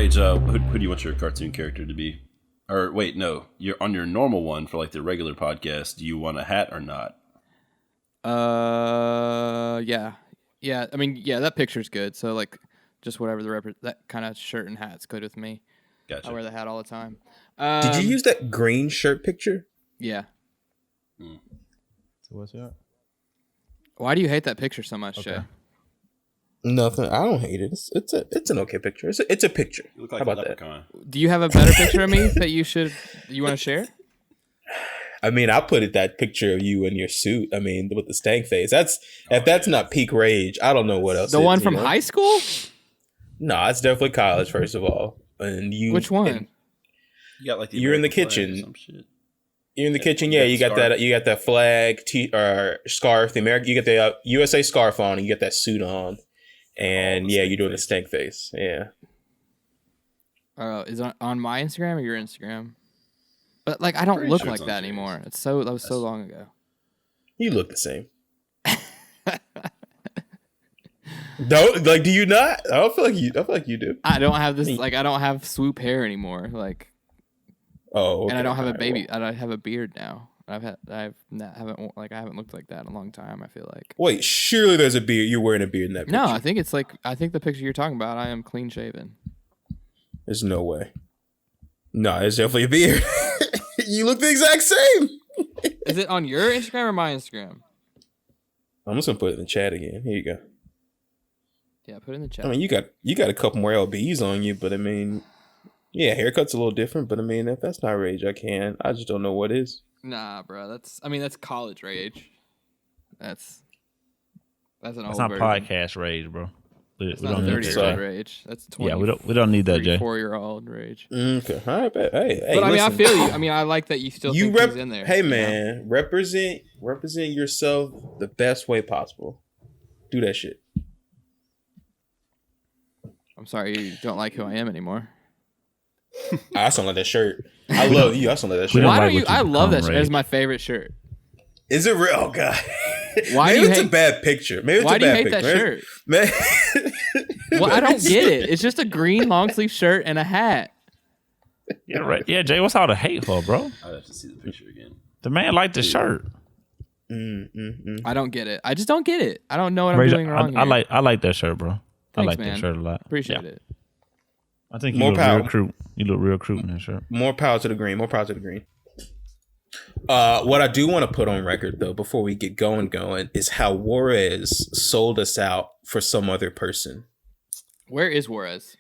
Rage, who do you want your cartoon character to be? Or wait, no, you're on your normal one for like the regular podcast. Do you want a hat or not? Yeah. I mean, yeah, that picture's good. So like, just whatever that kind of shirt and hat's good with me. Gotcha. I wear the hat all the time. Did you use that green shirt picture? Yeah. So what's that? Why do you hate that picture so much, Shay? Nothing. I don't hate it. It's an okay picture. It's a picture. You look like How a about leprechaun. Do you have a better picture of me that you want to share? I mean, I put that picture of you in your suit. I mean, with the stank face. If that's not peak rage, I don't know what else. The one from high school? No, it's definitely college. First of all, and you. Which one? You got like you're in the kitchen. You're in the kitchen. Yeah, you got that. You got that flag or scarf. The American. You get the USA scarf on, and you get that suit on. And yeah, you're doing the stank face. Yeah. Is it on my Instagram or your Instagram? But like, I don't look like that anymore. That was so long ago. You look the same. Do you not? I feel like you do. I don't have this. Like, I don't have swoop hair anymore. Like. Oh. Okay. And I don't have a baby. I don't have a beard now. I haven't looked like that in a long time. I feel like. Wait, surely there's a beard. You're wearing a beard in that picture. No, I think the picture you're talking about, I am clean shaven. There's no way. No, there's definitely a beard. You look the exact same. Is it on your Instagram or my Instagram? I'm just gonna put it in the chat again. Here you go. Yeah, put it in the chat. I mean, you got a couple more LBs on you, but I mean, yeah, haircut's a little different. But I mean, if that's not rage, I just don't know what is. Nah, bro. That's college rage. That's an old. That's not version. podcast rage, bro. We don't need that rage. That's 20. Yeah, we don't need that, Jay. 4-year-old rage. Okay, all right, but hey, but I mean, listen. I feel you. I mean, I like that you still think he's in there. Hey, man, represent yourself the best way possible. Do that shit. I'm sorry you don't like who I am anymore. I just don't like that shirt. I love you. I just don't like that shirt. Why don't you? I love that shirt. It's my favorite shirt. Is it real? Oh God. Why Maybe do you it's hate a bad picture. Maybe it's why a do you bad hate picture. that shirt? Man. Well, I don't get it. It's just a green long sleeve shirt and a hat. Yeah, right. Yeah, Jay, what's all the hate for, bro? I'd have to see the picture again. The man liked the shirt. I don't get it. I just don't get it. I don't know what I'm doing wrong. I like that shirt, bro. Thanks, I like man. that shirt a lot. Appreciate it. I think you look real cute. You look real cute in that shirt. More power to the green. More power to the green. What I do want to put on record, though, before we get going, is how Juarez sold us out for some other person. Where is Juarez?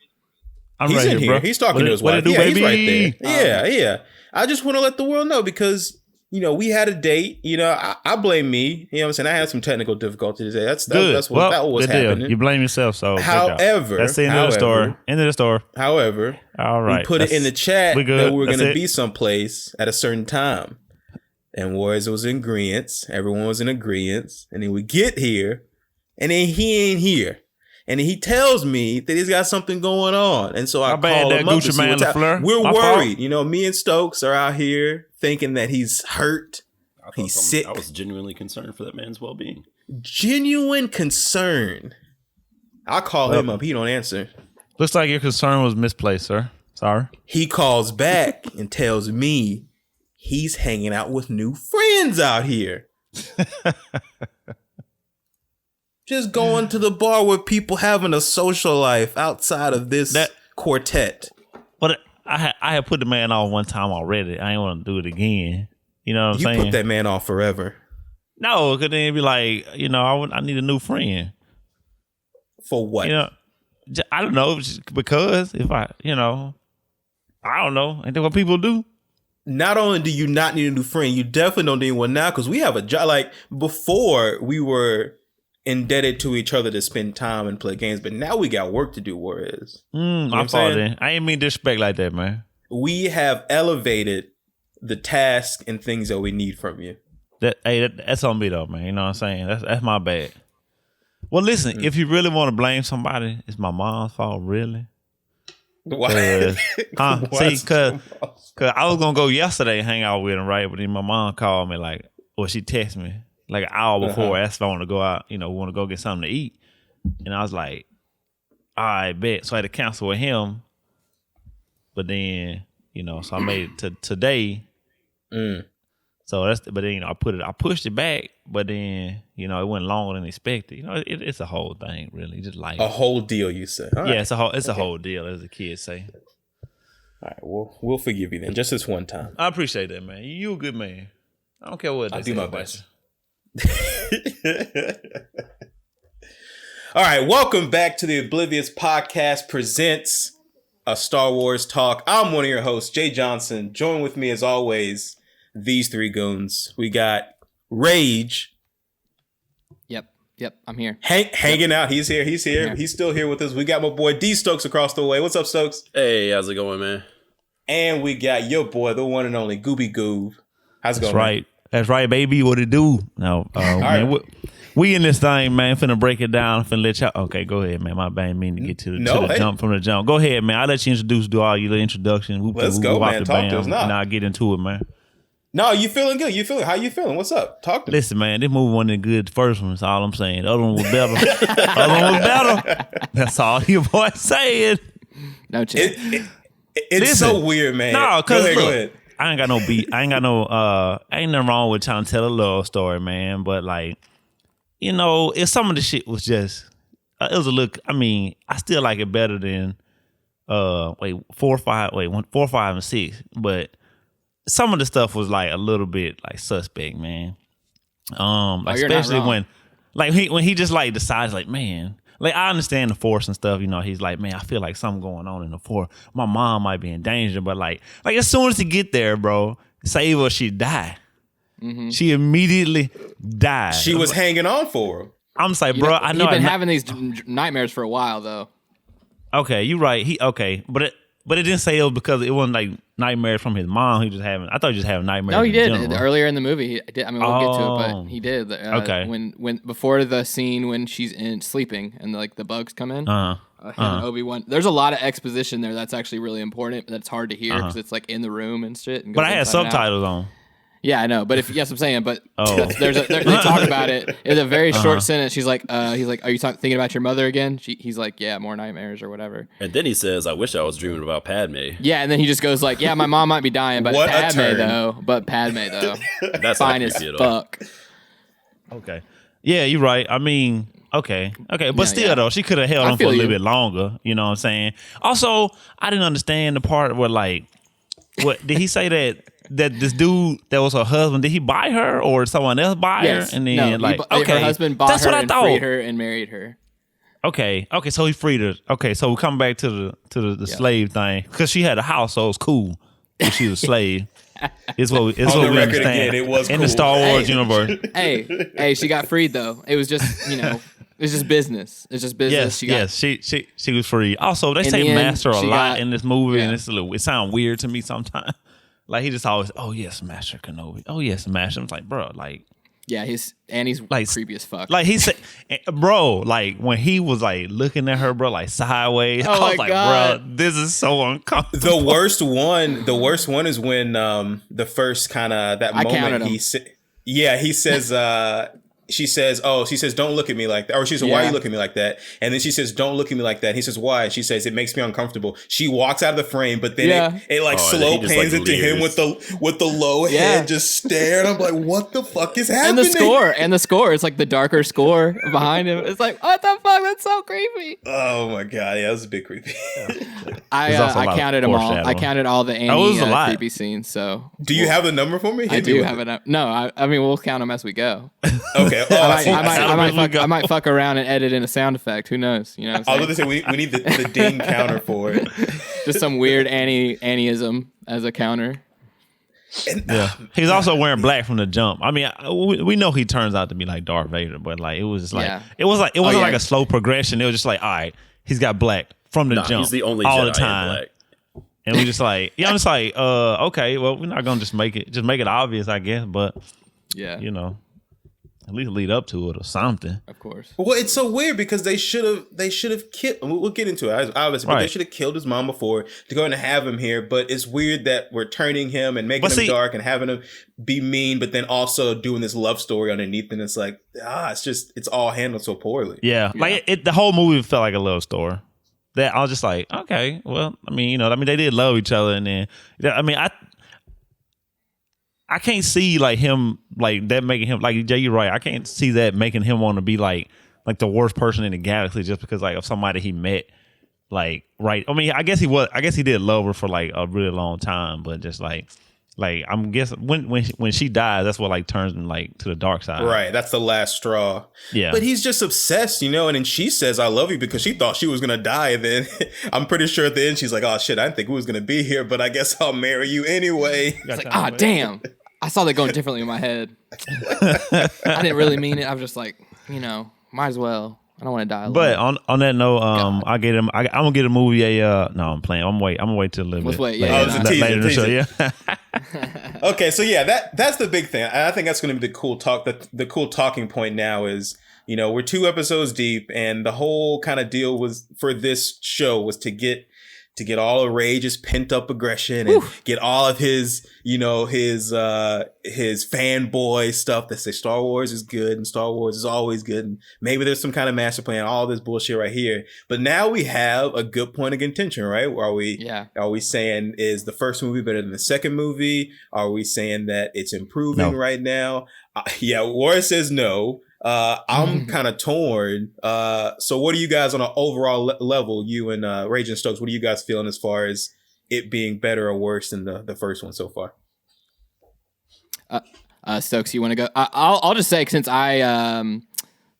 I'm He's right in here. bro. He's talking to his wife. Yeah, he's right there. Yeah. I just want to let the world know because, we had a date. I blame me. You know what I'm saying? I had some technical difficulties today. That's what was happening. You blame yourself. So however, that's the end of the story. End of the story. However, all right, we put it in the chat that we're going to be it. someplace at a certain time. And Juarez was in agreement. Everyone was in agreement. And then we get here, and then he ain't here. And then he tells me that he's got something going on. And so I call him up to see what's happening. We're worried. Me and Stokes are out here thinking that he's hurt. He's sick. I was genuinely concerned for that man's well-being. Genuine concern. I call him up. He don't answer. Looks like your concern was misplaced, sir. Sorry. He calls back and tells me he's hanging out with new friends out here. Just going to the bar with people having a social life outside of this quartet. But I had put the man on one time already. I ain't want to do it again. You know what I'm saying? You put that man on forever. No, because then it'd be like, I need a new friend. For what? I don't know. Because if I don't know. Ain't that what people do? Not only do you not need a new friend, you definitely don't need one now because we have a job. Like before, we were indebted to each other to spend time and play games, but now we got work to do. Juarez, my fault. Then I ain't mean disrespect like that, man. We have elevated the task and things that we need from you. That's on me though, man. You know what I'm saying? That's my bad. Well, listen, if you really want to blame somebody, it's my mom's fault, really. What? See, cause I was gonna go yesterday and hang out with him, right? But then my mom called me she texted me like an hour before, asked if I want to go out, want to go get something to eat. And I was like, all right, bet. So I had to cancel with him. but then so I made it to today. So but then I pushed it back, but then it went longer than expected. It's a whole thing, really, just like a whole deal. You say, all right. Yeah, it's a whole deal, as the kids say. All right, we'll forgive you then, just this one time. I appreciate that, man. You a good man. I don't care what I do my best. All right, welcome back to the Oblivious Podcast presents a Star Wars talk. I'm one of your hosts, Jay Johnson. Join with me as always, these three goons. We got Rage. Yep, I'm here. Hanging out. He's here. He's still here with us. We got my boy D Stokes across the way. What's up, Stokes? Hey, how's it going, man? And we got your boy, the one and only Gooby Goob. How's it going? That's right, baby. What it do? No, man, right. we in this thing, man. Finna break it down. Finna let y'all. Okay, go ahead, man. My bad, mean to get to the jump from the jump. Go ahead, man. I'll let you do all your introduction. Let's go, man. Talk to us now. And I'll get into it, man. No, you feeling good. How you feeling? What's up? Talk to me. Listen, man, this movie wasn't good. The first one, that's all I'm saying. The other one was better. That's all your boy saying. No chance. It's so weird, man. No, because go ahead. I ain't got no beat. Ain't nothing wrong with trying to tell a love story, man. But if some of the shit was just, it was a look. I mean, I still like it better than 4, 5, and 6. But some of the stuff was like a little bit like suspect, man. Especially when he just like decides like, man. Like, I understand the Force and stuff, he's like, man, I feel like something going on in the Force. My mom might be in danger, but like as soon as he get there, bro, save her, she die. Mm-hmm. She immediately died. She was hanging on for him. I'm just like, bro, I know. He's been having these nightmares for a while, though. Okay, you're right. But it didn't say it was because it wasn't like nightmares from his mom. I thought he just having nightmares. No, he did. General. Earlier in the movie, he did. I mean, we'll get to it, but he did. Okay. When before the scene when she's sleeping and like the bugs come in, him and Obi Wan. There's a lot of exposition there that's actually really important, but that's hard to hear because it's like in the room and shit. And but I had subtitles on. Yeah, I know. But yes, I'm saying. But they talk about it. It's a very short sentence. He's like, are you thinking about your mother again? He's like, yeah, more nightmares or whatever. And then he says, I wish I was dreaming about Padme. Yeah, and then he just goes like, yeah, my mom might be dying, but Padme though. That's fine as fuck. Okay. Yeah, you're right. I mean, okay. But though, she could have held on for a little bit longer. You know what I'm saying? Also, I didn't understand the part where what did he say that this dude that was her husband, did he buy her or someone else buy her? And then her husband bought her and freed her and married her. Okay, so he freed her. Okay, so we come back to the slave thing because she had a house, so it was cool if she was a slave. It's what we understand. Again, it was in cool. The Star Wars universe. Hey, she got freed though. It was just it's just business. It's just business. Yes, she was free. Also, they say master a lot in this movie, and it sounds weird to me sometimes. Like he just always, oh yes, Master Kenobi. Oh yes, Master. I'm like, bro, like, yeah, he's like creepy as fuck. Like he said, bro, like when he was like looking at her, bro, like sideways. I was like, bro, this is so uncomfortable. The worst one is when the first kind of that moment he said, he says. She says, don't look at me like that. Or she says, why are you looking at me like that? And then she says, don't look at me like that. And he says, why? She says, it makes me uncomfortable. She walks out of the frame, but then it slow pans into him with the low head just staring. I'm like, what the fuck is happening? And the score, it's like the darker score behind him. It's like, what the fuck? That's so creepy. Oh my God. Yeah, that was a bit creepy. I counted them all. I counted all the Annie creepy scenes. So do you have the number for me? I do have it. No, I mean, we'll count them as we go. Okay. I might fuck around and edit in a sound effect. Who knows? You know. What I was going to say we need the ding counter for it. Just some weird Annieism as a counter. And, he's also wearing black from the jump. I mean, we know he turns out to be like Darth Vader, but like it was just like it wasn't like a slow progression. It was just like, all right, he's got black from the jump. He's the only all Jedi the time. in black. And we just like, I'm just like, okay, well, we're not gonna just make it obvious, I guess, but at least lead up to it or something. Of course. Well, it's so weird because they should have killed. We'll get into it, obviously, but they should have killed his mom before to go and have him here. But it's weird that we're turning him and making him dark and having him be mean, but then also doing this love story underneath. And it's like, it's all handled so poorly. Yeah. Like the whole movie felt like a love story. that I was just like, okay, well, I mean, they did love each other, and then I can't see like him like that making him like Jay, you're right. I can't see that making him want to be like the worst person in the galaxy just because like of somebody he met. Like, right. I mean, I guess he did love her for like a really long time, but just like I'm guessing when she dies, that's what like turns him like to the dark side. Right. That's the last straw. Yeah. But he's just obsessed, and then she says, I love you, because she thought she was going to die. And then I'm pretty sure at the end, she's like, oh shit, I didn't think we was going to be here, but I guess I'll marry you anyway. It's like, damn. I saw that going differently in my head. I didn't really mean it. I was just like, might as well. I don't want to die alone. But on that note, I'm gonna get a movie. No, I'm playing. I'm gonna wait till a little bit. Later in the show. Yeah. Okay, so yeah, that's the big thing. I think that's going to be the cool talk. The cool talking point now is, we're 2 episodes deep, and the whole kind of deal was for this show was to get all of Rage's pent up aggression and get all of his, his fanboy stuff that say Star Wars is good and Star Wars is always good. And maybe there's some kind of master plan, all this bullshit right here. But now we have a good point of contention, right? Are we saying, is the first movie better than the second movie? Are we saying that it's improving right now? Warren says no. I'm kind of torn. So what do you guys on an overall level, you and Rage and Stokes, what are you guys feeling as far as it being better or worse than the first one so far? Stokes, you want to go? I'll just say, since I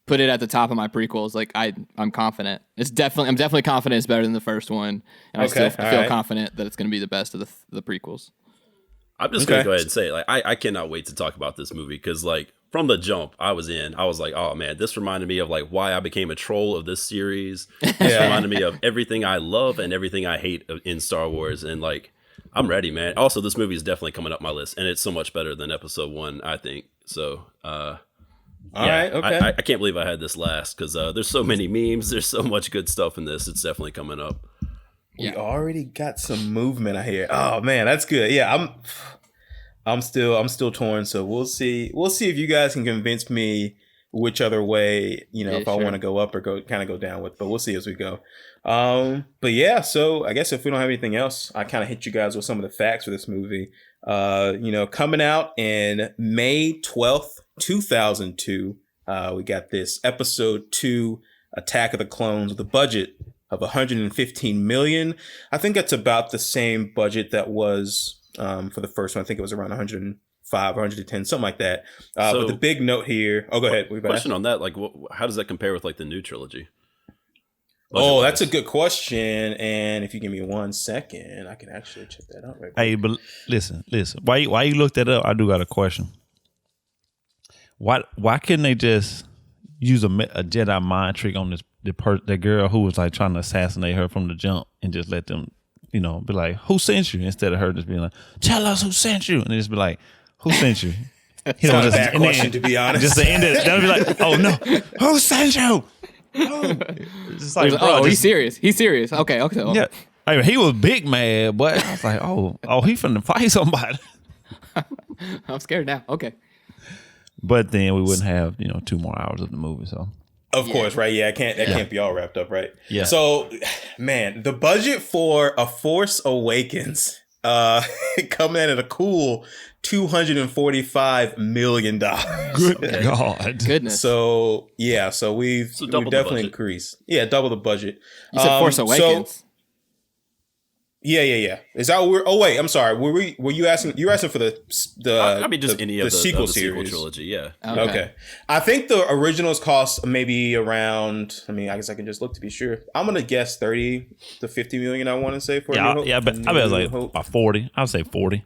put it at the top of my prequels, like I'm confident. I'm definitely confident it's better than the first one, and I still feel confident that it's going to be the best of the prequels. I'm just going to go ahead and say, like, I cannot wait to talk about this movie, because like from the jump I was like, oh man, this reminded me of like why I became a troll of this series. This reminded me of everything I love and everything I hate in Star Wars, and like I'm ready, man. Also, this movie is definitely coming up my list, and it's so much better than episode 1, I think. So all right, okay. I can't believe I had this last, because there's so many memes, there's so much good stuff in this. It's definitely coming up. We already got some movement I hear. Oh man, that's good. Yeah, I'm still torn. So we'll see. We'll see if you guys can convince me which other way, if I want to go up or go down with. But we'll see as we go. But yeah, so I guess if we don't have anything else, I kind of hit you guys with some of the facts for this movie. Coming out in May 12th, 2002, we got this episode 2, Attack of the Clones, with a budget of $115 million. I think that's about the same budget that was for the first one. I think it was around 105 or 110, something like that. But the big note here. Oh, go ahead. Question on that, like, how does that compare with like the new trilogy? Oh, that's a good question. And if you give me 1 second, I can actually check that out right quick. Hey, but listen. Why you looked that up? I do got a question. Why couldn't they just use a Jedi mind trick on the girl who was like trying to assassinate her from the jump, and just let them, be like, who sent you? Instead of her just being like, tell us who sent you. And they just be like, who sent you? It's not a bad question, to be honest. Just to end it, they'll be like, oh no, who sent you? Just like, he's serious. He's serious. Okay. Yeah. I mean, he was big mad, but I was like, oh, he finna fight somebody. I'm scared now. Okay. But then we wouldn't have, 2 more hours of the movie, so. Of course, right? Yeah, can't be all wrapped up, right? Yeah. So, man, the budget for A Force Awakens coming in at a cool $245 million. Good God. Goodness. So we've definitely increased. Yeah, double the budget. You said Force Awakens. Yeah. Is that what oh wait, I'm sorry. Were you asking? You were asking for the I mean, just any of the sequel series, trilogy. Yeah. Okay. I think the originals cost maybe around. I mean, I guess I can just look to be sure. I'm gonna guess 30 to 50 million. I want to say for but I bet it's like about 40. I would say 40.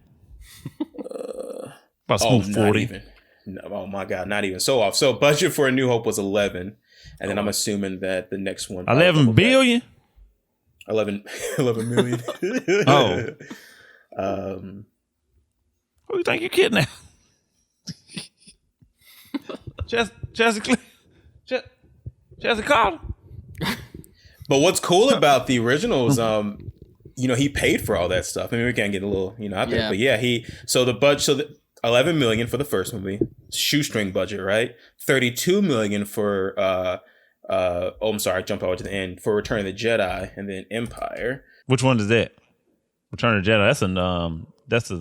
About smooth 40. No, oh my God, not even so off. So budget for A New Hope was 11, and then I'm assuming that the next one 11 billion. 11 million. Oh. Who do you think you're kidding at? Jessica Carter. But what's cool about the originals, he paid for all that stuff. I mean, we can't get a little, out there. Yeah. But yeah, the budget, 11 million for the first movie, shoestring budget, right? 32 million for I'm sorry, I jumped over to the end for Return of the Jedi, and then Empire. Which one is that? Return of the Jedi. That's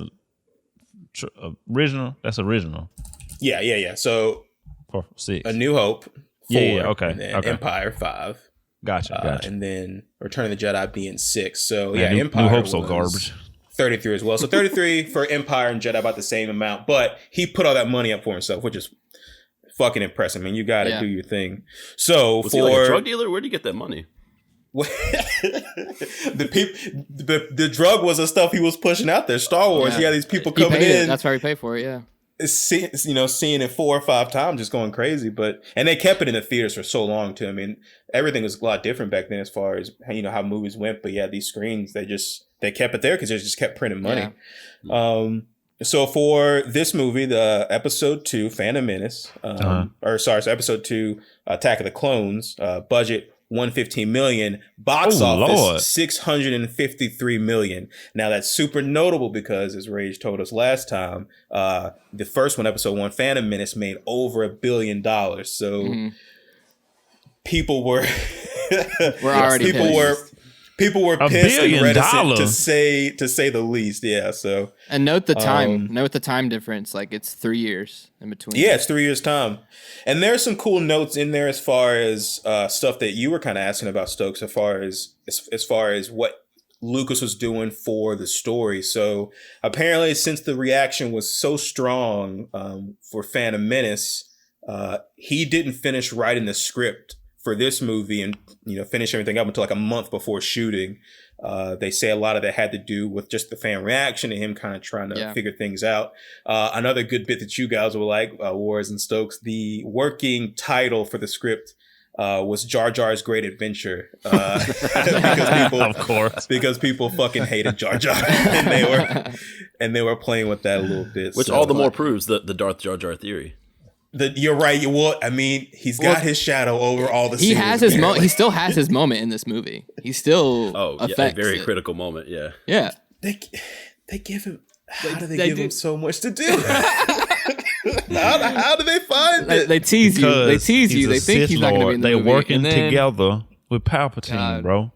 original. That's original. Yeah. So 6. A New Hope. 4, yeah. Okay. And then okay. Empire 5. Gotcha. And then Return of the Jedi being 6. So New Empire. Hope's so garbage. 33 as well. So 33 for Empire and Jedi, about the same amount. But he put all that money up for himself, which is fucking impressive. I mean, you got to do your thing. So was he like a drug dealer? Where'd he get that money? the drug was the stuff he was pushing out there. Star Wars. He had these people coming in. That's why he paid for it. Yeah. Seeing it 4 or 5 times, just going crazy. And they kept it in the theaters for so long too. I mean, everything was a lot different back then as far as how movies went. But yeah, these screens, they kept it there because they just kept printing money. Yeah. So for this movie, the episode 2, Phantom Menace, episode 2, Attack of the Clones, budget $115 million, box office $653 million. Now that's super notable because, as Rage told us last time, the first one, episode 1, Phantom Menace, made over $1 billion. So people were people were pissed and reticent to say the least. Yeah. So and note the time. Note the time difference. Like it's 3 years in between. Yeah, it's 3 years time. And there's some cool notes in there as far as stuff that you were kind of asking about, Stokes, as far as what Lucas was doing for the story. So apparently, since the reaction was so strong for Phantom Menace, he didn't finish writing the script for this movie and finish everything up until like a month before shooting. They say a lot of that had to do with just the fan reaction and him kind of trying to figure things out. Another good bit that you guys will like, Wars and Stokes, the working title for the script was Jar Jar's Great Adventure. Because people fucking hated Jar Jar and they were playing with that a little bit. Which all the more proves the Darth Jar Jar theory. You're right. Well, I mean, he's got his shadow over all the. He has his moment. He still has his moment in this movie. He still affects a very it. critical moment. Yeah. Yeah. They give him. How do they give him so much to do? how do they find it? They tease you. They tease you. They think he's not going to be in the movie. They're working together with Palpatine, bro.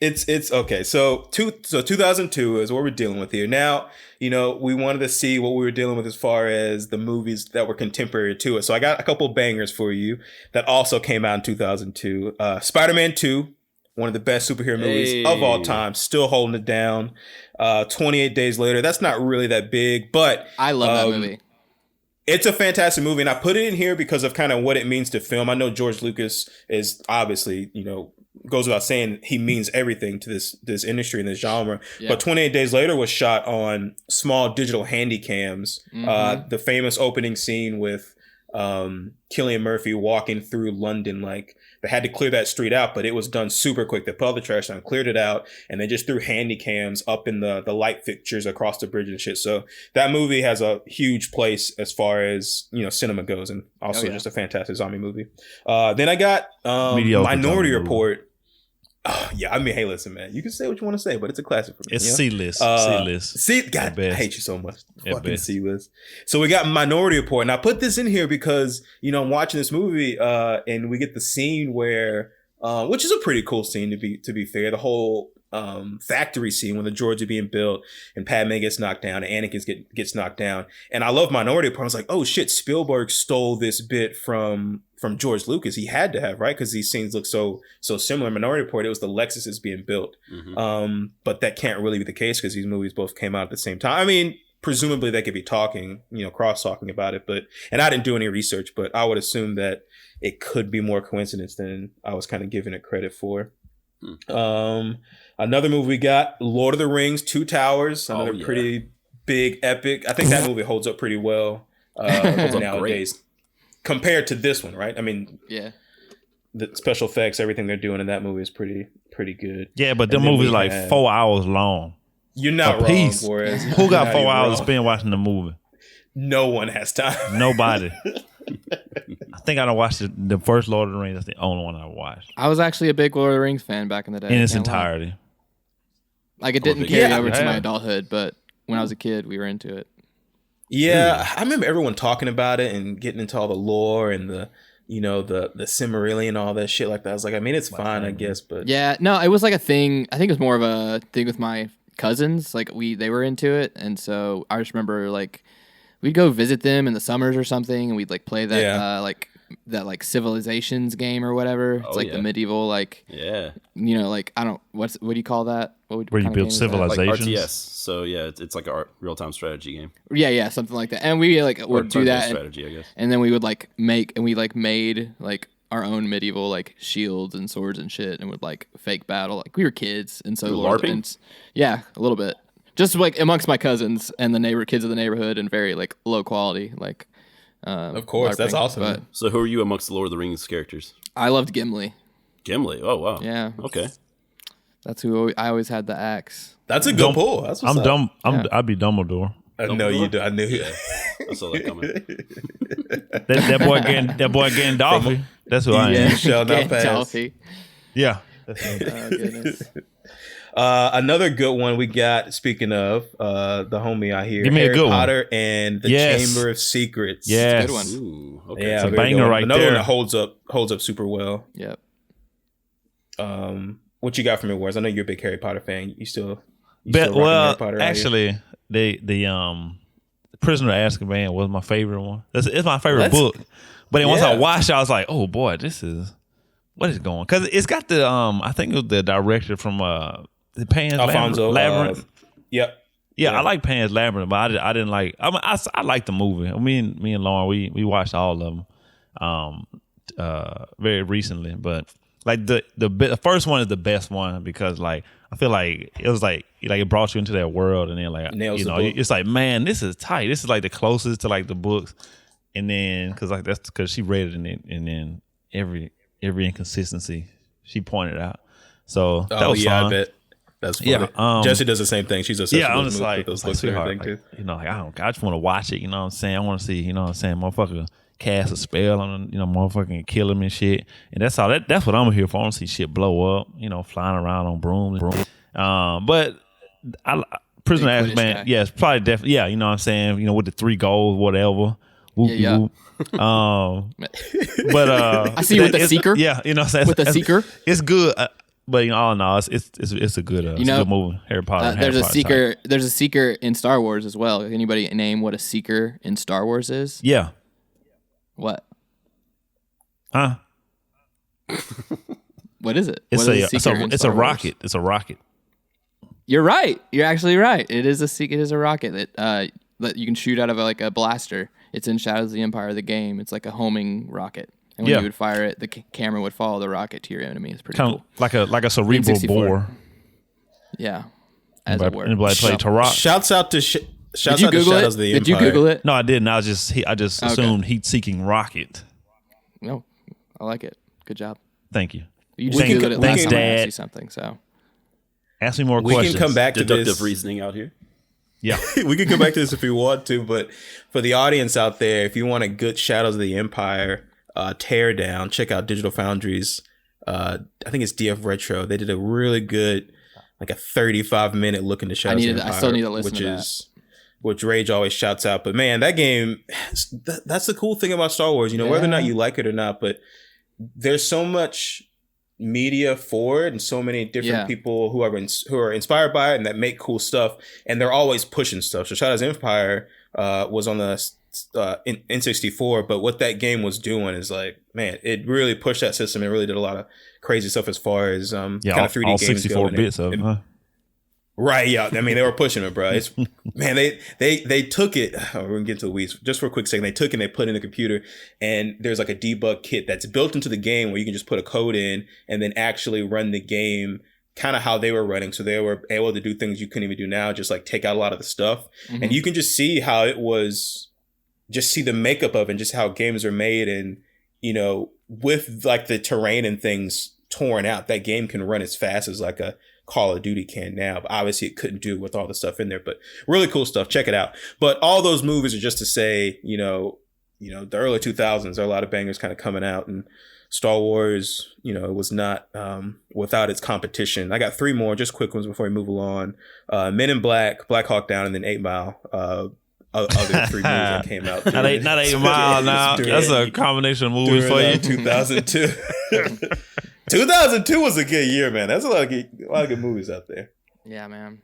It's okay. So 2002 is what we're dealing with here. Now, we wanted to see what we were dealing with as far as the movies that were contemporary to it. So I got a couple bangers for you that also came out in 2002. Spider-Man 2, one of the best superhero movies of all time, still holding it down. 28 Days Later, that's not really that big, but I love that movie. It's a fantastic movie, and I put it in here because of kind of what it means to film. I know George Lucas is obviously, goes without saying, he means everything to this industry and this genre. Yeah. But 28 Days Later was shot on small digital handy cams. Mm-hmm. The famous opening scene with Cillian Murphy walking through London, like they had to clear that street out, but it was done super quick. They put all the trash down, cleared it out, and they just threw handy cams up in the light fixtures across the bridge and shit. So that movie has a huge place as far as cinema goes, and also just a fantastic zombie movie. Then I got Minority Report. Oh, yeah, I mean, hey, listen, man. You can say what you want to say, but it's a classic for me. It's C-list. C-list. God, I hate you so much. Fucking C-list. So we got Minority Report, and I put this in here because, I'm watching this movie, and we get the scene where, which is a pretty cool scene to be fair. The whole factory scene when the droids are being built and Padme gets knocked down and Anakin gets knocked down. And I love Minority Report. I was like, oh shit, Spielberg stole this bit from George Lucas. He had to have, right? Because these scenes look so similar. Minority Report, it was the Lexuses being built. Mm-hmm. But that can't really be the case because these movies both came out at the same time. I mean, presumably they could be talking, cross-talking about it. And I didn't do any research, but I would assume that it could be more coincidence than I was kind of giving it credit for. Another movie we got, Lord of the Rings, Two Towers. Another pretty big epic. I think that movie holds up pretty well nowadays compared to this one, right? I mean, the special effects, everything they're doing in that movie is pretty good. Yeah, but the movie's like 4 hours long. You're not wrong, Flores. Who got 4 hours to spend watching the movie? No one has time. Nobody. I think I don't watch the first Lord of the Rings. That's the only one I watched. I was actually a big Lord of the Rings fan back in the day. In its entirety. Like it didn't carry over to my adulthood, but when I was a kid, we were into it. Yeah, I remember everyone talking about it and getting into all the lore and the the Cimmerillion and all that shit like that. I was like, I mean, it's fine, I guess, but yeah, no, it was like a thing. I think it was more of a thing with my cousins. Like they were into it, and so I just remember like we'd go visit them in the summers or something, and we'd like play that that Civilizations game or whatever. It's the medieval like like I don't what do you call that? Where you build civilizations? Like RTS. So yeah, it's like a real-time strategy game. Yeah, something like that. And we would do that strategy, I guess. And then we would made like our own medieval like shields and swords and shit, and would like fake battle. Like we were kids, and so LARPing? Yeah, a little bit. Just like amongst my cousins and the kids of the neighborhood, and very like low quality like. Of course, LARPing, that's awesome. But so who are you amongst the Lord of the Rings characters? I loved Gimli. Gimli. Oh wow. Yeah. Okay. That's who I always had the axe. That's a good pull. That's what's I'm dumb. I'd be Dumbledore. I know you do. I knew you. I saw that coming. that boy Gandalf. That's who I am. Shall not pass. Gandalf. Yeah. Oh goodness. Another good one we got. Speaking of the homie out here, give me Harry a good Potter one. and the Chamber of Secrets. Yes, good one. Ooh, okay. Yeah, it's a banger right Another there. one that holds up super well. Yep. What you got from it, Wars? I know you're a big Harry Potter fan. You still well, Harry Potter, actually, the Prisoner of Azkaban was my favorite one. It's my favorite book. But then once I watched it, I was like, oh boy, what is going? Because it's got the I think it was the director from the Pan's Labyrinth. Yep. Yeah, I like Pan's Labyrinth, but I didn't like. I like the movie. Me and Lauren, we watched all of them, very recently. But like the first one is the best one because like I feel like it was like it brought you into that world, and then like it's like, man, this is tight. This is like the closest to like the books, and then because she read it, and then every inconsistency she pointed out. So that was fun. I bet. That's funny. Yeah, Jessie does the same thing. She's obsessed with those books, those books and everything too. I just want to watch it. You know what I'm saying? I want to see. You know what I'm saying? Motherfucker cast a spell on motherfucking kill him and shit. And that's all. That's what I'm here for. I want to see shit blow up. Flying around on brooms. But Prisoner of Azkaban, it's probably definitely. Yeah, you know what I'm saying? With the 3 goals, whatever. Whoop. But I see you with the Seeker. Yeah, you know what I'm saying? With the Seeker, it's good. But all in all, it's a good good movie. Harry Potter. There's a Seeker. There's a Seeker in Star Wars as well. Anybody name what a Seeker in Star Wars is? Yeah. What? Huh? What is it? It's a rocket. It's a rocket. You're right. You're actually right. It is a rocket that you can shoot out of a blaster. It's in Shadows of the Empire, the game. It's like a homing rocket. And when you would fire it, the camera would follow the rocket to your enemy. It's pretty cool. Like a cerebral bore. Yeah, as it were. Anybody play Turok? Shouts out to Shadows of the Empire. Did you Google it? No, I didn't. I just assumed heat-seeking rocket. No, I like it. Good job. Thank you. You just Googled it last time I asked you something. So ask me more questions. We can come back to deductive reasoning out here. Yeah, we can come back to this if we want to. But for the audience out there, if you want a good Shadows of the Empire tear down, check out Digital Foundry's I think it's DF Retro. They did a really good like a 35-minute look into Shadows of the Empire. I still need to listen to that. Which Rage always shouts out. But man, that game, that's the cool thing about Star Wars, whether or not you like it or not, but there's so much media for it and so many different people who are inspired by it and that make cool stuff, and they're always pushing stuff. So Shadows of the Empire was on the N64, but what that game was doing is like, man, it really pushed that system. It really did a lot of crazy stuff as far as kind of 3D all games 64 go. bits of huh? Right, yeah. I mean, they were pushing it, bro. It's man, they took it. We're gonna get to the weeds just for a quick second. They took it and they put it in the computer, and there's like a debug kit that's built into the game where you can just put a code in and then actually run the game kind of how they were running. So they were able to do things you couldn't even do now, just like take out a lot of the stuff, and you can just see how it was, just see the makeup of it, and just how games are made, and with like the terrain and things torn out, that game can run as fast as like a Call of Duty can now, but obviously it couldn't do with all the stuff in there, but really cool stuff. Check it out. But all those movies are just to say, the early 2000s, there are a lot of bangers kind of coming out, and Star Wars, it was not without its competition. I got 3 more, just quick ones before we move along. Men in Black, Black Hawk Down, and then 8 Mile. other 3 movies that came out. Not 8 Mile now. That's a combination of movies for you. 2002. 2002 was a good year, man. That's a lot of good movies out there. Yeah, man.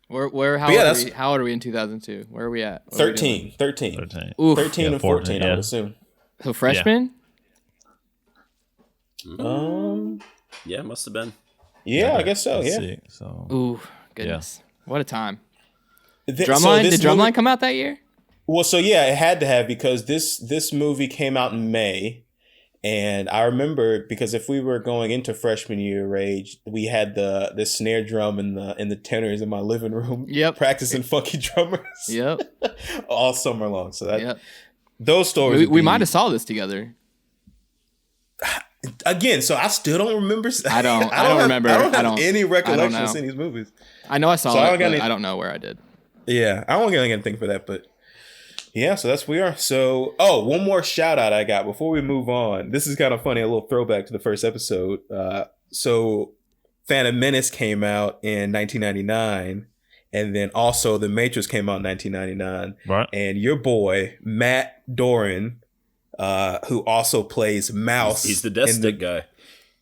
How old are we in 2002? Where are we at? 13. Oof. 13 and 14, I would assume. So freshman? Yeah, must have been. Yeah, I guess so. Yeah. Sick, so. Ooh, goodness. What a time. Did Did Drumline come out that year? Well, so yeah, it had to have, because this movie came out in May. And I remember, because if we were going into freshman year, Rage, we had the snare drum and the tenors in my living room, practicing Funky Drummers, all summer long. So those stories, we might have saw this together. Again, so I still don't remember. I don't remember. I don't have any recollection of seeing these movies. I know I saw it, but I don't know where I did. Yeah, I don't get anything for that, but. Yeah, so that's where we are. So, one more shout out I got before we move on. This is kind of funny, a little throwback to the first episode. So Phantom Menace came out in 1999, and then also The Matrix came out in 1999. Right. And your boy, Matt Doran, who also plays Mouse. He's the Death Stick guy.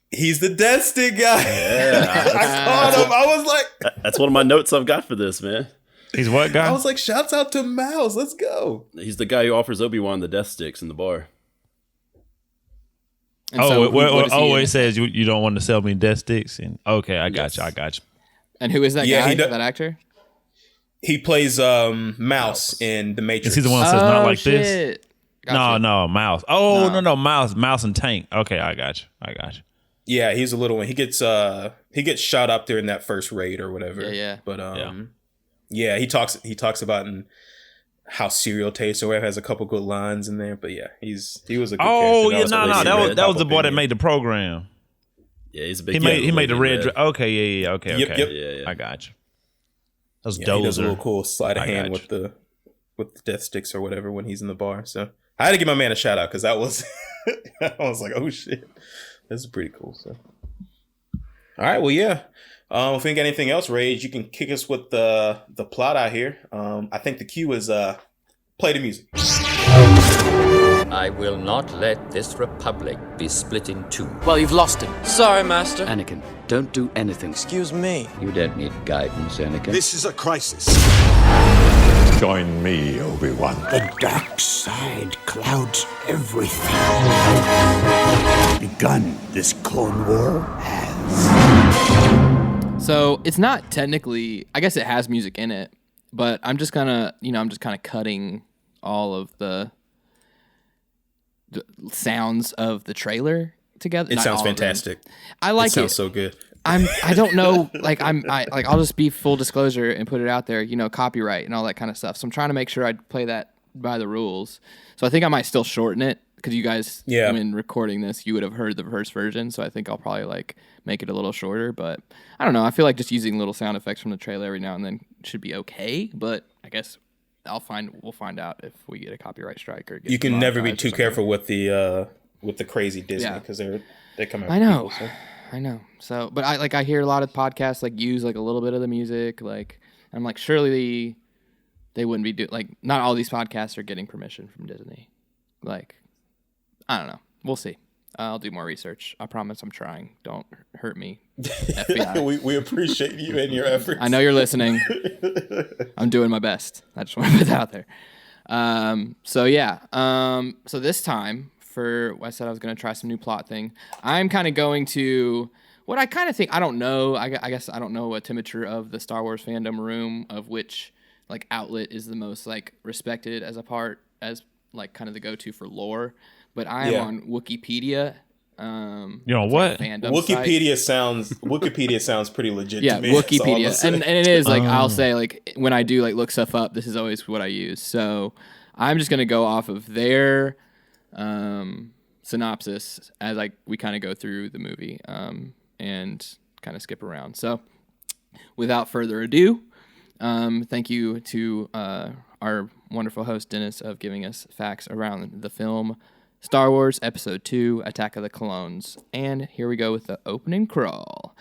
He's the Death Stick guy. Yeah. I caught him. I was like... That's one of my notes I've got for this, man. He's what guy? I was like, shouts out to Mouse. Let's go. He's the guy who offers Obi Wan the Death Sticks in the bar. It says you don't want to sell me Death Sticks. And okay, I got you. And who is that guy? That actor? He plays Mouse in The Matrix. Is he the one that says not like shit. this? Gotcha. No, Mouse. Oh, no, Mouse and Tank. Okay, I got you. Yeah, he's a little one. He gets shot up during that first raid or whatever. Yeah. But yeah, he talks about how cereal tastes or whatever, has a couple good lines in there. But yeah, he was a good character. That was the boy that made the program. Yeah, he's a big. He made the red. Okay, yeah, okay. Yep. Yeah. I got you. That was He does a little cool sleight of hand with the death sticks or whatever when he's in the bar. So I had to give my man a shout out because that was I was like, oh shit, this is pretty cool. So all right, well yeah. If you think anything else, Rage, you can kick us with the plot out here. I think the cue is play the music. I will not let this republic be split in two. Well, you've lost him. Sorry, Master. Anakin, don't do anything. Excuse me. You don't need guidance, Anakin. This is a crisis. Join me, Obi Wan. The dark side clouds everything. Begun this Clone War has. So it's not technically, I guess it has music in it, but I'm just kind of cutting all of the sounds of the trailer together. It sounds fantastic. I like it. It sounds so good. I don't know, I'll just be full disclosure and put it out there, copyright and all that kind of stuff. So I'm trying to make sure I play that by the rules. So I think I might still shorten it because you guys, when recording this, you would have heard the first version. So I think I'll probably make it a little shorter, but I don't know. I feel like just using little sound effects from the trailer every now and then should be okay. But I guess we'll find out if we get a copyright strike or get. You can never be too careful with the crazy Disney because they come out. I know. I know. So, but I hear a lot of podcasts use a little bit of the music. I'm surely they wouldn't be not all these podcasts are getting permission from Disney. I don't know. We'll see. I'll do more research. I promise I'm trying. Don't hurt me, FBI. we appreciate you and your efforts. I know you're listening. I'm doing my best. I just want to put that out there. So this time, I said I was going to try some new plot thing. I'm kind of going to what I kind of think. I don't know. I guess I don't know a temperature of the Star Wars fandom room of which outlet is the most respected as kind of the go-to for lore. But I am on Wikipedia. You know what? Wikipedia sounds pretty legit to me. Yeah, Wikipedia. And it is I'll say when I do look stuff up, this is always what I use. So I'm just gonna go off of their synopsis as we kind of go through the movie and kind of skip around. So without further ado, thank you to our wonderful host Dennis of giving us facts around the film Star Wars Episode 2, Attack of the Clones. And here we go with the opening crawl.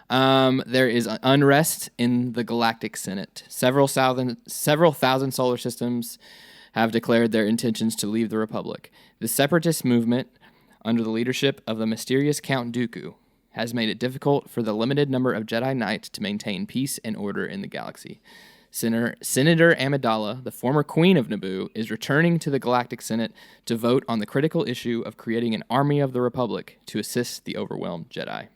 There is unrest in the Galactic Senate. Several thousand solar systems have declared their intentions to leave the Republic. The separatist movement, under the leadership of the mysterious Count Dooku, has made it difficult for the limited number of Jedi Knights to maintain peace and order in the galaxy. Senator Amidala, the former queen of Naboo, is returning to the Galactic Senate to vote on the critical issue of creating an army of the Republic to assist the overwhelmed Jedi.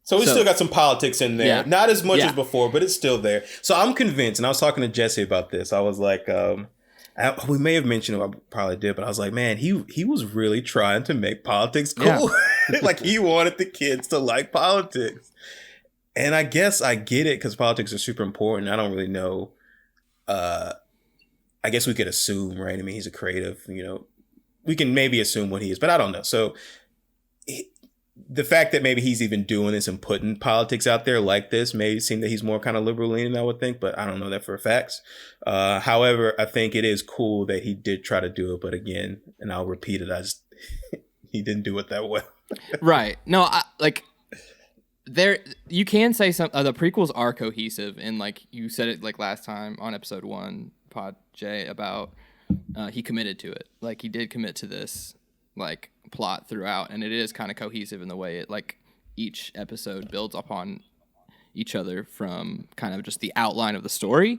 So we still got some politics in there. Yeah. Not as much as before, but it's still there. So I'm convinced, and I was talking to Jesse about this. I was like, we may have mentioned it, I probably did, but I was like, man, he was really trying to make politics cool. Yeah. Like he wanted the kids to like politics. And I guess I get it because politics are super important. I don't really know. I guess we could assume, right? I mean, he's a creative, we can maybe assume what he is, but I don't know. So the fact that maybe he's even doing this and putting politics out there like this may seem that he's more kind of liberal leaning, I would think, but I don't know that for a fact. However, I think it is cool that he did try to do it, but again, and I'll repeat it, he didn't do it that well. Right. No, you can say some the prequels are cohesive, and like you said it like last time on episode 1, Pod J, about he committed to it. Like he did commit to this like plot throughout, and it is kind of cohesive in the way it like each episode builds upon each other from kind of just the outline of the story.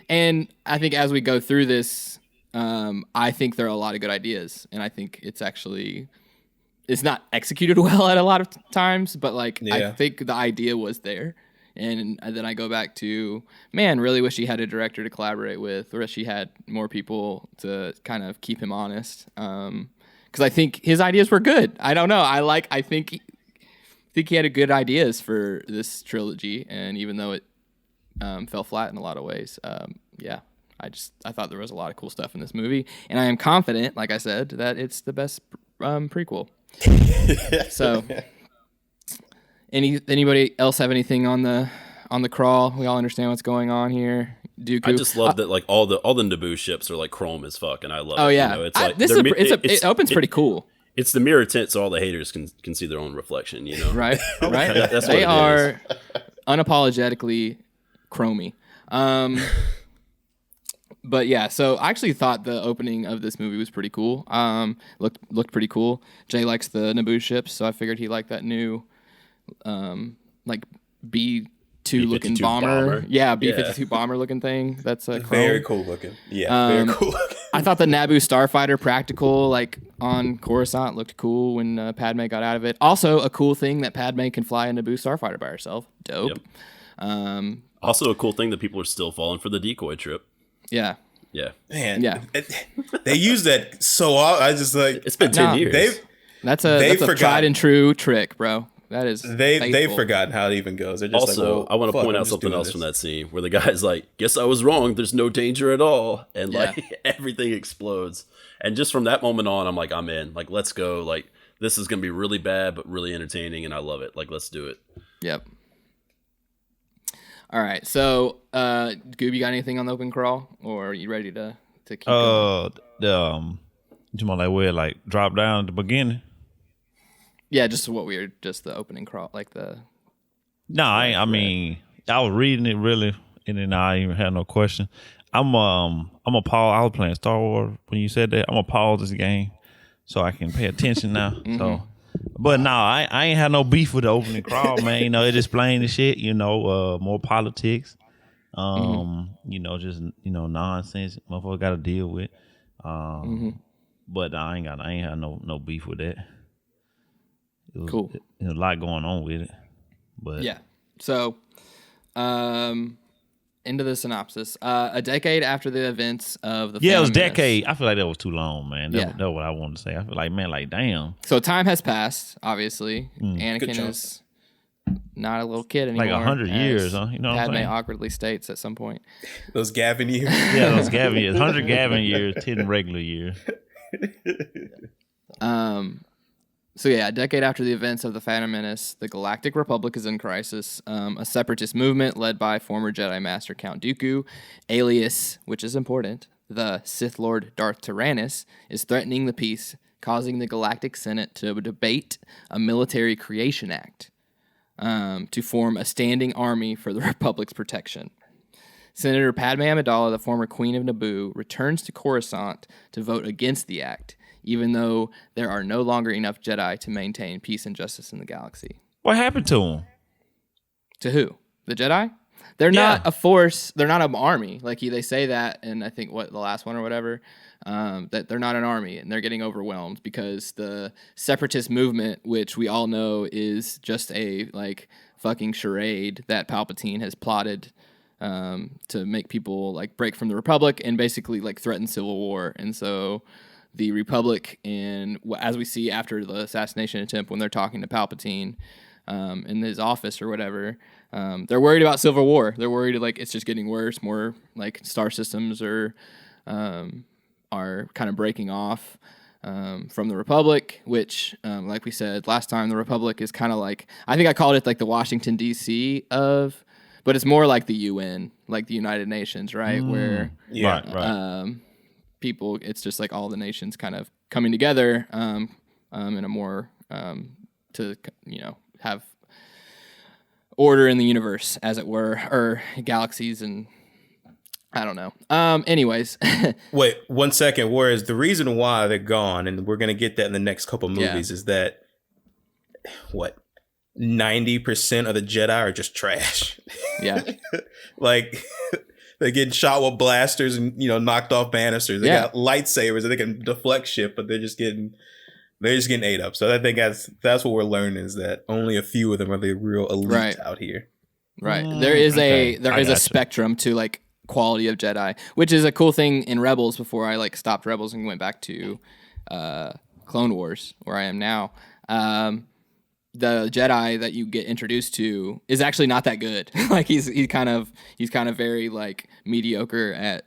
And I think as we go through this, I think there are a lot of good ideas, and I think it's not executed well at a lot of times, but like I think the idea was there. And then I go back to, man, really wish he had a director to collaborate with, or wish he had more people to kind of keep him honest. Because I think his ideas were good. I don't know. I think he had a good ideas for this trilogy, and even though it fell flat in a lot of ways, I thought there was a lot of cool stuff in this movie, and I am confident, like I said, that it's the best prequel. So, anybody else have anything on the crawl? We all understand what's going on here. Dooku. I just love that like all the Naboo ships are like chrome as fuck, and I love it. Oh yeah, it's like it opens pretty cool. It's the mirror tint, so all the haters can see their own reflection. Right, right. That's they what are unapologetically chromy. But yeah, so I actually thought the opening of this movie was pretty cool. Looked pretty cool. Jay likes the Naboo ships, so I figured he liked that new, like B-2 looking bomber. Yeah, B-52 bomber looking thing. That's very cool looking. Yeah, very cool looking. I thought the Naboo starfighter practical, like on Coruscant, looked cool when Padme got out of it. Also, a cool thing that Padme can fly a Naboo starfighter by herself. Dope. Yep. Also, a cool thing that people are still falling for the decoy trip. Yeah. Yeah. Man. Yeah. They use that so often. I just like it's been 10 years. That's a tried and true trick, bro. That is they've forgotten how it even goes. They're just also, I want to point out something else from that scene where the guy's like, "Guess I was wrong. There's no danger at all," and like everything explodes. And just from that moment on, I'm like, I'm in. Like, let's go. Like, this is gonna be really bad but really entertaining, and I love it. Like, let's do it. Yep. All right, so Goob, you got anything on the open crawl, or are you ready to keep going? Like where like drop down at the beginning? Yeah, just the opening crawl, like the. No, I mean, I was reading it really, and then I even had no question. I'm a pause. I was playing Star Wars when you said that. I'm gonna pause this game so I can pay attention now. Mm-hmm. So. But no, I ain't had no beef with the opening crawl, man. It explained the shit, more politics. Just nonsense motherfucker gotta deal with. But I ain't had no beef with that. It was cool. There's a lot going on with it. But yeah. So into the synopsis. A decade after the events of the it was decade. I feel like that was too long, man. That's what I wanted to say. I feel like, man, damn. So time has passed, obviously. Anakin is not a little kid anymore. Like 100 years, huh? You know what I'm saying? Padme awkwardly states at some point. Those Gavin years. Yeah, those Gavin years. 100 Gavin years, 10 regular years. So yeah, a decade after the events of the Phantom Menace, the Galactic Republic is in crisis. A separatist movement led by former Jedi Master Count Dooku, alias, which is important, the Sith Lord Darth Tyrannus, is threatening the peace causing the Galactic Senate to debate a military creation act to form a standing army for the Republic's protection. Senator Padme Amidala, the former Queen of Naboo, returns to Coruscant to vote against the act, even though there are no longer enough Jedi to maintain peace and justice in the galaxy. What happened to them? To who? The Jedi? They're not a force. They're not an army. Like they say that, and I think the last one or whatever, that they're not an army, and they're getting overwhelmed because the separatist movement, which we all know is just a fucking charade that Palpatine has plotted to make people break from the Republic and basically threaten civil war. And so the Republic, and as we see after the assassination attempt, when they're talking to Palpatine in his office or whatever, they're worried about civil war. They're worried it's just getting worse. More star systems are kind of breaking off from the Republic, which, like we said last time, the Republic is kind of I think I called it the Washington D.C. of. But it's more like the UN, like the United Nations, right? Where people, it's just all the nations kind of coming together in a more to have order in the universe, as it were, or galaxies, and I don't know. Anyways, wait 1 second. Whereas the reason why they're gone, and we're gonna get that in the next couple movies, is that 90% of the Jedi are just trash. Yeah. They're getting shot with blasters and, knocked off banisters. They got lightsabers and they can deflect shit, but they're just getting ate up. So I think that's what we're learning, is that only a few of them are the real elite out here. Right. There is a spectrum to quality of Jedi, which is a cool thing in Rebels before I stopped Rebels and went back to Clone Wars, where I am now. The Jedi that you get introduced to is actually not that good. He's kind of very mediocre at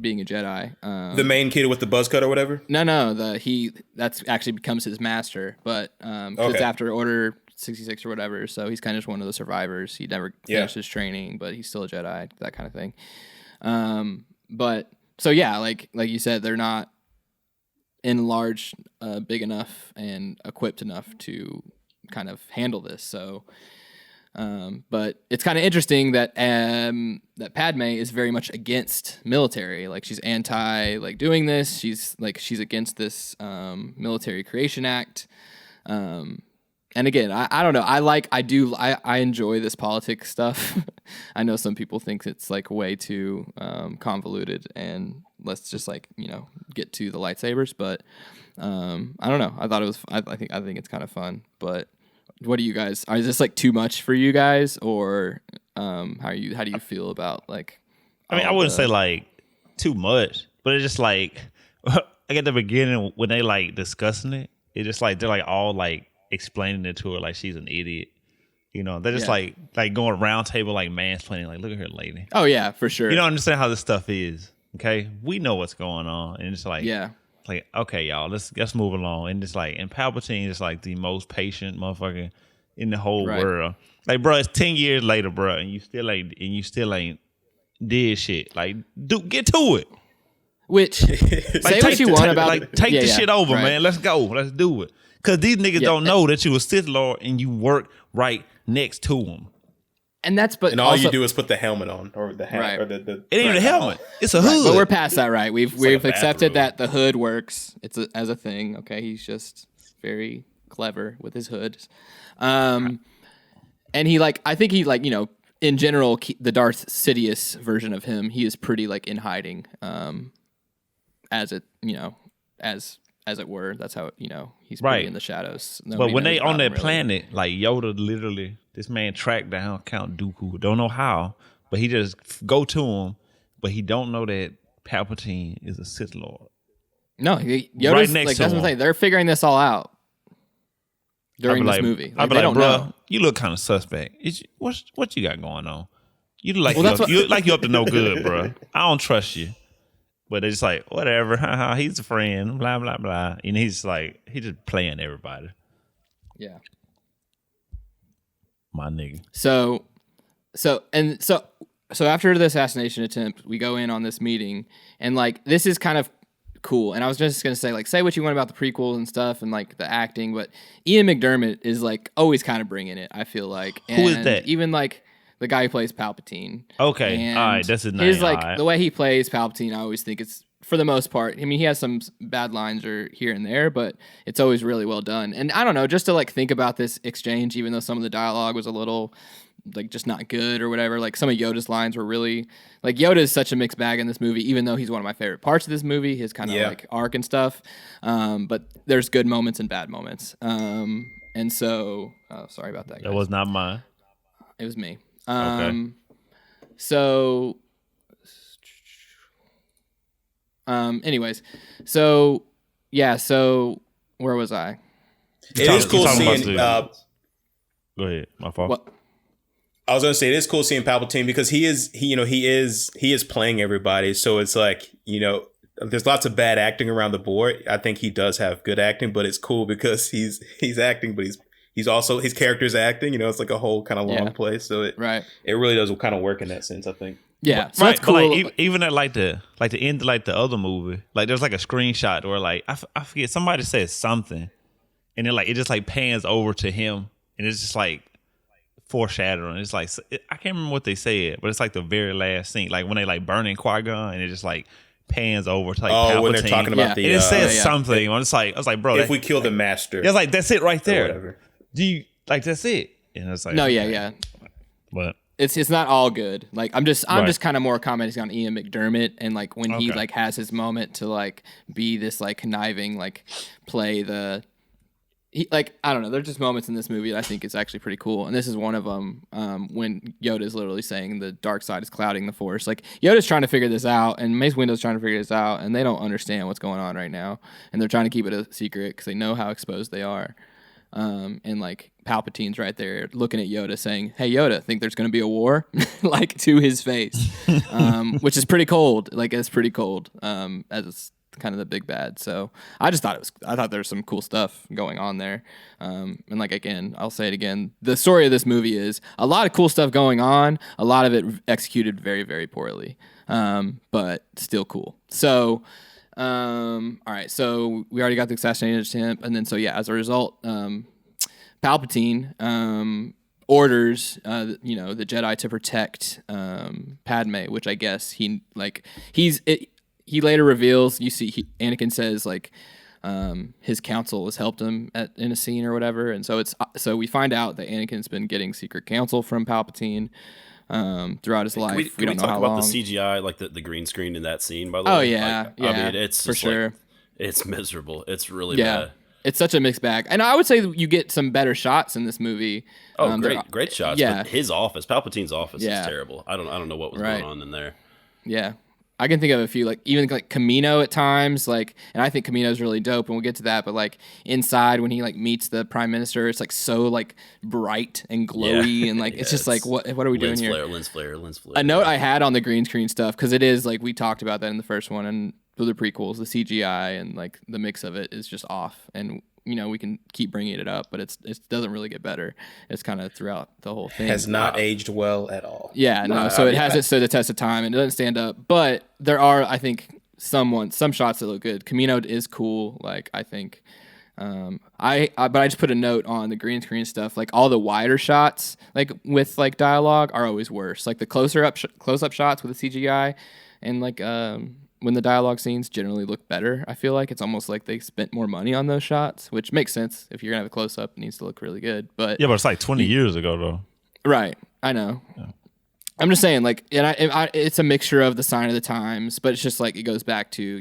being a Jedi. The main kid with the buzz cut or whatever? No, that's actually becomes his master, but it's after Order 66 or whatever, so he's kind of just one of the survivors. He never finished his training, but he's still a Jedi, that kind of thing. But so yeah, like you said, they're not in large, big enough and equipped enough to kind of handle this. So, but it's kind of interesting that that Padme is very much against military. She's anti doing this. She's against this military creation act. And again, I don't know. I enjoy this politics stuff. I know some people think it's way too convoluted, and let's just get to the lightsabers. But I don't know. I thought it was. I think it's kind of fun. But what do you guys? Is this too much for you guys, or how do you feel about I mean, I wouldn't say too much, but it's just at the beginning when they discussing it, it's just they're all explaining it to her she's an idiot. They're just going round table mansplaining, look at her, lady. Oh yeah, for sure. You don't understand how this stuff is. Okay, we know what's going on, and it's okay, y'all, let's move along. And it's and Palpatine is the most patient motherfucker in the whole world. Bro, it's 10 years later, bro, and you still ain't did shit. Get to it. Which say what you want about it. Take the shit over, man. Let's go. Let's do it. Because these niggas don't know that you a Sith Lord and you work right next to them. And all also, you do is put the helmet on, or the hat, or the it ain't even a helmet. It's a hood. But we're past that, right? We've accepted that the hood works. It's as a thing. Okay, he's just very clever with his hood. And he I think he in general, the Darth Sidious version of him, he is pretty in hiding. As it as it were, that's how he's pretty in the shadows. But when they on that planet, Yoda literally, this man tracked down Count Dooku. Don't know how, but he just go to him. But he don't know that Palpatine is a Sith Lord. No, Yoda's right next to that's him. what I'm saying. They're figuring this all out during this movie. I'd be they don't bro, know. You look kind of suspect. What you got going on? You look you up to no good, bro. I don't trust you. But they're just whatever, haha, he's a friend, blah, blah, blah. And he's he's just playing everybody. Yeah. My nigga. So after the assassination attempt, we go in on this meeting, and this is kind of cool. And I was just gonna say, like, say what you want about the prequels and stuff and like the acting, but Ian McDermott is like always kind of bringing it, I feel like. And who is that? Even like the guy who plays Palpatine. Okay, and all right, that's his name. His like the way he plays Palpatine, I always think it's, for the most part, I mean, he has some bad lines or here and there, but it's always really well done. And I don't know, just to like think about this exchange, even though some of the dialogue was a little like just not good or whatever, like some of Yoda's lines were really, like, Yoda is such a mixed bag in this movie, even though he's one of my favorite parts of this movie, his kind of like arc and stuff. But there's good moments and bad moments. And so, sorry about that, guys. That was not mine. It was me. Okay. So, anyways, so yeah, so where was I? It is cool seeing. Go ahead, my fault. What? I was gonna say it is cool seeing Palpatine because he is playing everybody. So it's like, there's lots of bad acting around the board. I think he does have good acting, but it's cool because he's acting, but he's also, his character's acting. It's like a whole kind of long play. So it really does kind of work in that sense, I think. Yeah, so that's cool. Like, even at like the end of like the other movie, like there's like a screenshot where like I forget, somebody says something, and then like it just like pans over to him, and it's just like foreshadowing. It's like, I can't remember what they said, but it's like the very last scene, like when they like burning Qui-Gon, and it just like pans over to like Palpatine. When they're talking about and it says something. I was like, bro, if we kill the master, it's like that's it right there. Do you like that's it? And it's like, no, yeah, but. It's not all good. Like I'm just kind of more commenting on Ian McDermott and like when he like has his moment to like be this like conniving, like play like, I don't know. There's just moments in this movie that I think is actually pretty cool, and this is one of them. When Yoda's literally saying the dark side is clouding the Force. Like Yoda's trying to figure this out, and Mace Windu's trying to figure this out, and they don't understand what's going on right now, and they're trying to keep it a secret because they know how exposed they are. And like Palpatine's right there looking at Yoda saying, "Hey Yoda, think there's going to be a war?" like to his face, which is pretty cold. Like it's pretty cold as it's kind of the big bad. So I thought there's some cool stuff going on there. And like, again, I'll say it again. The story of this movie is a lot of cool stuff going on. A lot of it executed very, very poorly, but still cool. So, all right. So we already got the assassination attempt, and then as a result, Palpatine orders the Jedi to protect Padme, which I guess he later reveals. You see, Anakin says like his counsel has helped him in a scene or whatever, and so we find out that Anakin's been getting secret counsel from Palpatine throughout his life. Can we don't talk know how about long. the CGI, like the green screen in that scene? By the way, oh yeah, I mean, it's for sure. Like, it's miserable. It's really bad. It's such a mixed bag, and I would say you get some better shots in this movie. Oh, great shots. Yeah, but his office, Palpatine's office, is terrible. I don't know what was going on in there. Yeah, I can think of a few, like even like Kamino at times, like, and I think Kamino's really dope, and we'll get to that. But like inside when he like meets the Prime Minister, it's like so like bright and glowy, and like it's just like what are we doing here? Lens flare. A note I had on the green screen stuff, because it is like we talked about that in the first one and the prequels, the CGI and like the mix of it is just off, and we can keep bringing it up, but it doesn't really get better. It's kind of throughout the whole thing. Has not aged well at all. Yeah, no. So it hasn't stood the test of time, and it doesn't stand up. But there are, I think, some shots that look good. Kamino is cool. Like I think, but I just put a note on the green screen stuff. Like all the wider shots, like with like dialogue, are always worse. Like the close up shots with the CGI, and like when the dialogue scenes generally look better. I feel like it's almost like they spent more money on those shots, which makes sense. If you're gonna have a close up, it needs to look really good. But yeah, but it's like 20 years ago though. Right, I know. Yeah. I'm just saying, like, and it's a mixture of the sign of the times, but it's just like it goes back to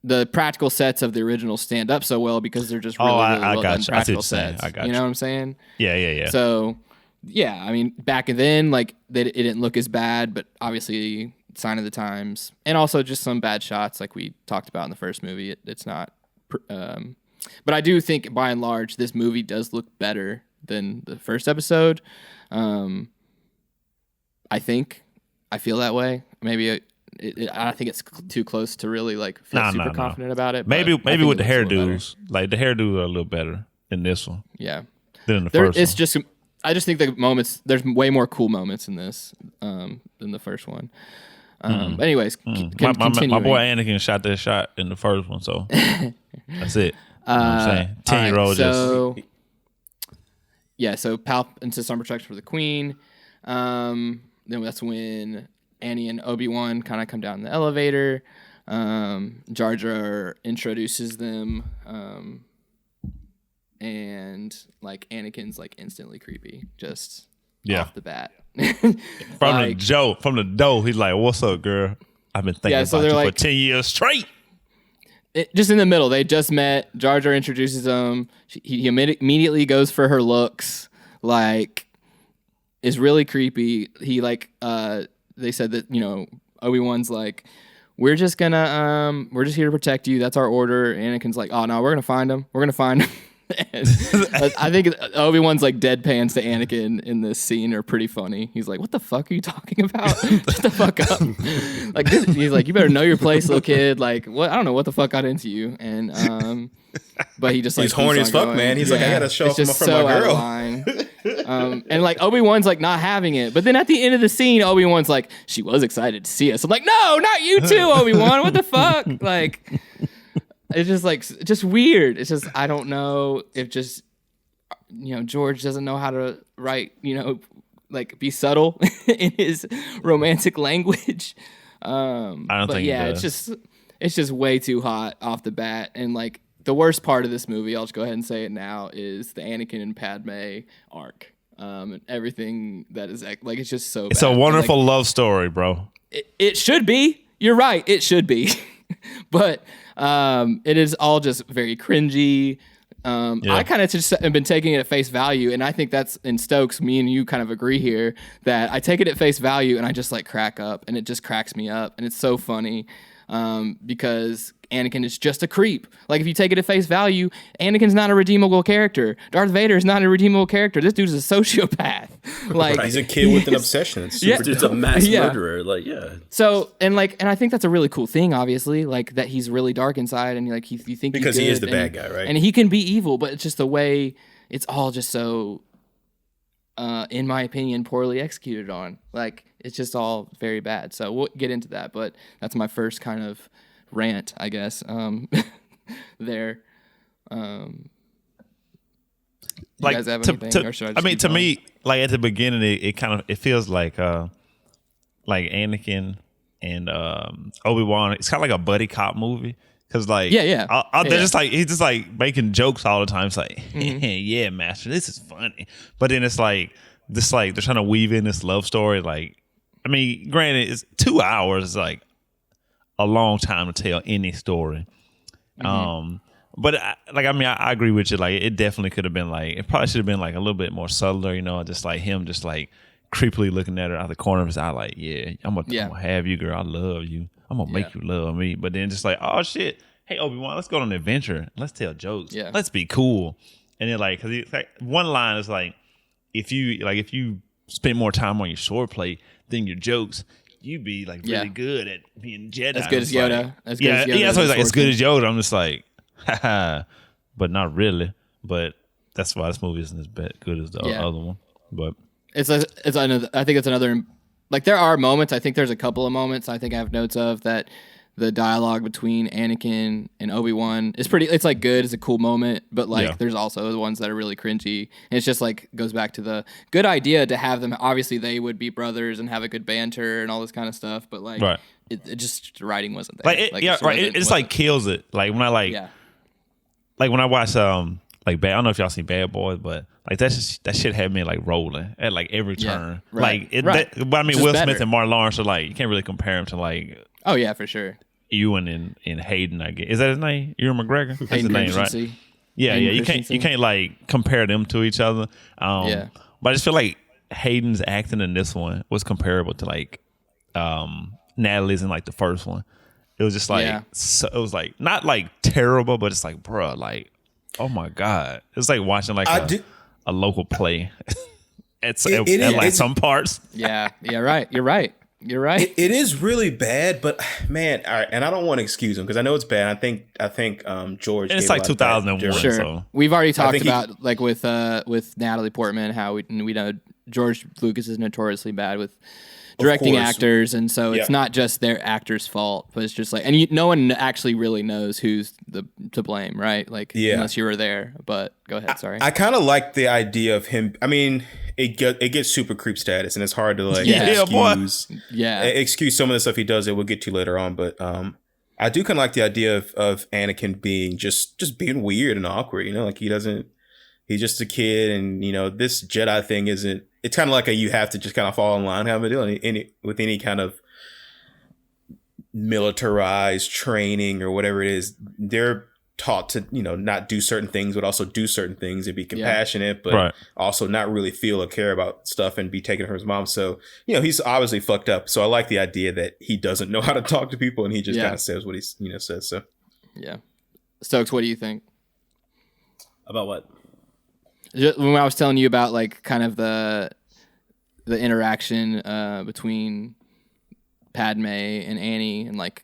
the practical sets of the original stand up so well because they're just really, really well done practical sets. I got you. You know what I'm saying? Yeah. So yeah, I mean, back then, like, it didn't look as bad, but obviously, sign of the times, and also just some bad shots, like we talked about in the first movie. It's not, but I do think by and large, this movie does look better than the first episode. I feel that way. Maybe I think it's too close to really like feel super confident about it. Maybe with the hairdos, like the hairdos are a little better in this one. Yeah, than in the first. It's just. I just think the moments, there's way more cool moments in this than the first one. But anyways, my continuing. boy Anakin shot that shot in the first one, so that's it. You know what I'm saying? 10-year-old So Palp into some protection for the Queen. Then that's when Annie and Obi Wan kind of come down the elevator. Jar Jar introduces them, and like Anakin's like instantly creepy, just off the bat. From the door, he's like, "What's up, girl? I've been thinking about you for 10 years straight." Just in the middle, they just met. Jar Jar introduces them. He immediately goes for her looks, like, is really creepy. He like, they said that, you know, Obi-Wan's like, we're just here to protect you. That's our order. Anakin's like, oh no, we're gonna find him. And I think Obi-Wan's like deadpans to Anakin in this scene are pretty funny. He's like, what the fuck are you talking about? Shut the fuck up. Like he's like, you better know your place, little kid. Like, what? I don't know what the fuck got into you. And but he just like, he's horny as fuck, man. He's like, I gotta show off my girl. And like Obi-Wan's like not having it. But then at the end of the scene, Obi-Wan's like, she was excited to see us. I'm like, no, not you too, Obi-Wan. What the fuck? Like, it's just like, just weird. It's just, I don't know if just, you know, George doesn't know how to write, you know, like be subtle in his romantic language. I don't think it's just way too hot off the bat. And like the worst part of this movie, I'll just go ahead and say it now, is the Anakin and Padme arc. And everything that is like, it's just so It's bad. a wonderful love story, bro. It should be. You're right. It should be. But it is all just very cringy. I kind of just have been taking it at face value, and I think that's in Stokes. Me and you kind of agree here that I take it at face value, and I just like crack up, and it just cracks me up, and it's so funny because Anakin is just a creep. Like if you take it at face value, Anakin's not a redeemable character. Darth Vader is not a redeemable character. This dude's a sociopath. Like he's a kid with an obsession. It's super dude's a mass murderer. Like So and I think that's a really cool thing. Obviously, like that he's really dark inside, and like you think because he is the bad guy, right? And he can be evil, but it's just the way it's all just so, in my opinion, poorly executed on. Like it's just all very bad. So we'll get into that, but that's my first kind of rant, I guess. There. Like, you guys have anything? Or should I just to me, like at the beginning, it feels like Anakin and Obi-Wan. It's kind of like a buddy cop movie. Cause like they're just like he's just like making jokes all the time. It's like yeah, master, this is funny. But then it's like this like they're trying to weave in this love story. Like I mean, granted, it's 2 hours. It's like a long time to tell any story. But I agree with you. Like it definitely could have been like it probably should have been like a little bit more subtler. You know, just like him, just like creepily looking at her out the corner of his eye. Like I'm gonna have you, girl. I love you. I'm gonna make you love me. But then just like, oh shit, hey Obi-Wan, let's go on an adventure. Let's tell jokes. Yeah. Let's be cool. And then like, cause like one line is like, if you spend more time on your swordplay than your jokes, you be like really good at being Jedi. As good as Yoda. Like, as good as Yoda. Yeah, so he's like as good as Yoda. I'm just like, haha, but not really. But that's why this movie isn't as good as the other one. But it's another. I think it's another. Like there are moments. I think there's a couple of moments I think I have notes of that the dialogue between Anakin and Obi-Wan is pretty. It's like good. It's a cool moment, but like there's also the ones that are really cringy. And it's just like goes back to the good idea to have them. Obviously, they would be brothers and have a good banter and all this kind of stuff. But like, it just the writing wasn't there. It just like kills it. Like when I like when I watch like I don't know if y'all seen Bad Boys, but like that shit had me like rolling at like every turn. But I mean, Will Smith and Martin Lawrence are like you can't really compare him to like. Oh yeah, for sure. Ewan and Hayden, I guess. Is that his name? Ewan McGregor? That's his name, right? Yeah. You can't like compare them to each other. But I just feel like Hayden's acting in this one was comparable to like Natalie's in like the first one. It was just like so, it was like not like terrible, but it's like, bro, like oh my god, it's like watching like a local play at some parts. Yeah, right. You're right. You're right. It is really bad, but man, all right, and I don't want to excuse him because I know it's bad. I think George. And it's like 2001. Sure. So. We've already talked about like with Natalie Portman how we know George Lucas is notoriously bad with directing actors, and so it's not just their actors' fault, but it's just like, and no one actually really knows who's to blame, right? Like, unless you were there. But go ahead, sorry. I kind of like the idea of him. I mean, it gets super creep status, and it's hard to like excuse some of the stuff he does that we'll get to later on. But I do kind of like the idea of Anakin being just being weird and awkward. You know, like he's just a kid, and you know, this Jedi thing isn't. It's kind of like you have to just kind of fall in line kind of a deal. With any kind of militarized training or whatever it is, they're taught to, you know, not do certain things, but also do certain things and be compassionate, but also not really feel or care about stuff and be taken from his mom. So, you know, he's obviously fucked up. So I like the idea that he doesn't know how to talk to people and he just kind of says what he, you know, says. So, yeah. Stokes, what do you think? About what? When I was telling you about like kind of the interaction between Padme and Annie, and like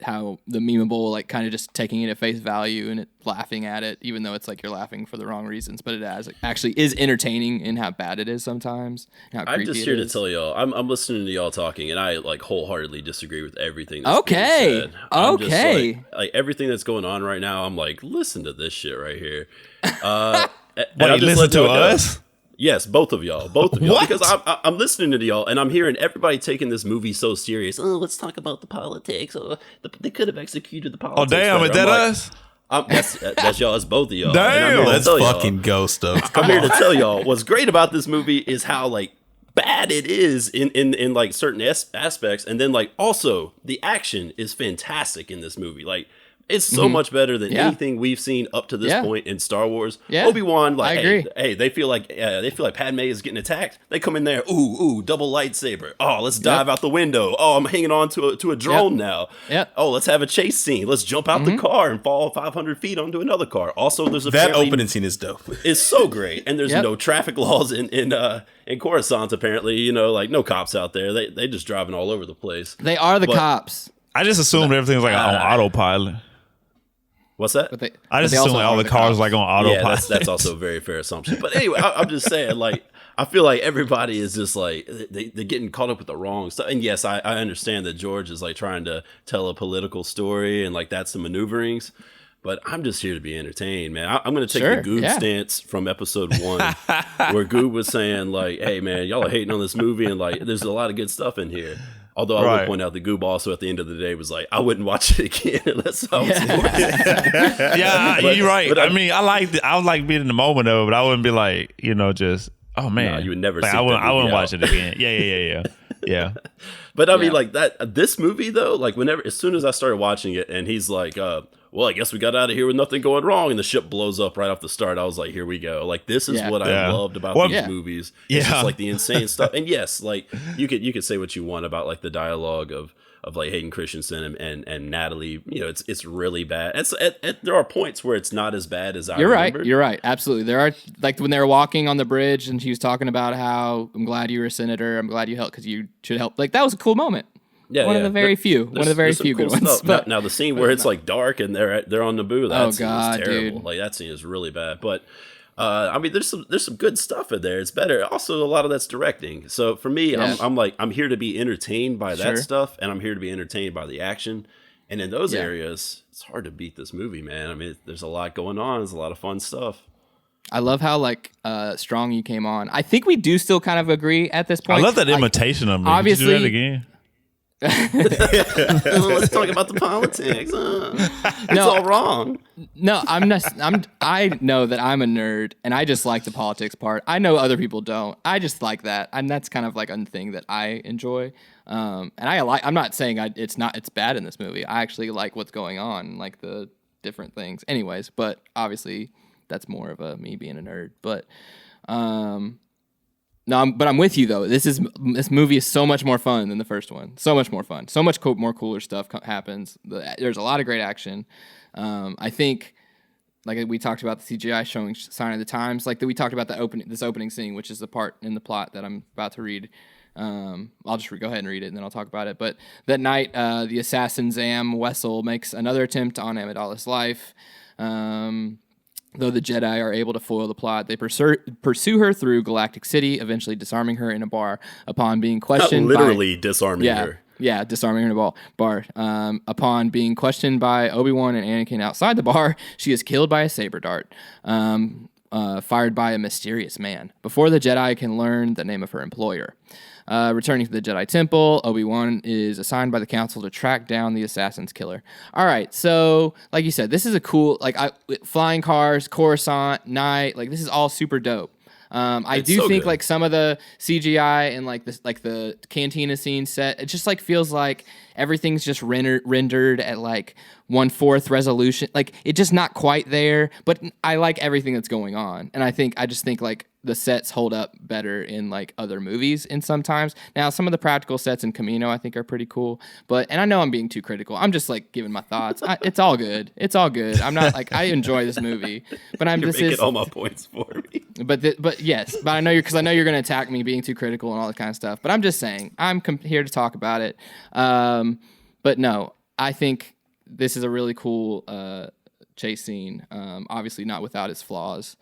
how the memeable, like kind of just taking it at face value and it laughing at it, even though it's like you're laughing for the wrong reasons, but it actually is entertaining in how bad it is sometimes. I'm just here to tell y'all, I'm listening to y'all talking, and I like wholeheartedly disagree with everything that's being said. Okay. Like everything that's going on right now, I'm like, listen to this shit right here. Wait, listen to us? Yes, both of y'all, because I'm listening to y'all and I'm hearing everybody taking this movie so serious. Oh, let's talk about the politics. Oh, they could have executed the politics. Oh, damn, is that us? That's y'all. It's both of y'all. Damn, let's fucking go, Stokes. I'm here to tell y'all what's great about this movie is how like bad it is in like certain aspects, and then like also the action is fantastic in this movie. Like, it's so much better than anything we've seen up to this point in Star Wars. Yeah. Obi Wan, like, I agree. Hey, they feel like Padme is getting attacked. They come in there, ooh, double lightsaber. Oh, let's dive out the window. Oh, I'm hanging on to a drone now. Yep. Oh, let's have a chase scene. Let's jump out the car and fall 500 feet onto another car. Also, there's that opening scene is dope. It's so great, and there's no traffic laws in Coruscant. Apparently, you know, like no cops out there. They just driving all over the place. They are the cops. I just assumed everything's like on autopilot. What's that? I just assume like all the cars like on autopilot. Yeah, that's also a very fair assumption. But anyway, I'm just saying, like, I feel like everybody is just like they're getting caught up with the wrong stuff. And yes, I understand that George is like trying to tell a political story and like that's the maneuverings. But I'm just here to be entertained, man. I'm going to take the Goob stance from episode 1, where Goob was saying like, "Hey, man, y'all are hating on this movie, and like, there's a lot of good stuff in here." Although I would point out the Goob also at the end of the day was like, I wouldn't watch it again unless I was forced. You're right. But I mean, I would like being in the moment of it, but I wouldn't be like, you know, just, oh man. No, you would never like, see I wouldn't watch it again. Yeah. But I mean, like this movie though, like as soon as I started watching it and he's like, well, I guess we got out of here with nothing going wrong, and the ship blows up right off the start. I was like, here we go. Like, this is what I loved about these movies. It's just like the insane stuff. And yes, like you could say what you want about like the dialogue of like Hayden Christensen and Natalie. You know, it's really bad. There are points where it's not as bad as I remembered. You're right. Absolutely. There are, like when they were walking on the bridge and she was talking about how I'm glad you were a senator. I'm glad you helped because you should help. Like, that was a cool moment. Yeah, one of the very few good ones. But now the scene where it's like dark and they're on Naboo, that scene is terrible. Dude. Like, that scene is really bad. But I mean, there's some good stuff in there. It's better. Also, a lot of that's directing. So for me, I'm here to be entertained by that stuff, and I'm here to be entertained by the action. And in those areas, it's hard to beat this movie, man. I mean, there's a lot going on. There's a lot of fun stuff. I love how like strong you came on. I think we do still kind of agree at this point. I love that imitation of me. Obviously, did you do that again? Let's talk about the politics. It's all wrong. No, I know that I'm a nerd and I just like the politics part. I know other people don't. I just like that, and that's kind of like a thing that I enjoy. And I'm not saying it's bad in this movie. I actually like what's going on, like the different things. Anyways, but obviously that's more of a me being a nerd. But but I'm with you though. This movie is so much more fun than the first one. So much more fun. So much more cooler stuff happens. There's a lot of great action. I think, like we talked about the CGI showing Sign of the Times. Like we talked about this opening scene, which is the part in the plot that I'm about to read. I'll just go ahead and read it, and then I'll talk about it. But that night, the assassin Zam Wessel makes another attempt on Amidala's life. Though the Jedi are able to foil the plot, they pursue her through Galactic City, eventually disarming her in a bar. Upon being questioned, disarming her. Yeah, disarming her in a bar. Upon being questioned by Obi Wan and Anakin outside the bar, she is killed by a saber dart, fired by a mysterious man. Before the Jedi can learn the name of her employer. Returning to the Jedi Temple, Obi-Wan is assigned by the Council to track down the assassin's killer. All right, so like you said, this is a cool, flying cars, Coruscant, night, like this is all super dope. I do think good. Like some of the CGI and like the cantina scene set, it just like feels like everything's just rendered at like 1/4 resolution. Like it's just not quite there, but I like everything that's going on. And I just think like the sets hold up better in like other movies in sometimes. Now, some of the practical sets in Camino I think are pretty cool, and I know I'm being too critical. I'm just like giving my thoughts. It's all good. It's all good. I'm not like, I enjoy this movie, but You're making all my points for me. But yes, but I know you're going to attack me being too critical and all that kind of stuff. But I'm just saying, I'm here to talk about it. But no, I think this is a really cool chase scene. Obviously not without its flaws.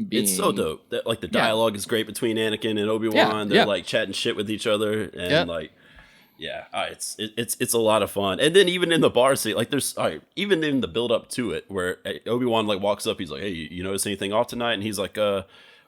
It's so dope. That like the dialogue is great between Anakin and Obi-Wan. They're like chatting shit with each other and it's a lot of fun. And then even in the bar scene, like there's even in the build up to it, where Obi-Wan like walks up, he's like, "Hey, you notice anything off tonight?" And he's like, "Oh,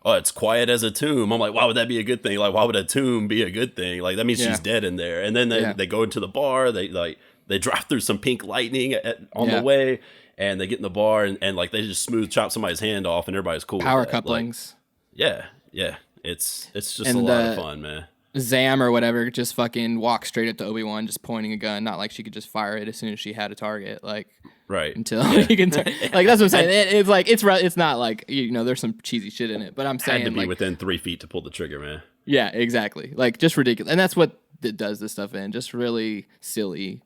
it's quiet as a tomb." I'm like, why would that be a good thing? Like, why would a tomb be a good thing? Like that means she's dead in there. And then they go into the bar. They drive through some pink lightning on the way. And they get in the bar and like they just smooth chop somebody's hand off and everybody's cool. Power with that. couplings. Like, yeah. It's just a lot of fun, man. Zam or whatever just fucking walks straight up to Obi-Wan, just pointing a gun. Not like she could just fire it as soon as she had a target. Like until he can turn. Like that's what I'm saying. It's like it's not like there's some cheesy shit in it, but I'm saying had to be like, within 3 feet to pull the trigger, man. Yeah, exactly. Like just ridiculous, and that's what it does this stuff in. Just really silly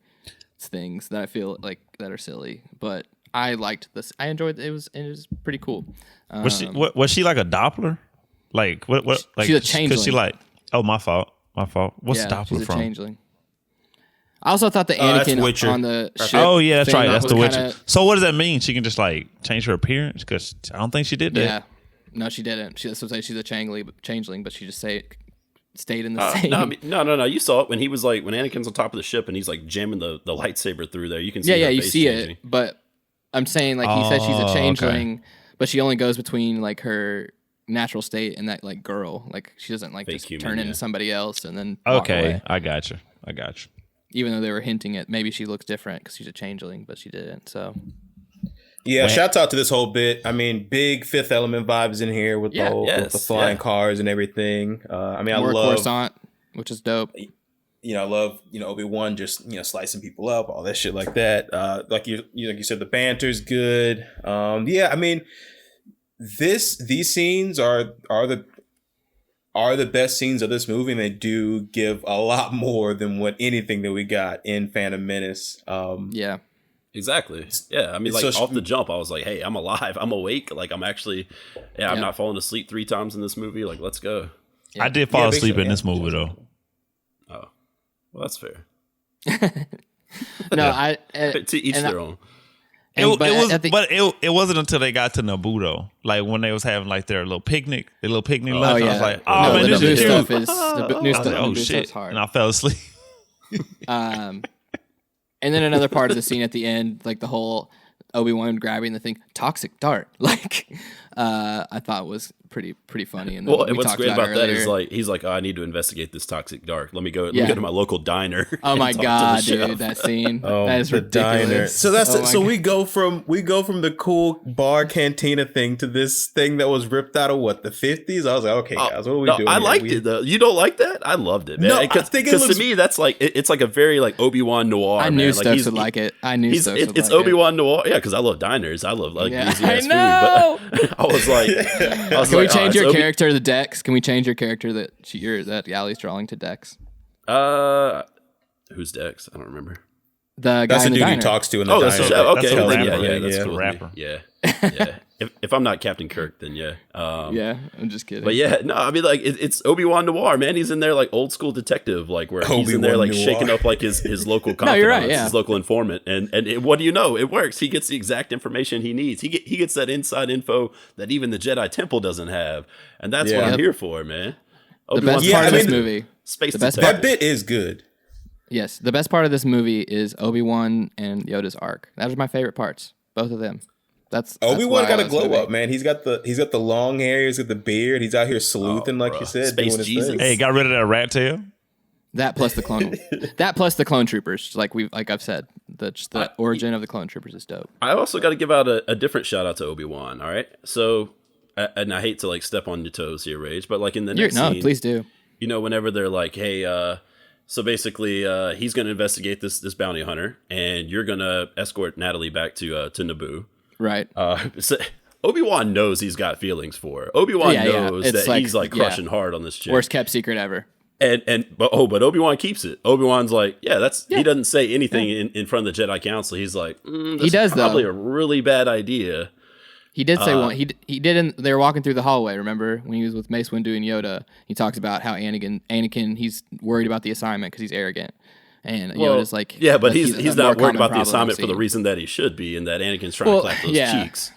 things that I feel like that are silly, but. I liked this. I enjoyed it. It was pretty cool. Was she like a Doppler? Like what? Like she's a changeling. Cause she like, oh, my fault. What's Doppler she's a from? changeling. I also thought the Anakin on the ship. Oh yeah, that's right. That's the Witcher. So what does that mean? She can just like change her appearance? Because I don't think she did that. Yeah, no, she didn't. She's a changeling, but she just stayed in the same. No. You saw it when he was like when Anakin's on top of the ship and he's like jamming the lightsaber through there. You can see. Yeah, her you face see changing. it, but. I'm saying like he says she's a changeling, but she only goes between like her natural state and that like girl. Like she doesn't like just turn into somebody else and then walk away. I got you. Even though they were hinting at maybe she looks different because she's a changeling, but she didn't. So shout out to this whole bit. I mean, big Fifth Element vibes in here with the flying cars and everything. I love Coruscant, which is dope. I love, Obi-Wan just, slicing people up, all that shit like that. Like you said, the banter's good. These scenes are the best scenes of this movie, and they do give a lot more than anything that we got in Phantom Menace. Yeah. Exactly. Yeah. I mean, like off the jump, I was like, hey, I'm alive. I'm awake. Like I'm actually, I'm not falling asleep 3 times in this movie. Like, let's go. Yeah. I did fall asleep in this movie though. Oh. Well, that's fair. To each their own. It wasn't until they got to Naboo though. Like when they was having like their little picnic lunch. I was like, man, this is cute. The new stuff. Oh shit! Hard. And I fell asleep. And then another part of the scene at the end, like the whole Obi-Wan grabbing the thing, toxic dart. Like, I thought was pretty funny. And what's great about that is like he's like, I need to investigate this toxic dart. Let me go to my local diner. Oh my god, dude, that scene. That is ridiculous. Diner. So we go from the cool bar cantina thing to this thing that was ripped out of the 50s. I was like, okay, guys, what are we doing? I liked it though. You don't like that? I loved it, man. No, because to me that's like it's like a very like Obi-Wan noir. I knew Stokes would like it. It's Obi-Wan noir. Yeah, because I love diners. I love like easy ass food. But I was like, can we change your character to Dex? Can we change your character that Allie's drawing to Dex? Who's Dex? I don't remember. The guy that's in the the dude diner. he talks to in the diner. Okay. That's That's cool. rapper. Yeah. Yeah. If I'm not Captain Kirk, then yeah. Yeah, I'm just kidding. But yeah, no, I mean, like, it's Obi Wan Noir, man. He's in there like old school detective, like where he's in there like shaking up like his local confidant, you're right, yeah. his local informant, and what do you know? It works. He gets the exact information he needs. He gets that inside info that even the Jedi Temple doesn't have, and that's what I'm here for, man. The best part of this movie, space the best that bit is good. Yes, the best part of this movie is Obi-Wan and Yoda's arc. That was my favorite parts, both of them. That's Obi-Wan got a glow up, man. He's got the long hair, he's got the beard, he's out here sleuthing, like you said, Space doing his Jesus. thing. Hey, got rid of that rat tail. That plus the clone troopers, like I've said, the origin of the clone troopers is dope. I also got to give out a different shout out to Obi-Wan. All right, so and I hate to like step on your toes here, Rage, but like in the next scene, please do. You know, whenever they're like, hey, so basically, he's going to investigate this bounty hunter, and you're going to escort Natalie back to Naboo. Right. So Obi-Wan knows he's got feelings for her. Obi-Wan knows that he's like crushing hard on this chick. Worst kept secret ever. But Obi-Wan keeps it. Obi-Wan's like, he doesn't say anything in front of the Jedi Council. He's like, this he does is probably though. a really bad idea. He did say one. He did. They were walking through the hallway. Remember when he was with Mace Windu and Yoda? He talks about how Anakin. He's worried about the assignment because he's arrogant. And Yoda's like, yeah, but he's not worried about the assignment for the reason that he should be, and that Anakin's trying to clap those cheeks.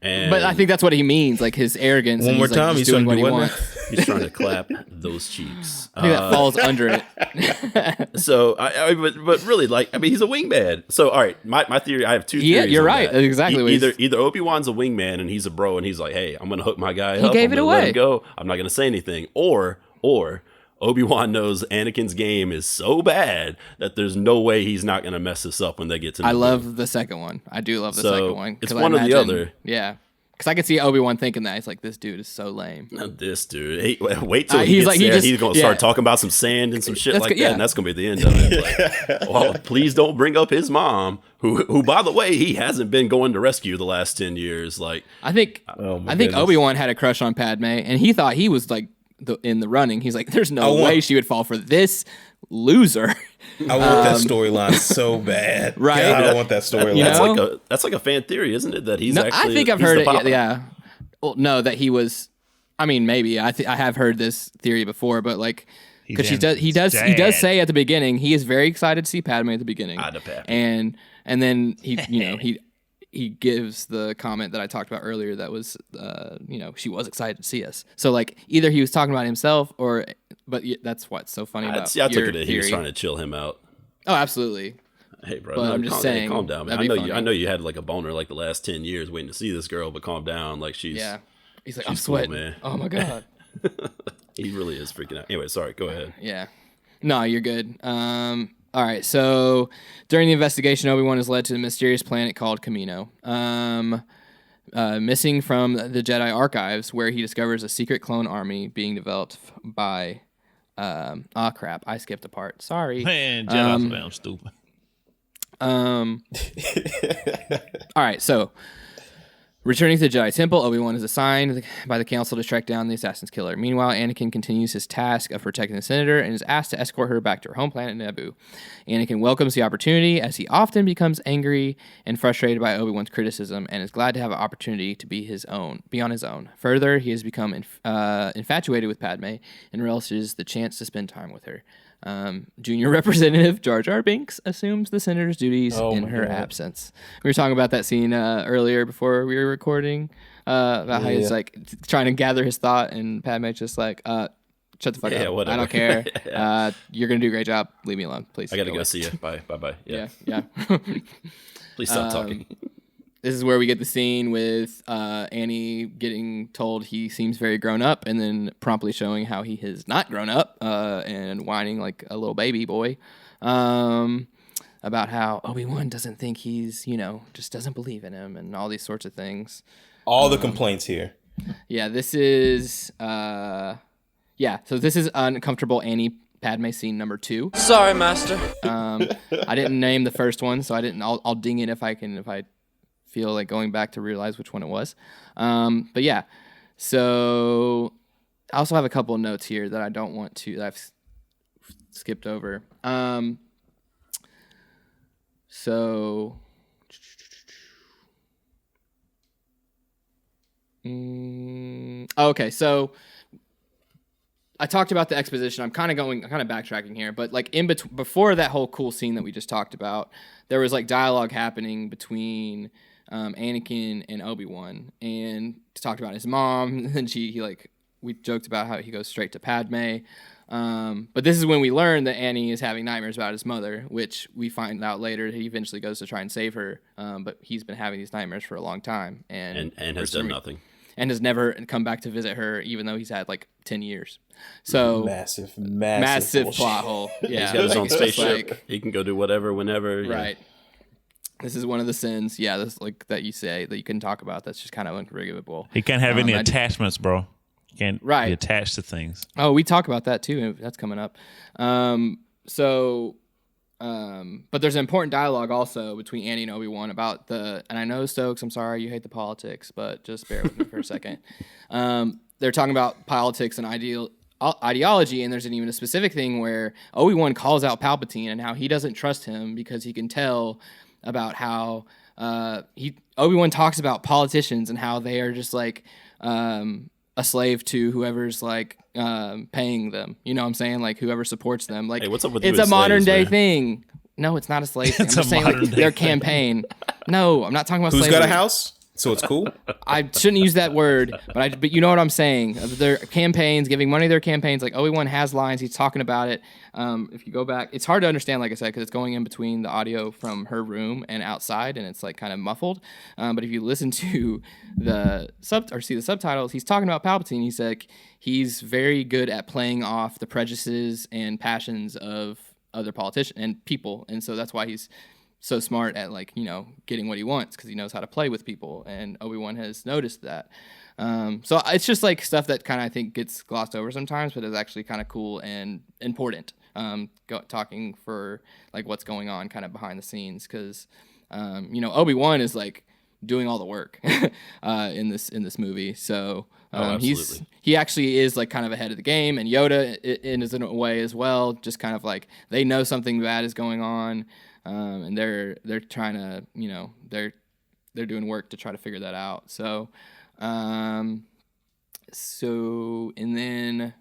And but I think that's what he means, like his arrogance. One more time, he's doing what he wants. He's trying to clap those cheeks. I think that falls under it. So, but really, like, I mean, he's a wingman. So, all right, my theory, I have two theories. Yeah, you're on right. that. That's exactly what either Obi-Wan's a wingman and he's a bro and he's like, hey, I'm gonna hook my guy up. He gave I'm it gonna away. Let him go. I'm not gonna say anything. Or Obi-Wan knows Anakin's game is so bad that there's no way he's not gonna mess this up when they get to. I love the second one. I do love the second one. It's one or the other. Yeah. Because I could see Obi-Wan thinking that. He's like, this dude is so lame. This dude. Hey, wait till he gets like, there. He's going to start talking about some sand and some shit like that, and that's going to be the end of it. Like, well, please don't bring up his mom, who, by the way, he hasn't been going to rescue the last 10 years. Like, I think Obi-Wan had a crush on Padme, and he thought he was like in the running. He's like, there's no way she would fall for this loser. I want that storyline so bad. Right? God, I want that storyline. That's like a fan theory, isn't it? That he's actually. I think I've heard it. Yeah. Well, no, that he was. I mean, maybe I have heard this theory before, but like, because he does say at the beginning he is very excited to see Padme at the beginning, and then he gives the comment that I talked about earlier that was she was excited to see us. So like either he was talking about himself but that's what's so funny about I took it that he was trying to chill him out. Oh, absolutely. Hey, bro, but I'm just saying, calm down, man. I know you had like a boner like the last 10 years waiting to see this girl, but calm down. Like he's like, I'm sweating, cool, man. Oh my god. He really is freaking out. Anyway, sorry, go ahead. Yeah. No, you're good. All right, so during the investigation, Obi-Wan is led to a mysterious planet called Camino, missing from the Jedi archives, where he discovers a secret clone army being developed by. Crap! I skipped a part. Sorry. Man, Jedi's damn stupid. All right, so returning to the Jedi Temple, Obi-Wan is assigned by the Council to track down the Assassin's Killer. Meanwhile, Anakin continues his task of protecting the Senator and is asked to escort her back to her home planet, Naboo. Anakin welcomes the opportunity, as he often becomes angry and frustrated by Obi-Wan's criticism, and is glad to have an opportunity to be on his own. Further, he has become infatuated with Padme and relishes the chance to spend time with her. Junior Representative Jar Jar Binks assumes the Senator's duties in her absence. We were talking about that scene earlier before we were recording about how he's like trying to gather his thought, and Padme's just like, shut the fuck up. Whatever. I don't care. You're going to do a great job. Leave me alone, please. I got to go see you. Bye. Yeah. Please stop talking. This is where we get the scene with Annie getting told he seems very grown up, and then promptly showing how he has not grown up and whining like a little baby boy about how Obi-Wan doesn't think he's, just doesn't believe in him and all these sorts of things. All the complaints here. Yeah, this is... so this is uncomfortable Annie Padme scene number 2. Sorry, Master. I didn't name the first one, so I'll ding it if I feel like going back to realize which one it was. But yeah, so I also have a couple of notes here that I don't want to, that I've skipped over. So Okay, so I talked about the exposition. I'm kind of backtracking here, but like before that whole cool scene that we just talked about, there was like dialogue happening between Anakin and Obi Wan, and talked about his mom. And we joked about how he goes straight to Padme. But this is when we learn that Annie is having nightmares about his mother, which we find out later. He eventually goes to try and save her, but he's been having these nightmares for a long time, and has done nothing. And has never come back to visit her, even though he's had like 10 years. So massive plot hole. Yeah, he's got his own spaceship. He can go do whatever, whenever. Right. Yeah. This is one of the sins. Yeah, this like that you say that you can talk about. That's just kind of unforgivable. He can't have any attachments, bro. He can't be attached to things. Oh, we talk about that too. That's coming up. But there's an important dialogue also between Annie and Obi-Wan about and I know, Stokes, I'm sorry you hate the politics, but just bear with me for a second. They're talking about politics and ideology, and there's even a specific thing where Obi-Wan calls out Palpatine and how he doesn't trust him because he can tell about how Obi-Wan talks about politicians and how they are just like a slave to whoever's like paying them. You know what I'm saying? Like whoever supports them. Like, hey, what's up with it's you a modern slaves, day thing. No, it's not a slave thing. I'm just saying like, day their campaign. No, I'm not talking about Who's slavery. got a house? So it's cool. I shouldn't use that word, but you know what I'm saying. Their campaigns, giving money to their campaigns. Like Obi-Wan has lines. He's talking about it. If you go back, it's hard to understand, like I said, because it's going in between the audio from her room and outside, and it's like kind of muffled. But if you listen to see the subtitles, he's talking about Palpatine. He's like he's very good at playing off the prejudices and passions of other politicians and people, and so that's why he's so smart at like, you know, getting what he wants because he knows how to play with people, and Obi-Wan has noticed that. So it's just like stuff that kind of I think gets glossed over sometimes, but is actually kind of cool and important. Talking for like what's going on kind of behind the scenes because you know, Obi-Wan is like doing all the work in this movie. So he actually is like kind of ahead of the game, and Yoda is in a way as well. Just kind of like they know something bad is going on. And they're trying to, you know, they're doing work to try to figure that out. So, and then,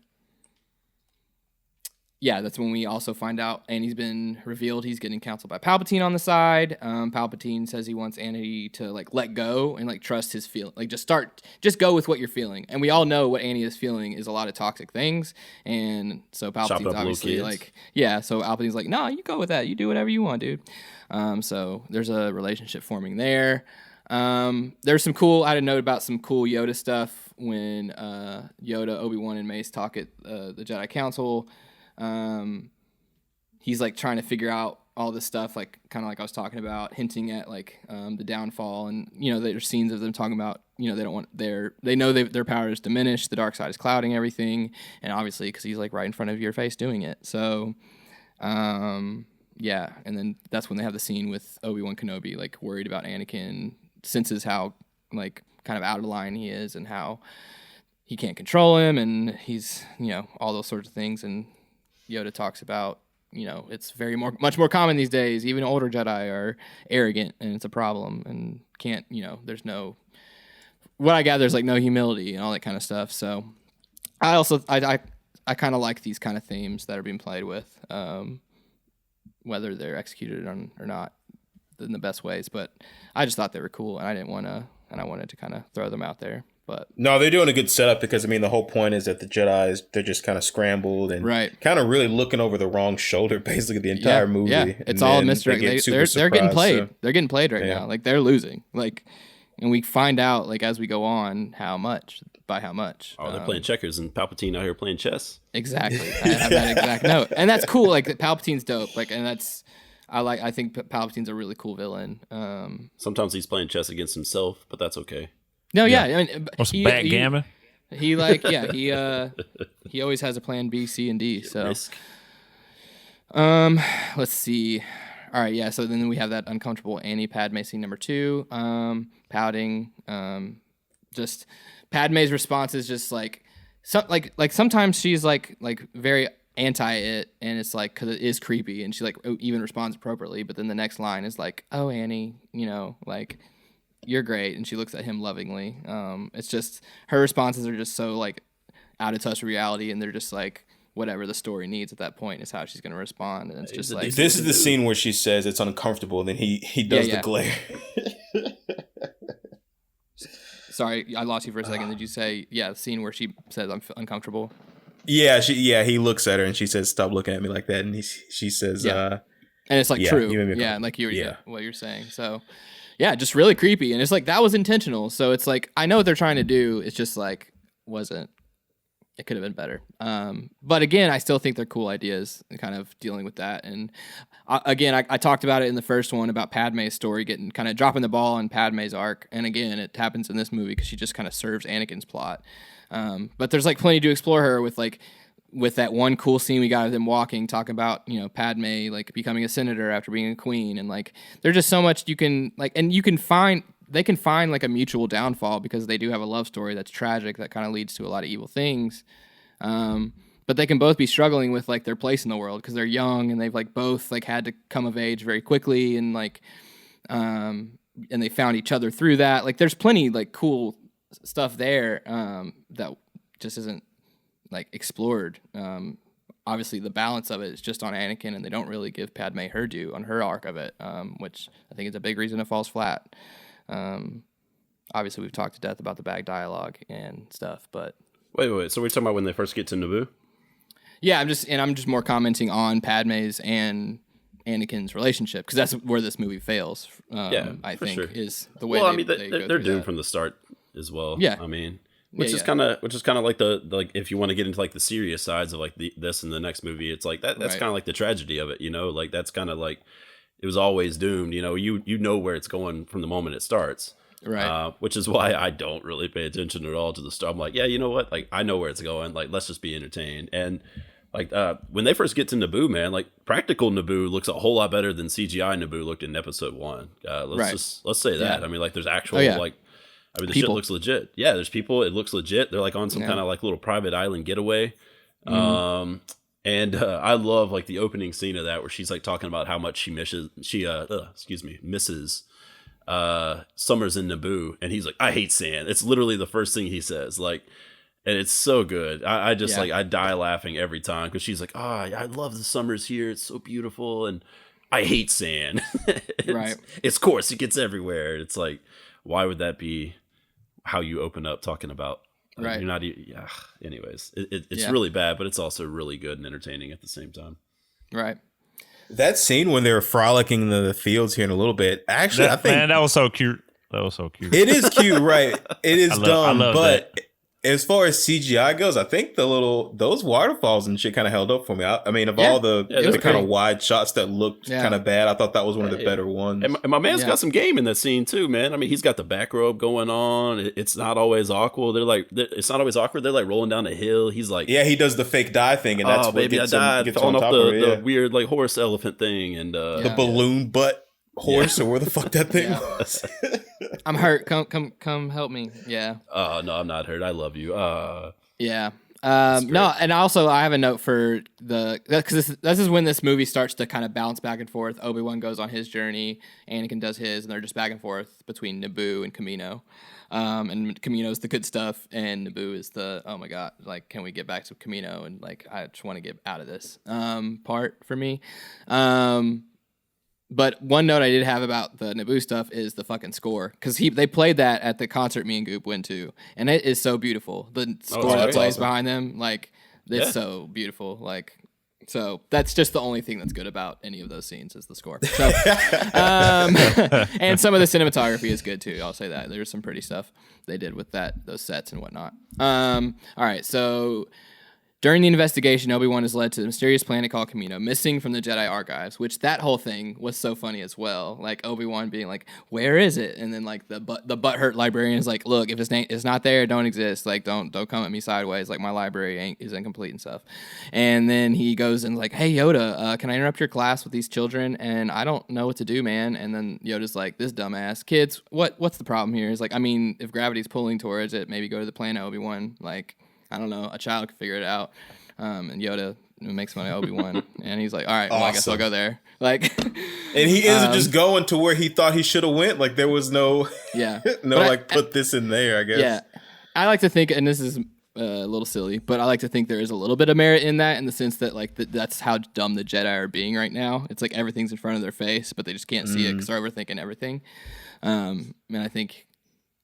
yeah, that's when we also find out Annie's been revealed. He's getting counseled by Palpatine on the side. Palpatine says he wants Annie to like let go and like trust his feeling, like just go with what you're feeling. And we all know what Annie is feeling is a lot of toxic things. And so Palpatine's obviously like, yeah. So Palpatine's like, no, you go with that. You do whatever you want, dude. So there's a relationship forming there. There's some cool. I had a note about some cool Yoda stuff when Yoda, Obi-Wan, and Mace talk at the Jedi Council. He's like trying to figure out all this stuff, like kind of like I was talking about, hinting at like the downfall, and you know there's scenes of them talking about, you know, they know their power is diminished, the dark side is clouding everything, and obviously because he's like right in front of your face doing it. So yeah, and then that's when they have the scene with Obi-Wan Kenobi like worried about Anakin, senses how like kind of out of line he is and how he can't control him, and he's, you know, all those sorts of things. And Yoda talks about, you know, it's much more common these days. Even older Jedi are arrogant, and it's a problem, and can't, you know, what I gather, there's like no humility and all that kind of stuff. So I also, I kind of like these kind of themes that are being played with, whether they're executed or not in the best ways. But I just thought they were cool, and I wanted to kind of throw them out there. But no, they're doing a good setup because I mean the whole point is that the Jedi they're just kind of scrambled and kind of really looking over the wrong shoulder basically the entire movie. Yeah, it's all misdirect. They're getting played. So. They're getting played right now. Like they're losing. Like, and we find out like as we go on how much. Oh, they're playing checkers and Palpatine out here playing chess. Exactly. I have that exact note, and that's cool. Like Palpatine's dope. Like, and that's. I think Palpatine's a really cool villain. Sometimes he's playing chess against himself, but that's okay. No, yeah. I mean, or some backgammon. He always has a plan B, C, and D. So, let's see. All right, yeah. So then we have that uncomfortable Annie Padme scene number 2. Pouting. Just Padme's response is just like sometimes she's like very anti it, and it's like because it is creepy, and she like even responds appropriately. But then the next line is like, "Oh, Annie, you know, like." "You're great," and she looks at him lovingly. It's just her responses are just so like out of touch with reality, and they're just like whatever the story needs at that point is how she's going to respond, and it's just like this is the scene where she says it's uncomfortable, and then he does the glare. Sorry, I lost you for a second. Did you say the scene where she says I'm uncomfortable? Yeah, he looks at her and she says, "Stop looking at me like that," and she says, and it's like true, like what you're saying. So, just really creepy, and it's like that was intentional. So it's like I know what they're trying to do. It's just like wasn't. It could have been better. But again, I still think they're cool ideas and kind of dealing with that. And I talked about it in the first one about Padme's story getting kind of dropping the ball on Padme's arc. And again, it happens in this movie because she just kind of serves Anakin's plot. But there's like plenty to explore her with that one cool scene we got of them walking, talking about, Padme like becoming a senator after being a queen. And like, there's just so much you can like, and you can find, they can find like a mutual downfall because they do have a love story that's tragic that kind of leads to a lot of evil things. But they can both be struggling with like their place in the world because they're young and they've like both like had to come of age very quickly and like, and they found each other through that. Like there's plenty like cool stuff there, that just isn't like explored. Obviously the balance of it is just on Anakin and they don't really give Padme her due on her arc of it, which I think is a big reason it falls flat. Obviously we've talked to death about the bad dialogue and stuff, but wait. So we're talking about when they first get to Naboo? Yeah, I'm just more commenting on Padme's and Anakin's relationship because that's where this movie fails. I think is the way. Well, they're doomed from the start as well. Yeah, I mean, which is kind of like the like if you want to get into like the serious sides of like this and the next movie, it's like that's kind of like the tragedy of it, like that's kind of like it was always doomed. You know where it's going from the moment it starts. Right. Which is why I don't really pay attention at all to the start. I'm like, yeah, you know what? Like, I know where it's going. Like, let's just be entertained. And like, when they first get to Naboo, man, like practical Naboo looks a whole lot better than CGI Naboo looked in episode 1. Let's say that. Yeah. I mean, like, there's actual the shit looks legit. Yeah, there's people. It looks legit. They're like on some kind of like little private island getaway. Mm-hmm. And I love like the opening scene of that where she's like talking about how much she misses summers in Naboo, and he's like, I hate sand. It's literally the first thing he says, like, and it's so good. I just like I die laughing every time because she's like, I love the summers here. It's so beautiful, and I hate sand. It's coarse. It gets everywhere. It's like, why would that be how you open up talking about? Like, you're not. Anyways, it's really bad, but it's also really good and entertaining at the same time. Right. That scene when they were frolicking in the fields here in a little bit, actually, I think that was so cute. It is cute, right? It is dumb, but as far as CGI goes, I think those waterfalls and shit kind of held up for me. I mean, of all the kind of wide shots that looked kind of bad, I thought that was one of the better ones. And my man's got some game in that scene too, man. I mean, he's got the back robe going on. It's not always awkward. It's not always awkward. They're like rolling down a hill. He's like, he does the fake die thing, and that's what baby, gets I died him falling on off top of it. the weird like horse elephant thing, and the balloon butt horse, or where the fuck that thing was. I'm hurt. Come help me. Yeah. Oh no, I'm not hurt. I love you. Yeah. No, and also I have a note for because this is when this movie starts to kind of bounce back and forth. Obi Wan goes on his journey, Anakin does his, and they're just back and forth between Naboo and Kamino. And Kamino's the good stuff, and Naboo is the oh my god, like can we get back to Kamino? And like I just want to get out of this part for me. But one note I did have about the Naboo stuff is the fucking score. Because they played that at the concert me and Goop went to. And it is so beautiful. The score that plays behind them, like, it's so beautiful. Like, so that's just the only thing that's good about any of those scenes is the score. So, and some of the cinematography is good too. I'll say that. There's some pretty stuff they did with those sets and whatnot. All right, so during the investigation, Obi-Wan is led to the mysterious planet called Kamino, missing from the Jedi archives, which that whole thing was so funny as well. Like Obi-Wan being like, where is it? And then like the butthurt librarian is like, look, if it's not there, it don't exist. Like, don't come at me sideways. Like my library is incomplete and stuff. And then he goes and like, hey Yoda, can I interrupt your class with these children? And I don't know what to do, man. And then Yoda's like, this dumbass. Kids, what's the problem here? He's like, I mean, if gravity's pulling towards it, maybe go to the planet, Obi-Wan. Like, I don't know, a child could figure it out. And Yoda makes fun of Obi-Wan, and he's like, all right, well, I guess I'll go there. Like, and he ends up just going to where he thought he should have went. Like there was no, put this in there, I guess. Yeah, I like to think, and this is a little silly, but I like to think there is a little bit of merit in that, in the sense that like that's how dumb the Jedi are being right now. It's like everything's in front of their face, but they just can't see it because they're overthinking everything. And I think,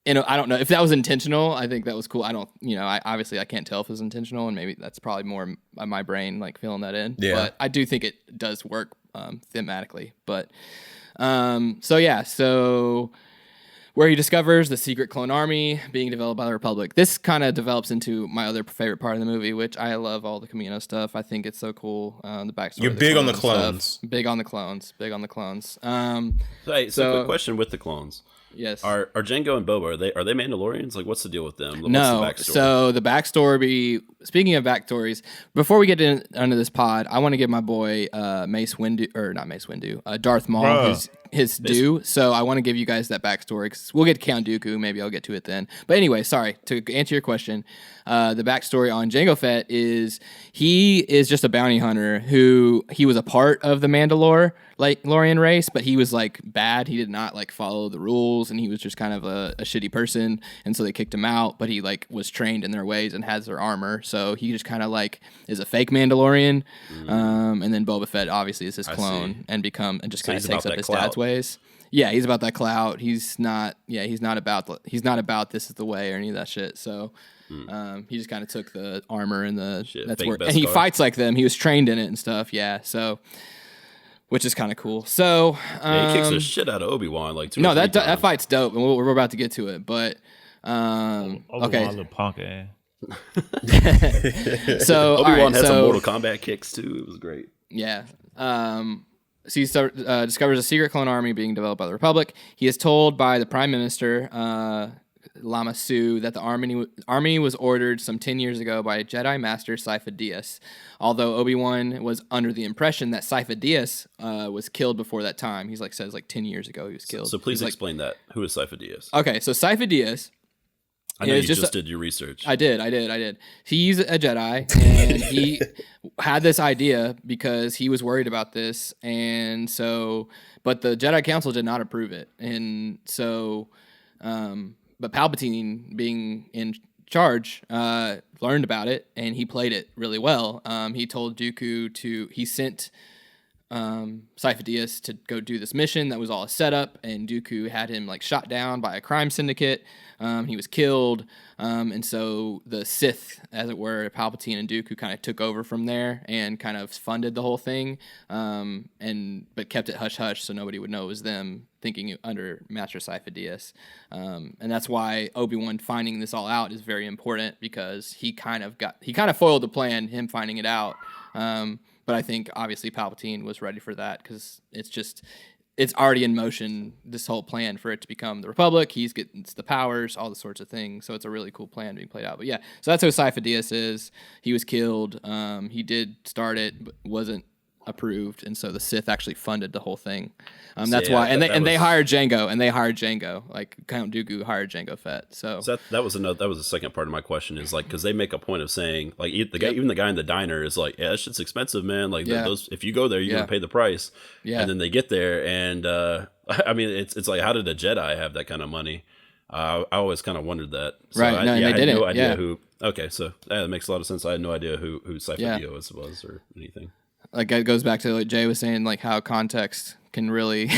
I don't know if that was intentional. I think that was cool. I don't, I obviously I can't tell if it was intentional, and maybe that's probably more my brain like filling that in. Yeah. But I do think it does work thematically. But so where he discovers the secret clone army being developed by the Republic. This kind of develops into my other favorite part of the movie, which I love all the Camino stuff. I think it's so cool. The backstory. You're big on the clones. Big on the clones. So quick question with the clones. Yes. Are Jango and Boba, are they Mandalorians? Like, what's the deal with them? What's no. The backstory? So the backstory. Speaking of backstories, before we get into this pod, I want to give my boy Darth Maul his due. So I want to give you guys that backstory, because we'll get to Count Dooku. Maybe I'll get to it then. But anyway, sorry, to answer your question, the backstory on Jango Fett is he is just a bounty hunter he was a part of the Mandalorian race, but he was like bad. He did not like follow the rules, and he was just kind of a shitty person, and so they kicked him out. But he like was trained in their ways and has their armor, so he just kind of like is a fake Mandalorian. And then Boba Fett obviously is his clone and just kind of takes up his dad's ways. Yeah, he's about that clout. He's not about this is the way or any of that shit. So he just kind of took the armor and that's where, and he fights like them. He was trained in it and stuff. Yeah, so which is kind of cool. So he kicks the shit out of Obi Wan like two. No, that fight's dope, and we're about to get to it. But okay, little punk ass. So Obi Wan had some Mortal Kombat kicks too. It was great. Yeah. So he discovers a secret clone army being developed by the Republic. He is told by the Prime Minister, Lama Su, that the army was ordered some 10 years ago by Jedi Master Sifo Dyas, although Obi-Wan was under the impression that Sifo Dyas was killed before that time. He's says 10 years ago he was killed. So please explain that. Who is Sifo Dyas? Okay, so Sifo Dyas, I know you just did your research. I did. He's a Jedi, and he had this idea because he was worried about this, and so, but the Jedi Council did not approve it, and so, but Palpatine, being in charge, learned about it, and he played it really well. He told Dooku he sent Sifo Dyas to go do this mission that was all a setup, and Dooku had him shot down by a crime syndicate. He was killed, and so the Sith, as it were, Palpatine and Dooku kind of took over from there and kind of funded the whole thing, but kept it hush hush so nobody would know it was them, thinking under Master Sifo Dyas. And that's why Obi-Wan finding this all out is very important, because he kind of foiled the plan, him finding it out. But I think obviously Palpatine was ready for that, because it's already in motion, this whole plan for it to become the Republic. He's getting the powers, all the sorts of things. So it's a really cool plan being played out. But yeah, so that's who Sifo Dyas is. He was killed. He did start it, but wasn't approved, and so the Sith actually funded the whole thing. That's why, they hired Jango, like Count Dooku hired Jango Fett. So that was the second part of my question, is because they make a point of saying even the guy in the diner is like, yeah, that shit's expensive, man. Those, if you go there, you're gonna pay the price. Yeah. And then they get there, and I mean, it's like, how did a Jedi have that kind of money? I always kind of wondered that. So right? No, they didn't. I had no idea who. Okay, so that makes a lot of sense. I had no idea who Sifo Dyas was or anything. It goes back to what Jay was saying, how context can really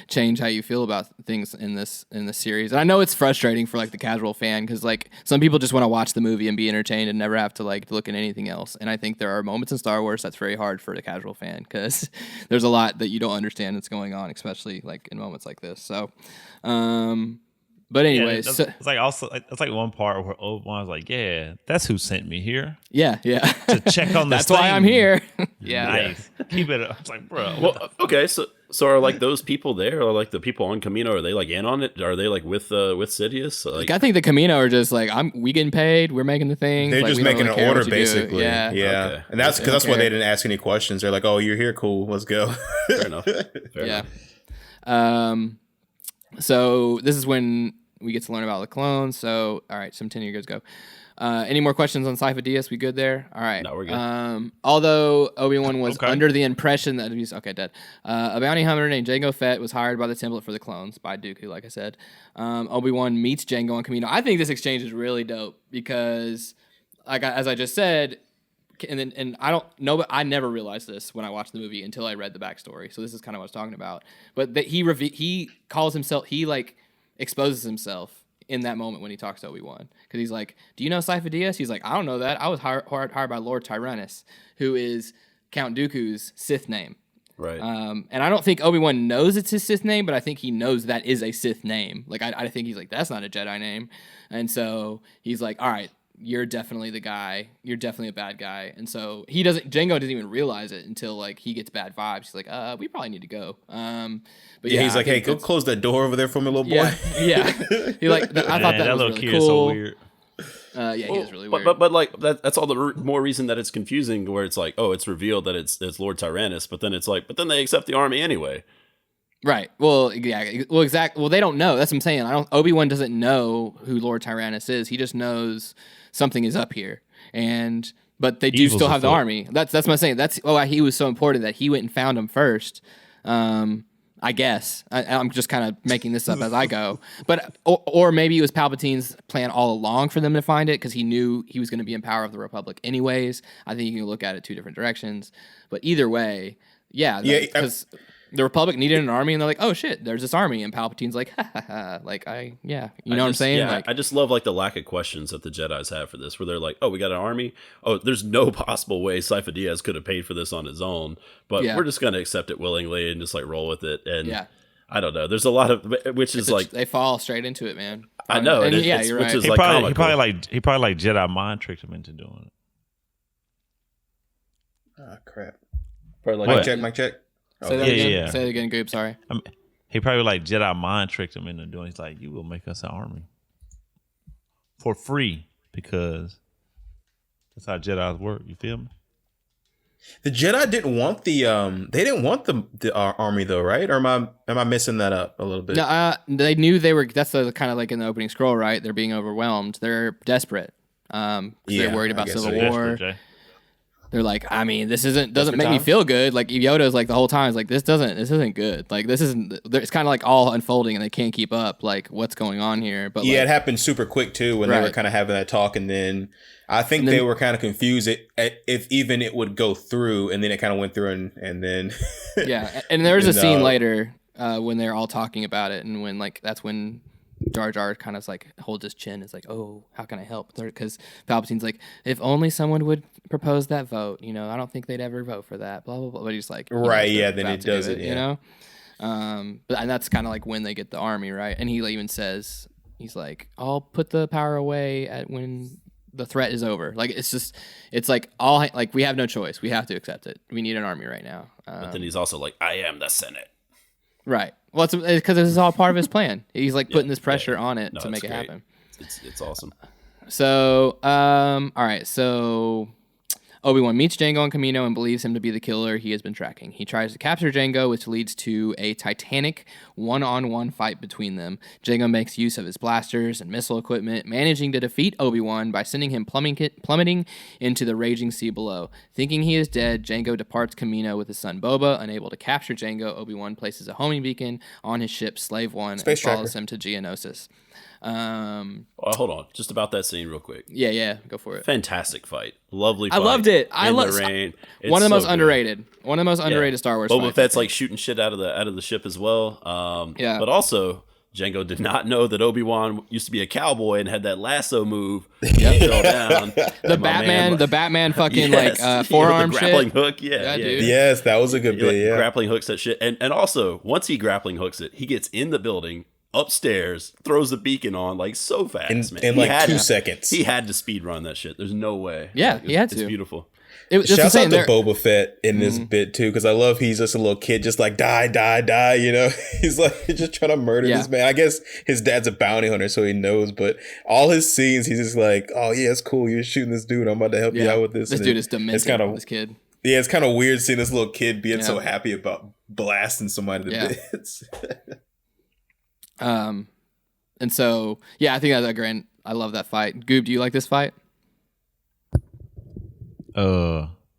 change how you feel about things in this series. And I know it's frustrating for the casual fan, because some people just want to watch the movie and be entertained and never have to look at anything else. And I think there are moments in Star Wars that's very hard for the casual fan, because there's a lot that you don't understand that's going on, especially in moments like this. So, but anyway, it's one part where Obi-Wan's like, yeah, that's who sent me here. Yeah. To check on this. That's why I'm here. Yeah. Nice. Keep it up. It's like, bro. Well, okay, so are those people there, or the people on Camino, are they in on it? Are they with Sidious? I think the Camino are just we getting paid, we're making the thing. They're just making an order, basically. Yeah. Okay. And that's because that's why they didn't ask any questions. They're like, oh, you're here, cool, let's go. Fair enough. Fair enough. So this is when we get to learn about the clones. So, all right, some 10 years go. Any more questions on Sifo Dyas? We good there? All right. No, we're good. Although Obi-Wan was under the impression that he's dead. A bounty hunter named Jango Fett was hired by the template for the clones by Dooku, like I said. Obi-Wan meets Jango on Kamino. I think this exchange is really dope because, as I just said, and I don't know, but I never realized this when I watched the movie until I read the backstory. So this is kind of what I was talking about. But that he calls himself, exposes himself in that moment when he talks to Obi-Wan, because he's like, "Do you know Sifo Dyas?" He's like, "I don't know that. I was hired by Lord Tyrannus, who is Count Dooku's Sith name." Right. And I don't think Obi-Wan knows it's his Sith name, but I think he knows that is a Sith name. Like I think he's like, "That's not a Jedi name," and so he's like, "All right, you're definitely the guy. You're definitely a bad guy." And so Jango doesn't even realize it until like he gets bad vibes. He's like, "We probably need to go." But yeah, he's like, "Hey, go close that door over there for me, little boy." Yeah. He I thought that was really cool. So weird. He was really weird. But like that's all the more reason that it's confusing. Where it's like, oh, it's revealed that it's Lord Tyrannus, but then it's like, but then they accept the army anyway. Right. Well, yeah. Well, exactly. Well, they don't know. That's what I'm saying. Obi-Wan doesn't know who Lord Tyrannus is. He just knows something is up here, but they do still have the army. That's what I'm saying. That's why he was so important that he went and found him first. I guess I'm just kind of making this up as I go, but or maybe it was Palpatine's plan all along for them to find it because he knew he was going to be in power of the Republic anyways. I think you can look at it two different directions, but either way, because the Republic needed an army, and they're like, "Oh shit, there's this army," and Palpatine's like, "Ha ha ha!" Like you know what I'm saying? Yeah, like, I just love like the lack of questions that the Jedi's have for this, where they're like, "Oh, we got an army. Oh, there's no possible way Sifo Dyas could have paid for this on his own, but we're just gonna accept it willingly and just like roll with it." And I don't know. There's a lot of which is like they fall straight into it, man. I know. And you're right. Which is he like probably Jedi mind tricked him into doing it. Ah, crap. Probably Mic check. Say that again. Say it again, Goop. Sorry. He probably like Jedi mind tricked him into doing it. He's like, "You will make us an army for free," because that's how Jedi's work. You feel me? The Jedi didn't want the army though, right? Or am I missing that up a little bit? No, they knew they were. That's kind of like in the opening scroll, right? They're being overwhelmed. They're desperate. They're worried about civil war. They're like, I mean, this doesn't make me feel good. Like Yoda's like the whole time is like, this isn't good. Like this isn't. It's kind of like all unfolding, and they can't keep up. Like what's going on here? But it happened super quick too when they were kind of having that talk, and then I think they were kind of confused if even it would go through, and then it kind of went through, and then and there's a scene later when they're all talking about it, and when that's when Jar Jar kind of like holds his chin. It's like, "Oh, how can I help?" Because Palpatine's like, "If only someone would propose that vote, I don't think they'd ever vote for that." Blah blah blah. But he's like, right, then it does it, you know. But and that's kind of like when they get the army, right? And he even says, he's like, "I'll put the power away when the threat is over." Like it's like all like we have no choice. We have to accept it. We need an army right now. But then he's also like, "I am the Senate." Right. Well, it's because this is all part of his plan. He's like putting this pressure on it to make it happen. It's awesome. So, all right. So Obi-Wan meets Jango on Kamino and believes him to be the killer he has been tracking. He tries to capture Jango, which leads to a titanic one-on-one fight between them. Jango makes use of his blasters and missile equipment, managing to defeat Obi-Wan by sending him plummeting into the raging sea below. Thinking he is dead, Jango departs Kamino with his son Boba. Unable to capture Jango, Obi-Wan places a homing beacon on his ship Slave One and follows him to Geonosis. Hold on, just about that scene real quick. Yeah, go for it. Fantastic fight, lovely fight. I loved it. I loved the rain. One of the most underrated. One of the most underrated Star Wars. Boba Fett's like shooting shit out of the ship as well. But also Jango did not know that Obi-Wan used to be a cowboy and had that lasso move. Fell down. The Batman fucking forearm the grappling shit. hook. Yeah, dude. Yes, that was a good bit. Yeah, grappling hooks that shit, and also once he grappling hooks it, he gets in the building. Upstairs, throws the beacon on like so fast, man. In like 2 seconds. He had to speed run that shit. There's no way. Yeah, he had to. It's beautiful. Shouts out to Boba Fett in this bit too, because I love he's just a little kid, just like die. He's like just trying to murder this man. I guess his dad's a bounty hunter, so he knows. But all his scenes, he's just like, "Oh yeah, it's cool. You're shooting this dude. I'm about to help you out with this." This dude is demented. This kid. Yeah, it's kind of weird seeing this little kid being so happy about blasting somebody to bits. And so, yeah, I think that's a grand. I love that fight. Goob, do you like this fight?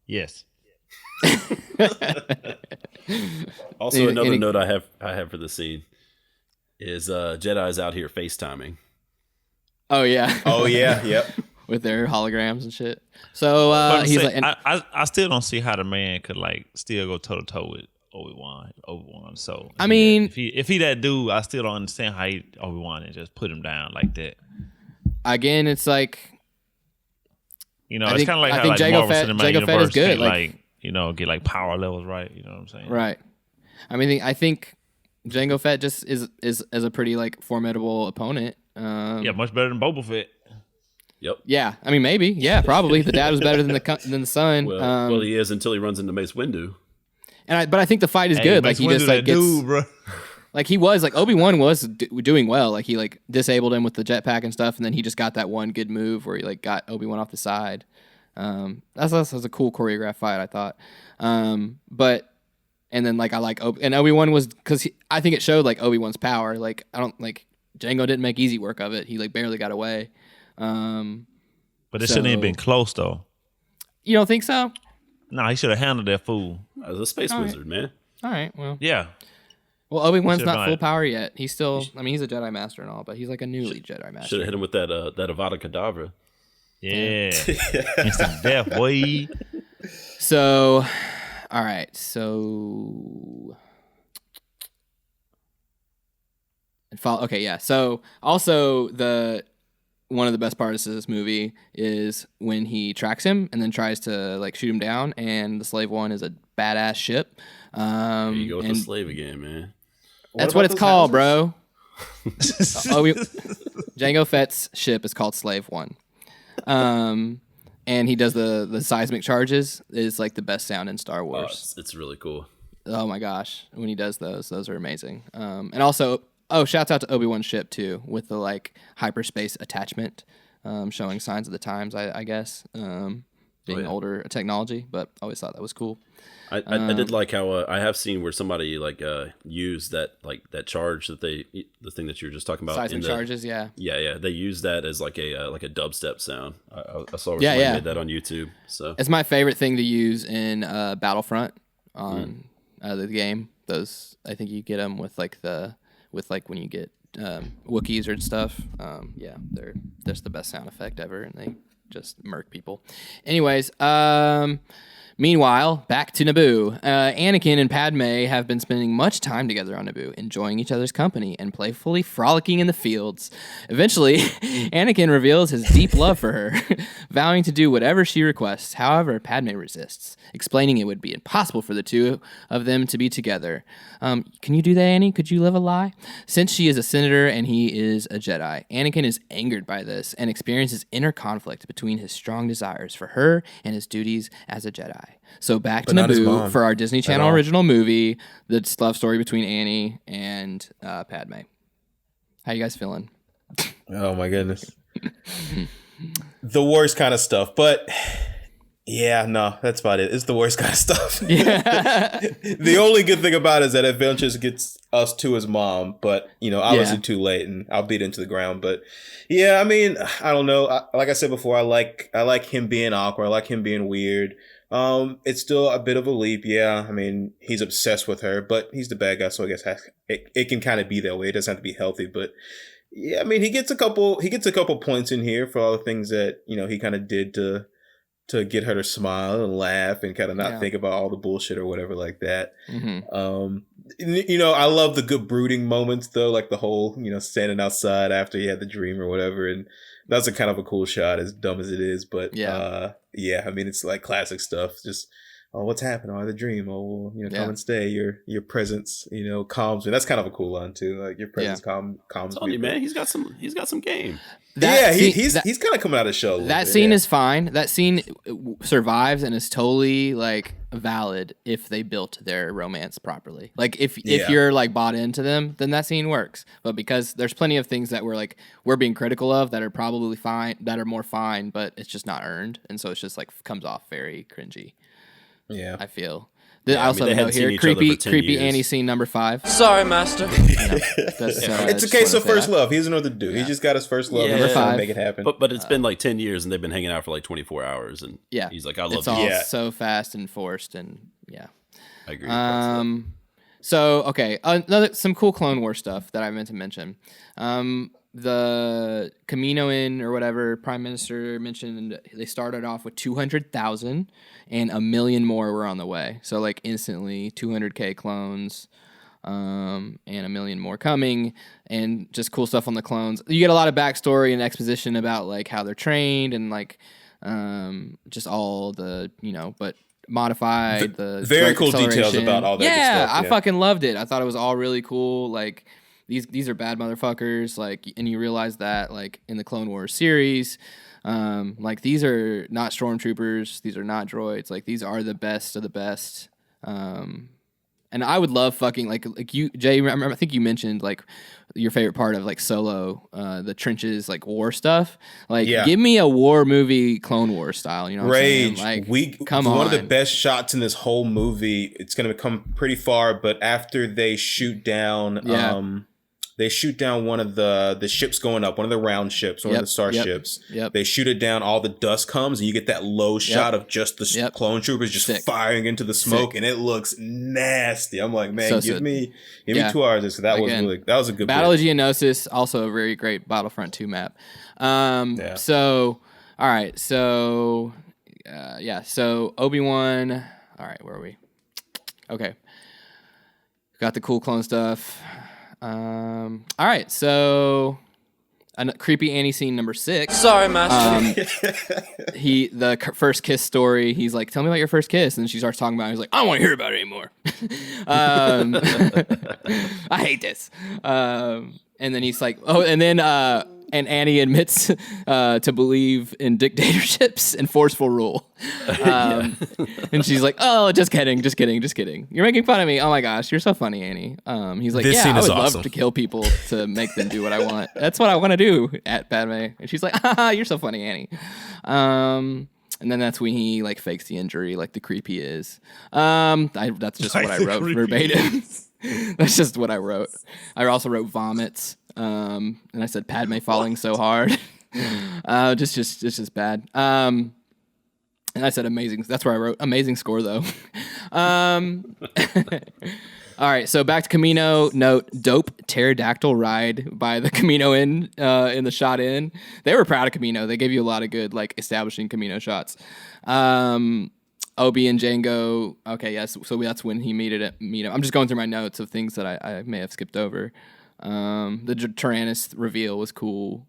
Yes. Also, another note I have for the scene is Jedi's out here FaceTiming. Oh yeah. Oh yeah. Yep. With their holograms and shit. So he's like, I still don't see how the man could like still go toe to toe with Obi Wan. So I mean, if he that dude, I still don't understand how Obi Wan and just put him down like that. Again, it's like, you know, it's kind of like how like Jango Marvel Cinematic Universe is good. like you know, get like power levels right. You know what I'm saying? Right. I think Jango Fett just is a pretty like formidable opponent. Yeah, much better than Boba Fett. Yep. Yeah, I mean maybe. Yeah, probably. The dad was better than the son. Well, he is until he runs into Mace Windu. But I think the fight is good. Like he just like gets. Dude, bro. Like he was like Obi Wan was doing well. Like he like disabled him with the jetpack and stuff, and then he just got that one good move where he like got Obi Wan off the side. That's a cool choreographed fight, I thought. But and then like I like and Obi Wan was because I think it showed like Obi Wan's power. Like I don't like Jango didn't make easy work of it. He like barely got away. But it shouldn't have been close though. You don't think so? No, he should have handled that fool. As a space wizard, man. All right, well. Yeah. Well, Obi-Wan's not full power yet. He's still, I mean, he's a Jedi Master and all, but he's like a newly Jedi Master. Should have hit him with that Avada Kedavra. Yeah. Instant death, boy. So, all right. So, okay, yeah. So, also one of the best parts of this movie is when he tracks him and then tries to like shoot him down, and the Slave One is a badass ship. There you go with the slave again, man. That's what it's called, bro. Jango Fett's ship is called Slave One. And he does the seismic charges. Is like the best sound in Star Wars. It's really cool. Oh my gosh, when he does those are amazing. And also, shouts out to Obi-Wan's ship too, with the like hyperspace attachment, showing signs of the times. I guess being older technology, but always thought that was cool. I did like how I have seen where somebody like used that charge that the thing that you were just talking about seismic charges, yeah, they use that as like a dubstep sound. I saw where somebody made that on YouTube. So it's my favorite thing to use in Battlefront on the game. Those I think you get them with like when you get Wookiees or stuff. They're just the best sound effect ever, and they just murk people. Anyways, meanwhile, back to Naboo. Anakin and Padme have been spending much time together on Naboo, enjoying each other's company and playfully frolicking in the fields. Eventually, Anakin reveals his deep love for her, vowing to do whatever she requests. However, Padme resists, explaining it would be impossible for the two of them to be together. Can you do that, Annie? Could you live a lie? Since she is a senator and he is a Jedi, Anakin is angered by this and experiences inner conflict between his strong desires for her and his duties as a Jedi. So back to Naboo for our Disney Channel original movie, the love story between Annie and Padme. How you guys feeling? Oh my goodness. The worst kind of stuff, but yeah, no, that's about it. It's the worst kind of stuff. Yeah. The only good thing about it is that it eventually gets us to his mom, but obviously too late, and I'll beat it into the ground. But yeah, I mean, I don't know. Like I said before, I like him being awkward. I like him being weird. It's still a bit of a leap. Yeah, I mean, he's obsessed with her, but he's the bad guy, so I guess it can kind of be that way. It doesn't have to be healthy, but yeah, I mean, he gets a couple points in here for all the things that he kind of did to get her to smile and laugh and kind of not think about all the bullshit or whatever like that. Mm-hmm. I love the good brooding moments though, like the whole standing outside after he had the dream or whatever, and that's a kind of a cool shot, as dumb as it is. But I mean, it's like classic stuff. Just what's happened? The dream. Come and stay. Your presence, calms me. That's kind of a cool line too. Like your presence calms me. Telling you, man, he's got some game. He's kind of coming out of show. That scene is fine. That scene survives and is totally like valid if they built their romance properly. Like if you're like bought into them, then that scene works. But because there's plenty of things that we're being critical of that are probably fine, that are more fine, but it's just not earned, and so it's just like comes off very cringy. Yeah, I feel. I also have a note here. Creepy Annie scene number 5. Sorry, master. It's okay. So first love. He's another dude. He just got his first love. Number 5. Make it happen. But it's been like 10 years and they've been hanging out for like 24 hours. And he's like, I love you. It's all so fast and forced. And I agree. So, okay. Some cool Clone Wars stuff that I meant to mention. The Kaminoan or whatever Prime Minister mentioned, they started off with 200,000 and 1 million more were on the way. So like instantly 200K clones and 1 million more coming, and just cool stuff on the clones. You get a lot of backstory and exposition about like how they're trained and like just all the, but modified the very cool details about all that stuff. Yeah, I fucking loved it. I thought it was all really cool. Like these are bad motherfuckers, like, and you realize that like in the Clone Wars series, like these are not stormtroopers, these are not droids, like these are the best of the best. And I would love fucking like you, Jay. I think you mentioned like your favorite part of like Solo, the trenches, like war stuff. Like, give me a war movie, Clone Wars style. You know, what Rage. I'm saying? Like, come on. One of the best shots in this whole movie. It's going to come pretty far, but after they shoot down, they shoot down one of the ships going up, one of the round ships, one of the starships. They shoot it down. All the dust comes, and you get that low shot of just the clone troopers just firing into the smoke, and it looks nasty. I'm like, man, give me 2 hours. So that was a good Battle of Geonosis, also a very great Battlefront 2 map. So all right, so so Obi Wan. All right, where are we? Okay, got the cool clone stuff. All right, so creepy Annie scene number 6. Sorry, master. The first kiss story. He's like, "Tell me about your first kiss," and she starts talking about it. He's like, "I don't want to hear about it anymore." I hate this. And then he's like, "Oh," and then and Annie admits to believe in dictatorships and forceful rule. And she's like, "Oh, just kidding. You're making fun of me. Oh my gosh, you're so funny, Annie." He's like, "Yeah, I would love to kill people to make them do what I want. That's what I want to do at Padme." And she's like, "Haha, you're so funny, Annie." And then that's when he like fakes the injury, like the creepy is. That's just what I wrote verbatim. That's just what I wrote. I also wrote vomits. And I said Padme falling so hard. just bad. And I said amazing. That's where I wrote amazing score though. All right, so back to Camino. Note, dope pterodactyl ride by the Camino in the shot in. They were proud of Camino. They gave you a lot of good like establishing Camino shots. Obi and Jango. Okay, yes. So that's when he meet him. I'm just going through my notes of things that I may have skipped over. The Tyrannus reveal was cool.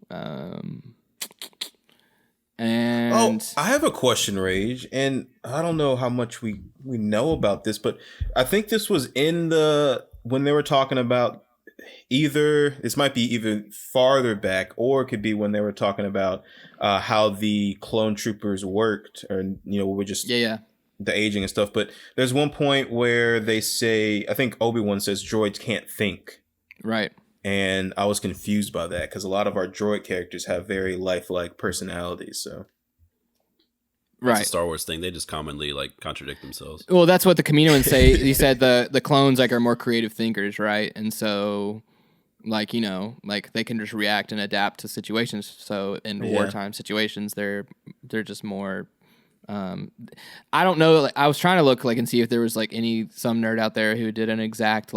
And I have a question, Rage, and I don't know how much we know about this, but I think this was when they were talking about this might be even farther back, or it could be when they were talking about how the clone troopers worked, or we're just the aging and stuff. But there's one point where they say, I think Obi-Wan says droids can't think. Right. And I was confused by that because a lot of our droid characters have very lifelike personalities. So, It's a Star Wars thing. They just commonly like contradict themselves. Well, that's what the Kaminoans say. He said the clones like are more creative thinkers, right? And so, like like they can just react and adapt to situations. So in wartime situations, they're just more. I don't know. Like, I was trying to look and see if there was some nerd out there who did an exact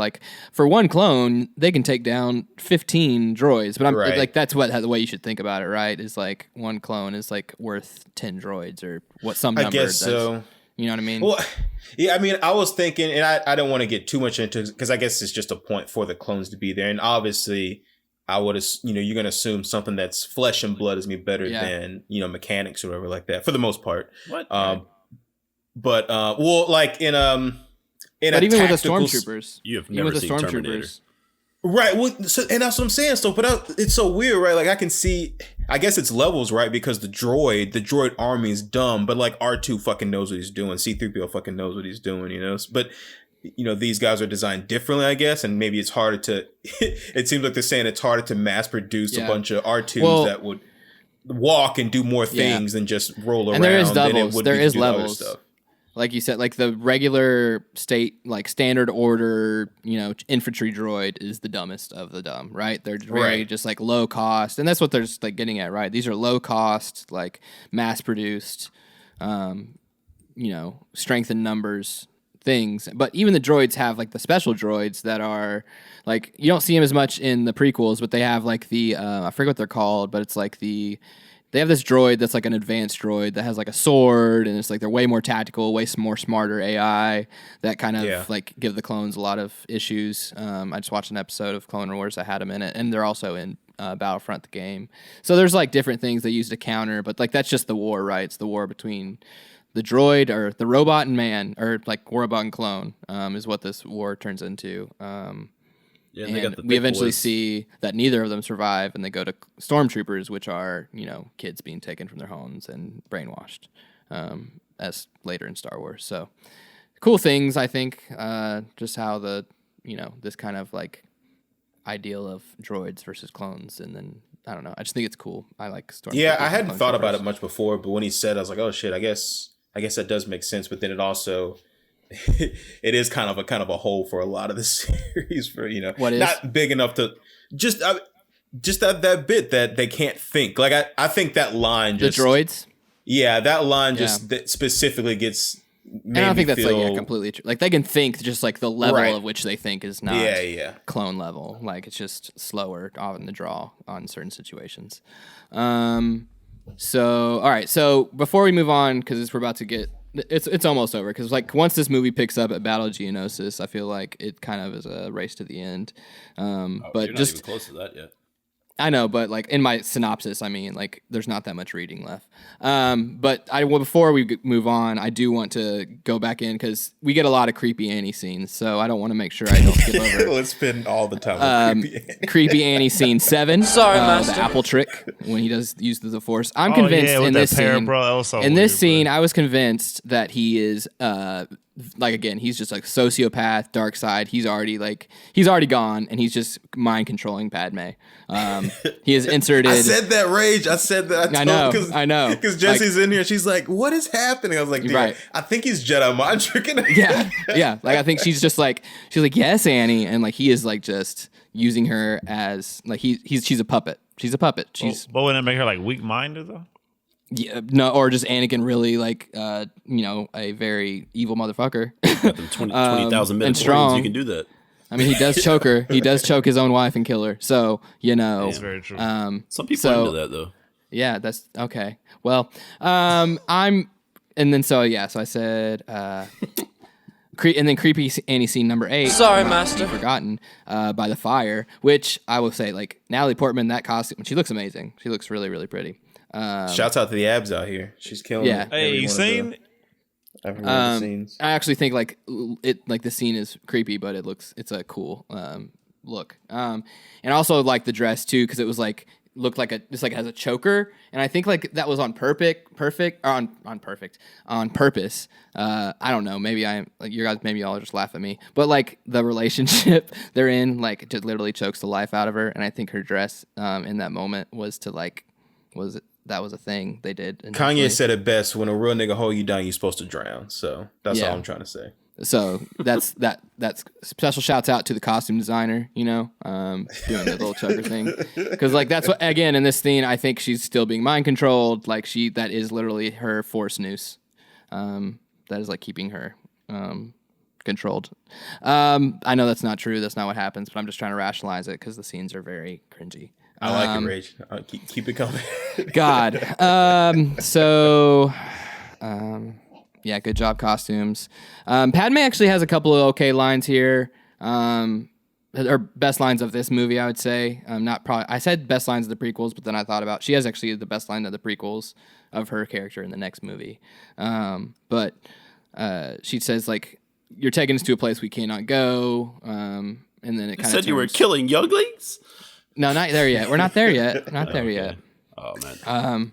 for one clone they can take down 15 droids, but I'm that's the way you should think about it, right? Is like one clone is worth 10 droids or what some number. I guess so. You know what I mean? Well, yeah. I mean, I was thinking, and I don't want to get too much into it because I guess it's just a point for the clones to be there, and obviously. I would, you're going to assume something that's flesh and blood is going to be better than, mechanics or whatever like that for the most part. What? But in but even with the stormtroopers, you have never seen Terminator. Right. Well, and that's what I'm saying. So, but it's so weird, right? Like I can see, I guess it's levels, right? Because the droid army is dumb, but R2 fucking knows what he's doing. C-3PO fucking knows what he's doing, but these guys are designed differently, I guess, and maybe it's harder to. It seems like they're saying it's harder to mass produce a bunch of R2s that would walk and do more things than just roll around. And there is levels. There is levels. like you said, like the regular state, like standard order, infantry droid is the dumbest of the dumb, right? They're very just like low cost, and that's what they're just like getting at, right? These are low cost, like mass produced, strength in numbers things. But even the droids have like the special droids that are like, you don't see them as much in the prequels, but they have like the I forget what they're called, but it's like they have this droid that's like an advanced droid that has like a sword, and it's like they're way more tactical, way more smarter AI that kind of like give the clones a lot of issues. I just watched an episode of Clone Wars that had them in it, and they're also in Battlefront the game. So there's like different things they use to counter, but like that's just the war, right? It's the war between the droid or the robot and man, or like robot and clone, is what this war turns into. And we eventually see that neither of them survive, and they go to stormtroopers, which are, kids being taken from their homes and brainwashed, as later in Star Wars. So cool things, I think, just how the, this kind of like ideal of droids versus clones. And then, I don't know, I just think it's cool. I like stormtroopers. Yeah, I hadn't thought about it much before, but when he said, I was like, oh shit, I guess that does make sense. But then it also... it is kind of a hole for a lot of the series for what is not big enough to just that bit that they can't think. Like I think that line just the droids. Yeah, that line just that specifically gets. And I don't think that's like completely true. Like they can think, just like the level of which they think is not clone level. Like it's just slower on the draw on certain situations. So all right. So before we move on, because we're about to get. It's almost over, because like once this movie picks up at Battle of Geonosis, I feel like it kind of is a race to the end. But you're not even close to that yet. I know, but like in my synopsis, I mean, like there's not that much reading left. But before we move on, I do want to go back in because we get a lot of creepy Annie scenes, so I don't want to make sure I don't skip over. Let's spend all the time with creepy Annie scene 7. Sorry, Master. The apple trick when he does use the Force. I'm convinced in this scene. This scene, I was convinced that he is like, again, he's just like sociopath, dark side. He's already gone, and he's just mind controlling Padme. He is inserted. I said that rage. I said that. I know. Because Jesse's in here. She's like, "What is happening?" I was like, "Right." I think he's Jedi mind tricking her. Yeah. Like I think she's like, "Yes, Annie," and like he is like just using her as like she's a puppet. She's a puppet. But wouldn't it make her like weak minded though? Yeah, no, or just Anakin really like, a very evil motherfucker. 20,000 minutes strong. You can do that. I mean, he does choke her. He does choke his own wife and kill her. So, That's very true. Some people are into that though. Yeah, that's okay. Well, so I said, and then creepy Annie scene number 8. Sorry, Master. Forgotten by the fire, which I will say, like Natalie Portman, that costume, she looks amazing. She looks really, really pretty. Shouts out to the abs out here. She's killing it. Hey, you seen? I've heard the scenes. I actually think like the scene is creepy, but it's a cool look. And also like the dress too, because it was like looked like it has a choker, and I think like that was on purpose. I don't know. Maybe I am like you guys. Maybe y'all just laugh at me, but like the relationship they're in, like it just literally chokes the life out of her, and I think her dress in that moment was to like that was a thing they did. Kanye said it best: when a real nigga hold you down, you're supposed to drown. So that's all I'm trying to say. So that's special shouts out to the costume designer, doing the little choker thing. Because like that's what, again, in this scene, I think she's still being mind controlled. Like that is literally her Force noose. That is like keeping her controlled. I know that's not true. That's not what happens, but I'm just trying to rationalize it because the scenes are very cringy. I like it, Rage. Keep it coming. God. Yeah, good job, costumes. Padme actually has a couple of okay lines here. Or best lines of this movie, I would say. I said best lines of the prequels, but then I thought about she has actually the best line of the prequels of her character in the next movie. But she says like, "You're taking us to a place we cannot go." And then it kind of said you were killing younglings. No, not there yet. We're not there yet. Not there yet. Oh man.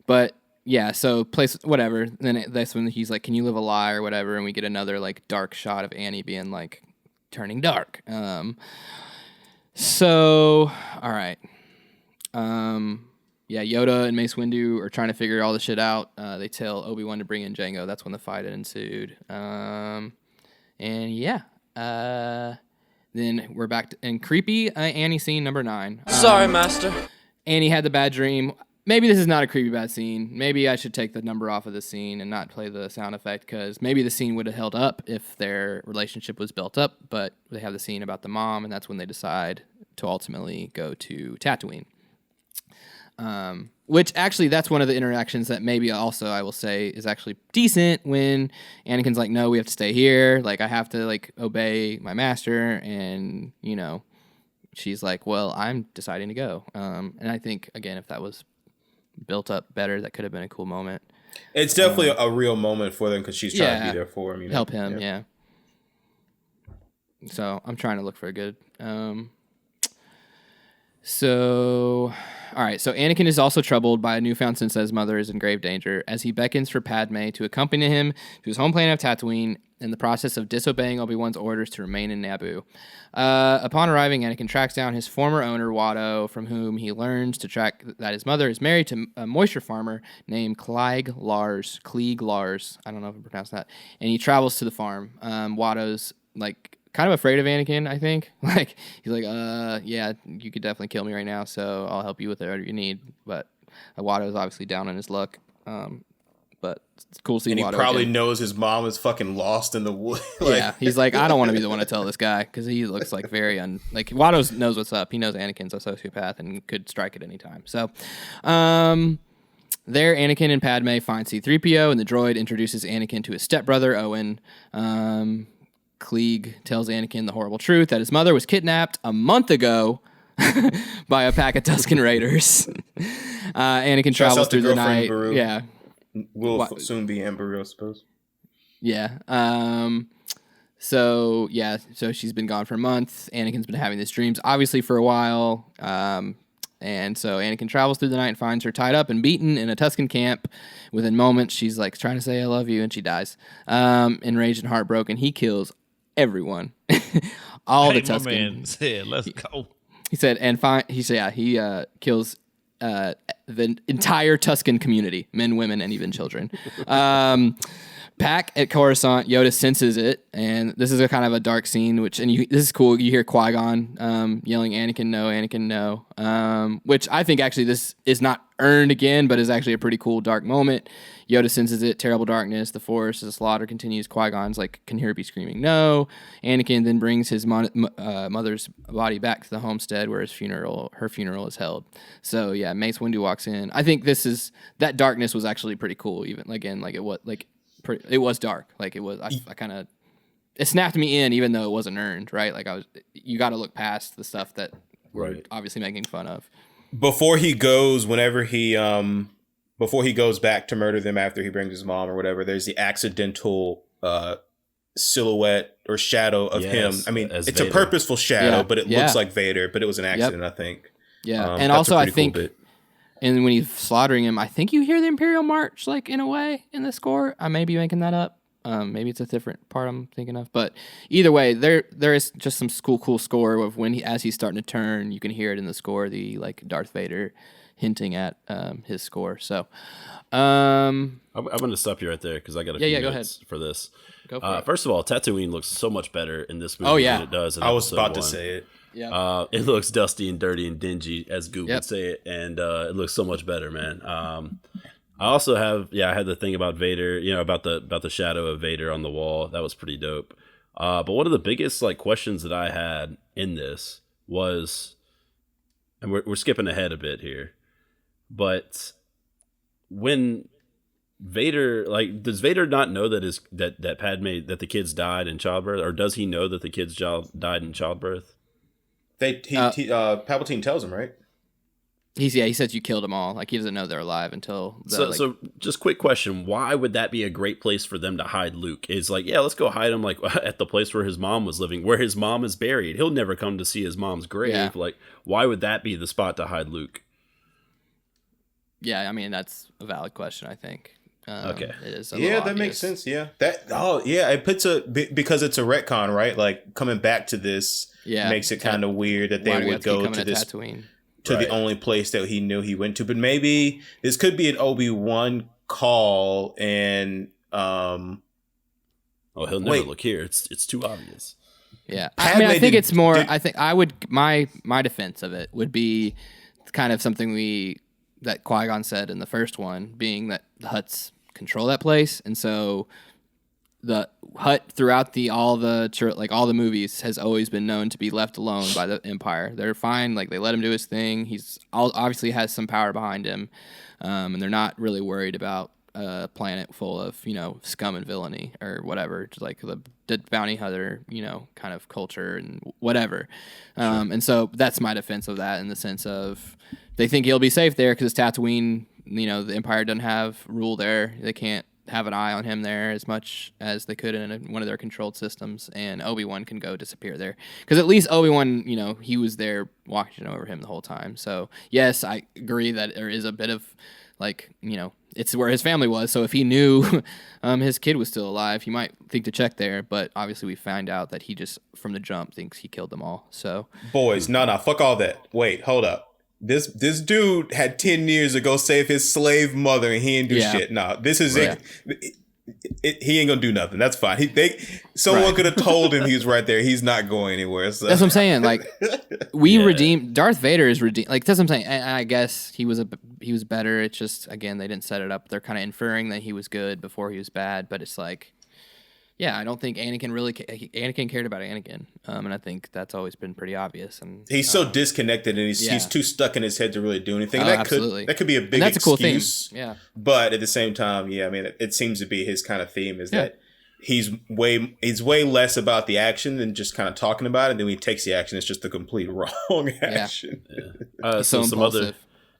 But yeah, so place whatever. Then that's when he's like, "Can you live a lie?" or whatever, and we get another like dark shot of Annie being like turning dark. So all right. Yoda and Mace Windu are trying to figure all this shit out. They tell Obi Wan to bring in Jango. That's when the fight ensued. Then we're back in creepy Annie scene number 9. Sorry, Master. Annie had the bad dream. Maybe this is not a creepy bad scene. Maybe I should take the number off of the scene and not play the sound effect, because maybe the scene would have held up if their relationship was built up, but they have the scene about the mom, and that's when they decide to ultimately go to Tatooine. Which actually, that's one of the interactions that maybe also I will say is actually decent, when Anakin's like, no, we have to stay here. Like, I have to like obey my master. And, you know, she's like, well, I'm deciding to go. And I think, again, if that was built up better, that could have been a cool moment. It's definitely a real moment for them, because she's trying to be there for him. You know? Help him, yeah. So I'm trying to look for a good... All right, so Anakin is also troubled by a newfound sense that his mother is in grave danger, as he beckons for Padme to accompany him to his home planet of Tatooine in the process of disobeying Obi-Wan's orders to remain in Naboo. Upon arriving, Anakin tracks down his former owner, Watto, from whom he learns to track that his mother is married to a moisture farmer named Klieg Lars. I don't know if I pronounced that. And he travels to the farm. Watto's like... kind of afraid of Anakin, I think. Like, he's like, yeah, you could definitely kill me right now, so I'll help you with whatever you need. But Watto's obviously down on his luck. But it's cool to see Watto. And he probably knows his mom is fucking lost in the woods. Yeah, he's like, I don't want to be the one to tell this guy, because he looks like very like, Watto knows what's up. He knows Anakin's a sociopath and could strike at any time. So, there, Anakin and Padme find C-3PO, and the droid introduces Anakin to his stepbrother, Owen. Klieg tells Anakin the horrible truth that his mother was kidnapped a month ago by a pack of Tusken Raiders. Anakin travels through the night. Baru. Yeah. Will soon be Aunt Baru, I suppose. Yeah. So she's been gone for a month. Anakin's been having these dreams, obviously, for a while. And so Anakin travels through the night and finds her tied up and beaten in a Tusken camp. Within moments, she's like trying to say, I love you, and she dies. Enraged and heartbroken, he kills everyone. All the Tusken. My man said, let's go. He said, he kills the entire Tusken community, men, women, and even children. Back at Coruscant, Yoda senses it, and this is a kind of a dark scene. This is cool. You hear Qui-Gon yelling, "Anakin, no! Anakin, no!" Which I think actually this is not earned again, but is actually a pretty cool dark moment. Yoda senses it. Terrible darkness. The Force. The slaughter continues. Qui-Gon's like, can hear be screaming, "No!" Anakin then brings his mother's body back to the homestead where her funeral is held. So yeah, Mace Windu walks in. I think that darkness was actually pretty cool. Even again, like it was like. It was dark. Like it was, I kind of, it snapped me in, even though it wasn't earned, right? Like you got to look past the stuff that we're obviously making fun of. Before he goes back to murder them after he brings his mom or whatever, there's the accidental silhouette or shadow of him. I mean, it's Vader. A purposeful shadow, but it looks like Vader, but it was an accident, I think. Yeah. And also I think, and when he's slaughtering him, I think you hear the Imperial March, like, in a way, in the score. I may be making that up. Maybe it's a different part I'm thinking of. But either way, there is just some cool score of as he's starting to turn, you can hear it in the score, the, like, Darth Vader hinting at his score. So, I'm going to stop you right there, because I got a few minutes for this. Go for it. First of all, Tatooine looks so much better in this movie than it does in I was about to say it. Yeah, it looks dusty and dirty and dingy, as Goop would say it, and it looks so much better, man. I also I had the thing about Vader, about the shadow of Vader on the wall. That was pretty dope. But one of the biggest questions that I had in this was, and we're skipping ahead a bit here, but when Vader, does Vader not know that that Padme, that the kids died in childbirth, or does he know that the kids died in childbirth? Palpatine tells him, right? He says you killed them all. Like, he doesn't know they're alive until. So just quick question: why would that be a great place for them to hide Luke? It's like, let's go hide him at the place where his mom was living, where his mom is buried. He'll never come to see his mom's grave. Yeah. Like, why would that be the spot to hide Luke? Yeah, I mean, that's a valid question, I think. Okay. It is that makes sense. Yeah. It puts because it's a retcon, right? Like, coming back to this makes it kind of weird that they would go to this. Tatooine? to the only place that he knew he went to. But maybe this could be an Obi-Wan call, and he'll never look here. It's too obvious. Yeah, I mean, I think it's more. I think I would my defense of it would be kind of something that Qui-Gon said in the first one, being that the Hutts control that place, and so the Hutt throughout all the movies has always been known to be left alone by the Empire. They're fine, like they let him do his thing. He's obviously has some power behind him, and they're not really worried about a planet full of scum and villainy or whatever, just like the bounty hunter kind of culture and whatever. And so that's my defense of that, in the sense of they think he'll be safe there because it's Tatooine. The Empire doesn't have rule there. They can't have an eye on him there as much as they could in one of their controlled systems, and Obi-Wan can go disappear there because at least Obi-Wan, he was there watching over him the whole time. So yes, I agree that there is a bit of it's where his family was. So if he knew his kid was still alive, he might think to check there. But obviously we find out that he just from the jump thinks he killed them all. So boys, no, fuck all that. Wait, hold up. This dude had 10 years to go save his slave mother, and he didn't do shit. No, this is it. He ain't gonna do nothing. That's fine. Someone could have told him he was right there. He's not going anywhere. So. That's what I'm saying. Like redeemed Darth Vader is redeemed. Like that's what I'm saying. And I guess he was better. It's just again they didn't set it up. They're kind of inferring that he was good before he was bad. But it's like, yeah, I don't think Anakin cared about Anakin, and I think that's always been pretty obvious. And he's so disconnected, and he's too stuck in his head to really do anything. Absolutely. That could be a big that's excuse. A cool theme. Yeah, but at the same time, I mean, it seems to be his kind of theme is that he's way less about the action than just kind of talking about it. And then when he takes the action, it's just the complete wrong action. Yeah. So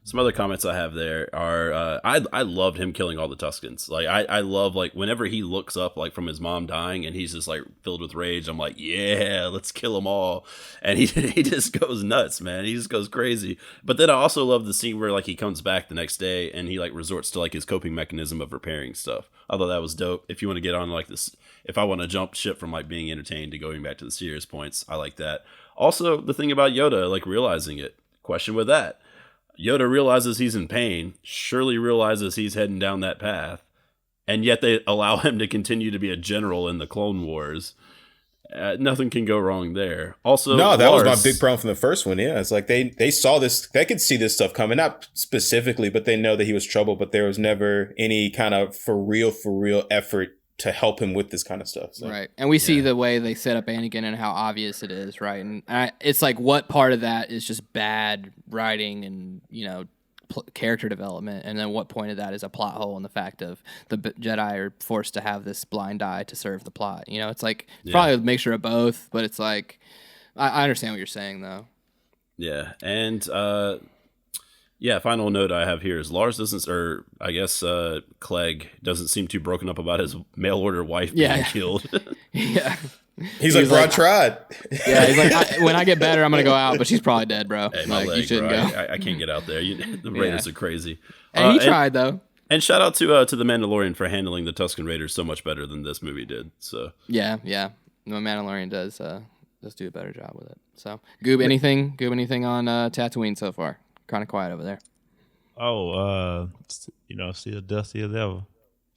some other comments I have there are I loved him killing all the Tuskens. Like I love like whenever he looks up like from his mom dying and he's just like filled with rage, I'm like, yeah, let's kill them all. And he just goes nuts, man. He just goes crazy. But then I also love the scene where like he comes back the next day and he like resorts to like his coping mechanism of repairing stuff. I thought that was dope. If you want to get on like this, if I want to jump ship from like being entertained to going back to the serious points, I like that. Also the thing about Yoda, like realizing it, question with that. Yoda realizes he's in pain, surely realizes he's heading down that path, and yet they allow him to continue to be a general in the Clone Wars. Nothing can go wrong there. Also, no, that was my big problem from the first one. Yeah, it's like they saw this, they could see this stuff coming, not specifically, but they know that he was trouble, but there was never any kind of for real effort to help him with this kind of stuff. So. Right. And we see the way they set up Anakin and how obvious it is, right? And it's like what part of that is just bad writing and, character development, and then what point of that is a plot hole in the fact of the Jedi are forced to have this blind eye to serve the plot. It's like probably a mixture of both, but it's like I understand what you're saying though. Yeah. And final note I have here is Lars doesn't, or I guess Clegg doesn't seem too broken up about his mail order wife being killed. Yeah. He's like, bro, I tried. Yeah, he's like, when I get better, I'm going to go out, but she's probably dead, bro. Hey, like, leg, you shouldn't bro. go. I can't get out there. The Raiders are crazy. And he tried, though. And shout out to the Mandalorian for handling the Tusken Raiders so much better than this movie did. So Yeah. The Mandalorian does do a better job with it. So, Goob, anything on Tatooine so far? Kind of quiet over there. Oh, still dusty as ever.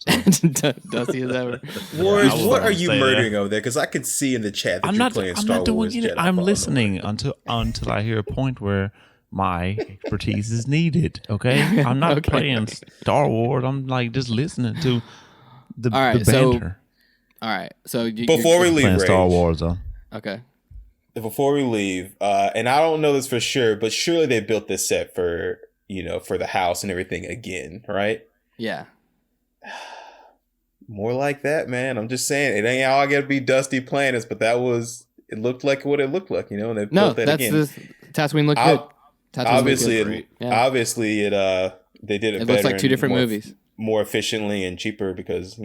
Dusty as ever. Wars, what are you murdering over there? Because I can see in the chat that you're playing Star Wars Jedi. I'm listening until I hear a point where my expertise is needed. Okay, I'm not playing Star Wars. I'm like just listening to the banter. So before we leave, Star Wars on. Okay. Before we leave, and I don't know this for sure, but surely they built this set for the house and everything again, right? Yeah. More like that, man. I'm just saying, it ain't all gotta be dusty planets, but it looked like what it looked like, and they built that again. Tatooine looked good. Obviously, they did it better. It looks like two different movies. More efficiently and cheaper because,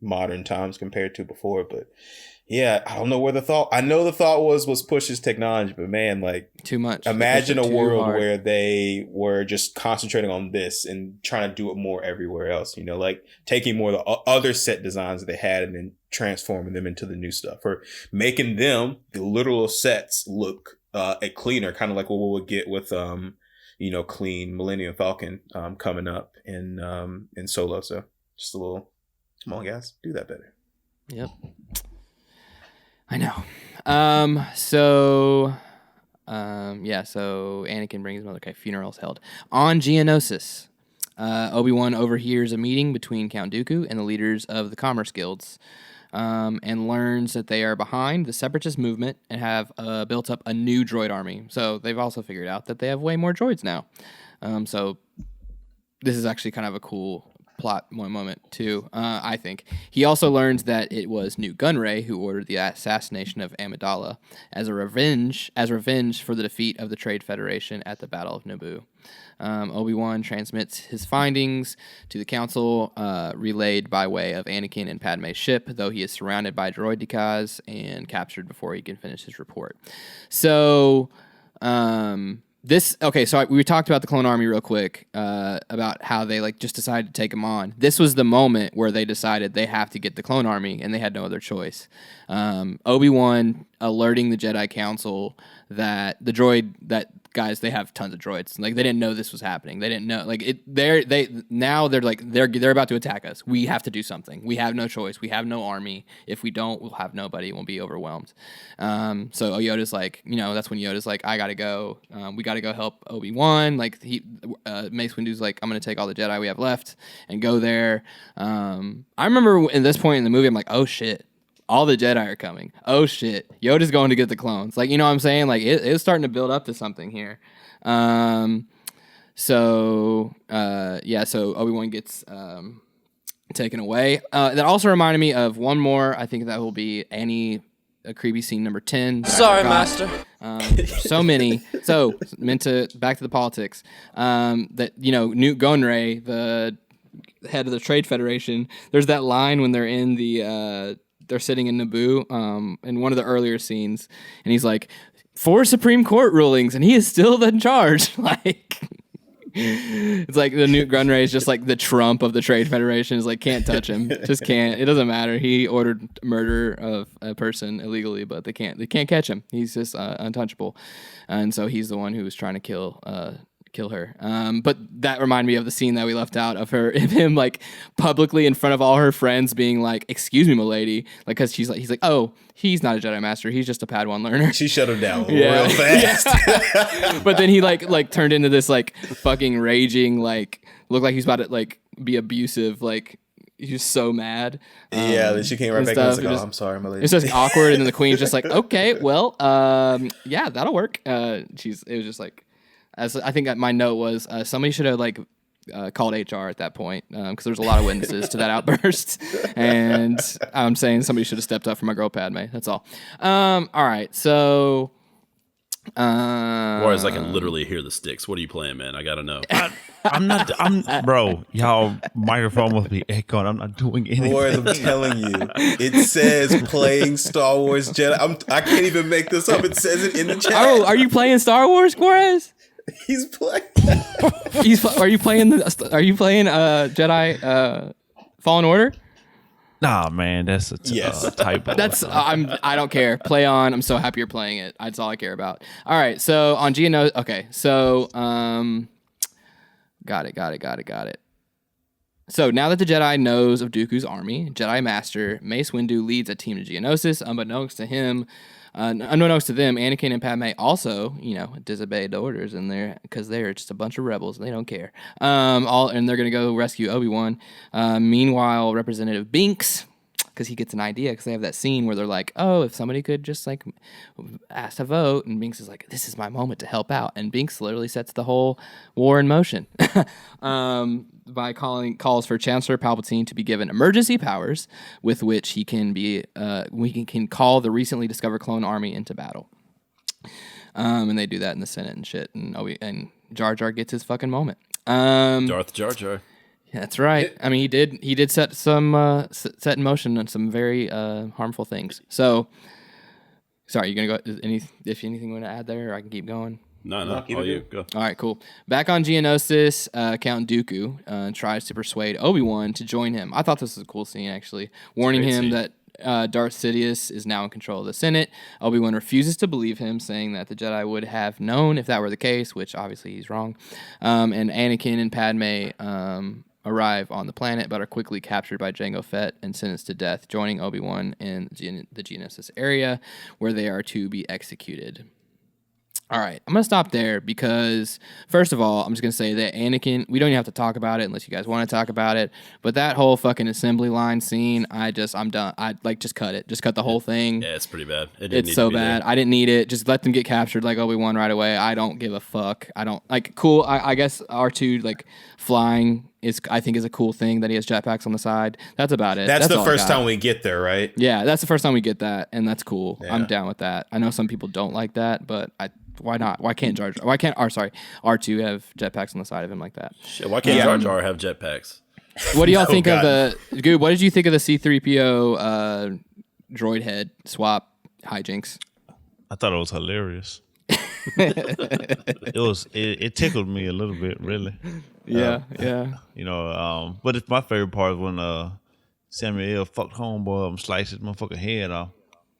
modern times compared to before. But yeah, I don't know where the thought. I know the thought was push this technology, but man, like too much. Imagine a world where they were just concentrating on this and trying to do it more everywhere else. Like taking more of the other set designs that they had and then transforming them into the new stuff, or making them the literal sets look cleaner, kind of like what we would get with clean Millennium Falcon coming up in Solo. So just a little, come on, guys, do that better. Yep. I know. So Anakin brings him. Okay, funeral's held on Geonosis. Obi Wan overhears a meeting between Count Dooku and the leaders of the Commerce Guilds, and learns that they are behind the Separatist movement and have built up a new droid army. So they've also figured out that they have way more droids now. So this is actually kind of a cool plot moment too, I think. He also learns that it was Newt Gunray who ordered the assassination of Amidala as revenge for the defeat of the Trade Federation at the Battle of Naboo. Obi-Wan transmits his findings to the council, relayed by way of Anakin and Padme's ship, though he is surrounded by droidekas and captured before he can finish his report. So, so we talked about the Clone Army real quick, about how they just decided to take him on. This was the moment where they decided they have to get the Clone Army, and they had no other choice. Obi-Wan alerting the Jedi Council that the droid that guys, they have tons of droids. They didn't know this was happening. They didn't know. They're about to attack us. We have to do something. We have no choice. We have no army. If we don't, we'll have nobody. We'll be overwhelmed. So Yoda's that's when Yoda's I gotta go. We gotta go help Obi-Wan. Mace Windu's I'm gonna take all the Jedi we have left and go there. I remember in this point in the movie, I'm like, oh shit. All the Jedi are coming. Oh shit. Yoda's going to get the clones. You know what I'm saying? It's starting to build up to something here. So Obi-Wan gets taken away. That also reminded me of one more. I think that will be a creepy scene number 10. Sorry, Master. So many. So back to the politics. That Newt Gunray, the head of the Trade Federation, there's that line when they're in they're sitting in Naboo, in one of the earlier scenes, and he's like, 4 Supreme Court rulings, and he is still in charge. It's the Newt Gunray is just the Trump of the Trade Federation. Is can't touch him, just can't. It doesn't matter. He ordered murder of a person illegally, but they can't catch him. He's just untouchable, and so he's the one who was trying to kill her. But that reminded me of the scene that we left out of him publicly in front of all her friends being excuse me, milady, because he's like, oh, he's not a Jedi Master, he's just a Padawan learner. She shut him down real fast. But then he turned into this fucking raging, looked like he's about to be abusive, he's so mad. Then she came right back and was like, I'm sorry, my lady. It's just awkward, and then the queen's just okay, well, yeah, that'll work. It was just as I think my note was, somebody should have called HR at that point, because there's a lot of witnesses to that outburst, and I'm saying somebody should have stepped up for my girl Padme. That's all. All right, so. Whereas I can literally hear the sticks. What are you playing, man? I gotta know. Bro, y'all microphone must be echoing. I'm not doing anything. Boys, I'm telling you, it says playing Star Wars Jedi. I can't even make this up. It says it in the chat. Oh, are you playing Star Wars, Juarez? He's playing. Are you playing Jedi Fallen Order? Nah, man, that's a typo. I don't care. Play on. I'm so happy you're playing it. That's all I care about. All right. So on Geonosis. Okay. So got it. So now that the Jedi knows of Dooku's army, Jedi Master Mace Windu leads a team to Geonosis. Unbeknownst to them, Anakin and Padme also, disobeyed the orders, and because they're just a bunch of rebels and they don't care. And they're gonna go rescue Obi-Wan. Meanwhile, Representative Binks, because he gets an idea, because they have that scene where they're like, oh, if somebody could just ask to vote, and Binks is like, this is my moment to help out, and Binks literally sets the whole war in motion. By calls for Chancellor Palpatine to be given emergency powers with which he can can call the recently discovered clone army into battle. And they do that in the Senate and shit. And Jar Jar gets his fucking moment. Darth Jar Jar. Yeah, that's right. I mean, he did set in motion on some very harmful things. So, sorry, you gonna go? If anything you want to add there, or I can keep going. No, all you go. All right, cool. Back on Geonosis, Count Dooku tries to persuade Obi-Wan to join him. I thought this was a cool scene, actually, warning him that Darth Sidious is now in control of the Senate. Obi-Wan refuses to believe him, saying that the Jedi would have known if that were the case, which obviously he's wrong. And Anakin and Padme arrive on the planet, but are quickly captured by Jango Fett and sentenced to death, joining Obi-Wan in the Geonosis area, where they are to be executed. All right, I'm going to stop there because, first of all, I'm just going to say that Anakin, we don't even have to talk about it unless you guys want to talk about it, but that whole fucking assembly line scene, I'm done. Just cut it. Just cut the whole thing. Yeah, it's pretty bad. It's so bad. I didn't need it. Just let them get captured like Obi-Wan right away. I don't give a fuck. I don't, cool, I guess R2, flying I think is a cool thing that he has jetpacks on the side. That's about it. That's the first time we get there, right? Yeah, that's the first time we get that, and that's cool. Yeah. I'm down with that. I know some people don't like that, but why not? Why can't R2 have jetpacks on the side of him like that? Shit, why can't Jar Jar have jetpacks? What do y'all think of Goob, what did you think of the C-3PO droid head swap hijinks? I thought it was hilarious. It tickled me a little bit, really. Yeah. But my favorite part was when Samuel fucked homeboy up and sliced his motherfucking head off.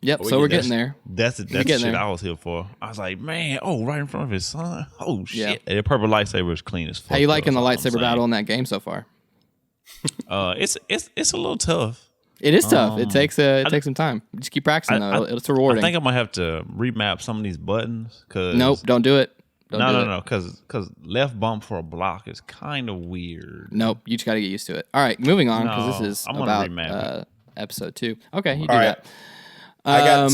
Yep, so we're getting there. That's the shit I was here for. I was like, man, right in front of his son. Oh shit. Yeah. The purple lightsaber is clean as fuck. How you liking the lightsaber battle in that game so far? It's a little tough. It is tough. It takes some time. Just keep practicing though. It's rewarding. I think I might have to remap some of these buttons. Nope, don't do it. No, because left bump for a block is kind of weird. Nope, you just got to get used to it. All right, moving on because this is about episode 2. Okay, you do that. I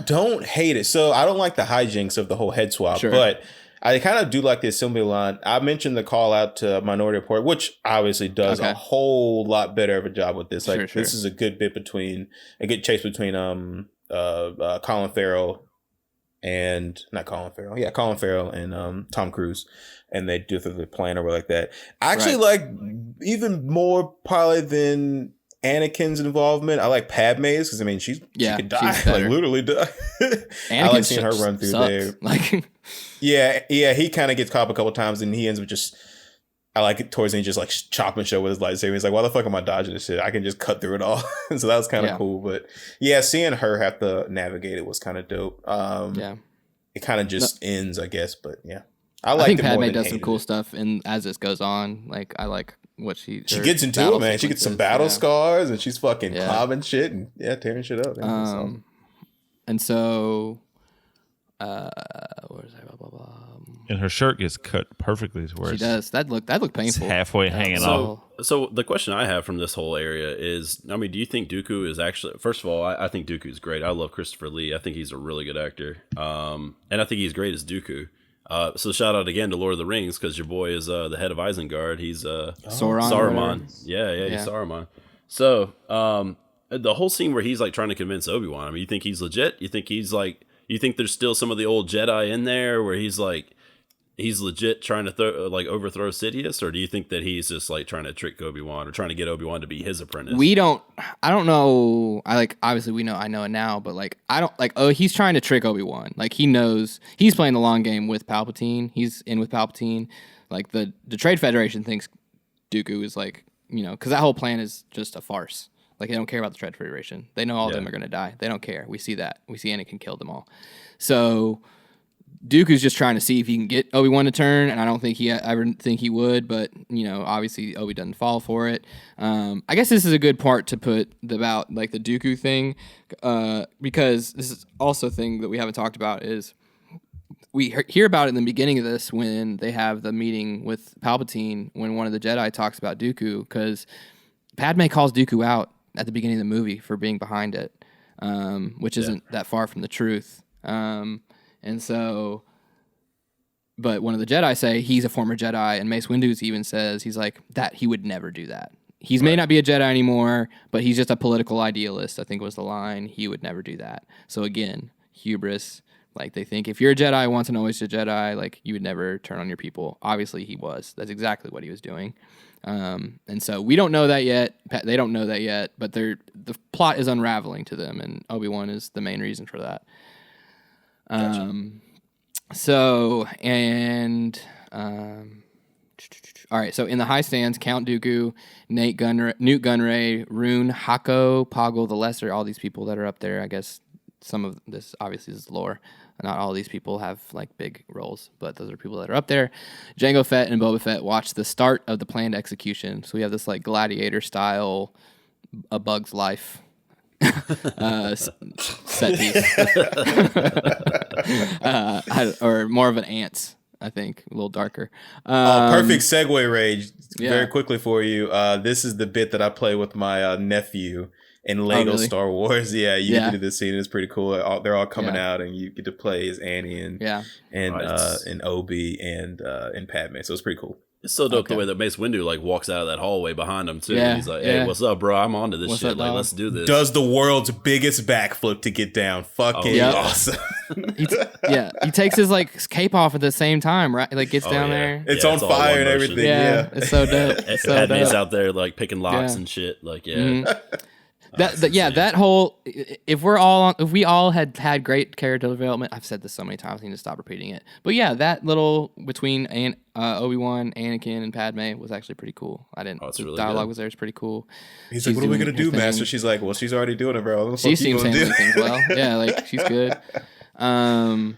don't hate it. So I don't like the hijinks of the whole head swap, but I kind of do like the assembly line. I mentioned the call out to Minority Report, which obviously does a whole lot better of a job with this. This is a good chase between Colin Farrell and Colin Farrell and Tom Cruise, and they do the plan or like that. I actually like even more probably than Anakin's involvement. I like Padme's because she could die, literally die. I like seeing her run through there. He kind of gets caught up a couple times, and he ends with just. I like it towards the end, just chopping shit with his lightsaber. He's like, "Why the fuck am I dodging this shit? I can just cut through it all." So that was kind of cool. But seeing her have to navigate it was kind of dope. It kind of just ends, I guess. But I think Padme does some cool stuff, and as this goes on, I like what she gets into it, man. She gets some battle scars, and she's fucking climbing shit and tearing shit up. And so, where is that? Blah, blah, blah. And her shirt gets cut perfectly to where she does. That looked painful. It's halfway hanging off. So the question I have from this whole area is, do you think Dooku is actually? First of all, I think Dooku is great. I love Christopher Lee. I think he's a really good actor. And I think he's great as Dooku. So shout out again to Lord of the Rings because your boy is the head of Isengard. He's Saruman. Yeah, he's Saruman. So the whole scene where he's trying to convince Obi-Wan. You think he's legit? You think you think there's still some of the old Jedi in there where he's legit trying to overthrow Sidious, or do you think that he's just trying to trick Obi-Wan or trying to get Obi-Wan to be his apprentice? I don't know. Obviously we know, I know it now, but I don't he's trying to trick Obi-Wan. He knows he's playing the long game with Palpatine. He's in with Palpatine. The Trade Federation thinks Dooku is because that whole plan is just a farce. They don't care about the Trade Federation. They know all of them are going to die. They don't care. We see that. We see Anakin killed them all. So Dooku's just trying to see if he can get Obi-Wan to turn, and I don't think he ever think he would, but obviously Obi doesn't fall for it. I guess this is a good part to put about the Dooku thing, because this is also a thing that we haven't talked about is we hear about it in the beginning of this when they have the meeting with Palpatine when one of the Jedi talks about Dooku, because Padme calls Dooku out at the beginning of the movie for being behind it, which isn't that far from the truth. And so, but one of the Jedi say he's a former Jedi, and Mace Windu even says that he would never do that. He may not be a Jedi anymore, but he's just a political idealist, I think was the line. He would never do that. So again, hubris. They think if you're a Jedi once and always a Jedi, you would never turn on your people. Obviously he was. That's exactly what he was doing. And so we don't know that yet. They don't know that yet, but the plot is unraveling to them, and Obi-Wan is the main reason for that. Gotcha. All right, so in the high stands, Count Dooku, Newt Gunray, Rune, Hako, Poggle the Lesser, all these people that are up there. I guess some of this obviously is lore. Not all these people have like big roles, but those are people that are up there. Jango Fett and Boba Fett watch the start of the planned execution. So we have this like gladiator style, A Bug's Life set piece, or more of an ants. I think a little darker. Perfect segue, Rage. Very quickly for you. This is the bit that I play with my nephew in Lego Star Wars. Yeah, you get to do this scene. It's pretty cool. They're all coming out, and you get to play as Annie and Obi and Padme. So it's pretty cool. It's so dope the way that Mace Windu like walks out of that hallway behind him too. Yeah, he's like, "Hey, what's up, bro? I'm onto this shit. Up, like, let's do this." Does the world's biggest backflip to get down? Fucking awesome. He takes his like cape off at the same time, right? Like gets down there. It's on fire and everything. Yeah, it's so dope. It's so Padme's out there like picking locks and shit. Like, that whole if we all had great character development. I've said this so many times, I need to stop repeating it. But yeah, that little between Obi Wan, Anakin, and Padme was actually pretty cool. The really dialogue good. was there. It's pretty cool. He's like, "What are we gonna do, Master?" She's like, "Well, she's already doing it, bro. She seems handling things well. Yeah, like she's good. And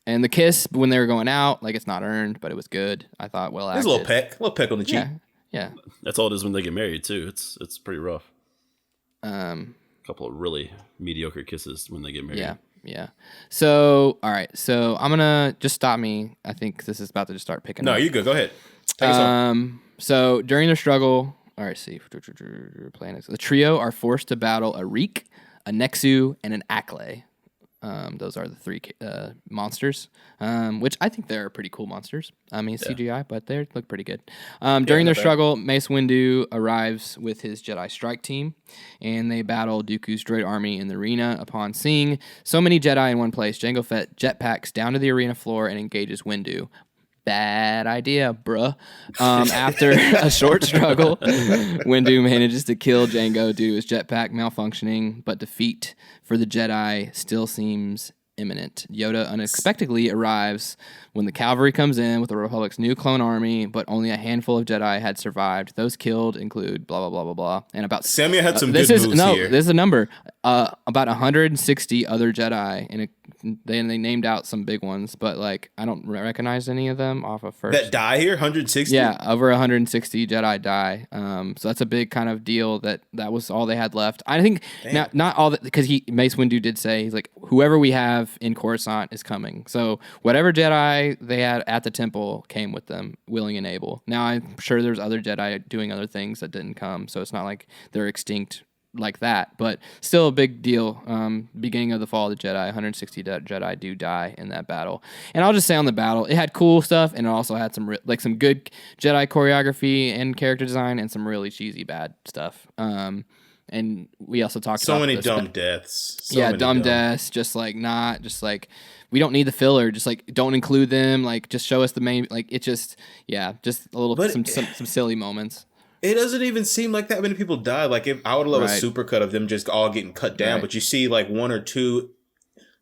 the kiss when they were going out, like it's not earned, but it was good. I thought well acted. There's a little peck on the cheek. Yeah. That's all it is when they get married too. It's pretty rough. A couple of really mediocre kisses when they get married. Yeah. So, all right. So I'm gonna just stop me. I think this is about to just start picking up. No, you good. Go ahead. Take us on. So during their struggle, all right. See, the trio are forced to battle a Reek, a Nexu, and an Acklay. Those are the three monsters, which I think they're pretty cool monsters. I mean, CGI, but they look pretty good. During their struggle, Mace Windu arrives with his Jedi strike team, and they battle Dooku's droid army in the arena. Upon seeing so many Jedi in one place, Jango Fett jetpacks down to the arena floor and engages Windu. Bad idea, bruh. After a short struggle, Windu manages to kill Jango due to his jetpack malfunctioning, but defeat for the Jedi still seems imminent. Yoda unexpectedly arrives when the cavalry comes in with the Republic's new clone army, but only a handful of Jedi had survived. Those killed include blah, blah, blah, blah, blah. And about... Samuel had some good moves here. This is a number. About 160 other Jedi, and they named out some big ones, but like I don't recognize any of them off of first. That die here, 160. Yeah, over 160 Jedi die. So that's a big kind of deal. That was all they had left. I think not all that, because Mace Windu did say he's like, whoever we have in Coruscant is coming. So whatever Jedi they had at the temple came with them, willing and able. Now I'm sure there's other Jedi doing other things that didn't come, so it's not like they're extinct like that, but still a big deal. Beginning of the fall of the Jedi, 160 Jedi do die in that battle. And I'll just say on the battle, it had cool stuff, and it also had some some good Jedi choreography and character design, and some really cheesy bad stuff. And we also talked about many dumb deaths. Dumb deaths. Just like we don't need the filler. Just like don't include them. Like just show us the main. Like it just a little some silly moments. It doesn't even seem like that many people died. Like if I would love a supercut of them just all getting cut down, but you see like one or two,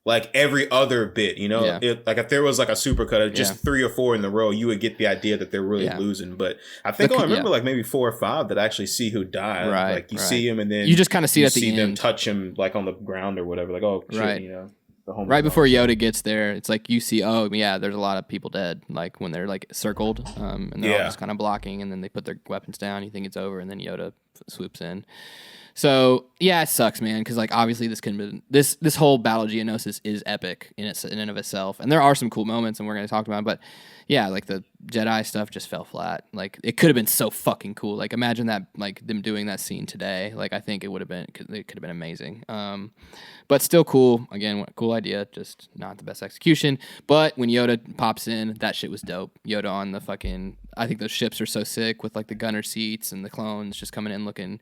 like every other bit. You know, like if there was like a supercut of just 3 or 4 in the row, you would get the idea that they're really losing. But I think I remember like maybe 4 or 5 that actually see who died. Right, like you see him and then you just kind of see it at the end. Them touch him like on the ground or whatever. Like shit, you know. Right before Yoda gets there, it's like you see, there's a lot of people dead. Like when they're like circled, and they're all just kind of blocking, and then they put their weapons down. You think it's over, and then Yoda swoops in. So yeah, it sucks, man, because like obviously this whole Battle of Geonosis is epic in and of itself, and there are some cool moments, and we're gonna talk about it, but yeah, like the Jedi stuff just fell flat. Like it could have been so fucking cool. Like imagine that, like them doing that scene today. Like I think it could have been amazing. But still cool. Again, cool idea, just not the best execution. But when Yoda pops in, that shit was dope. Yoda on the fucking, I think those ships are so sick with like the gunner seats and the clones just coming in looking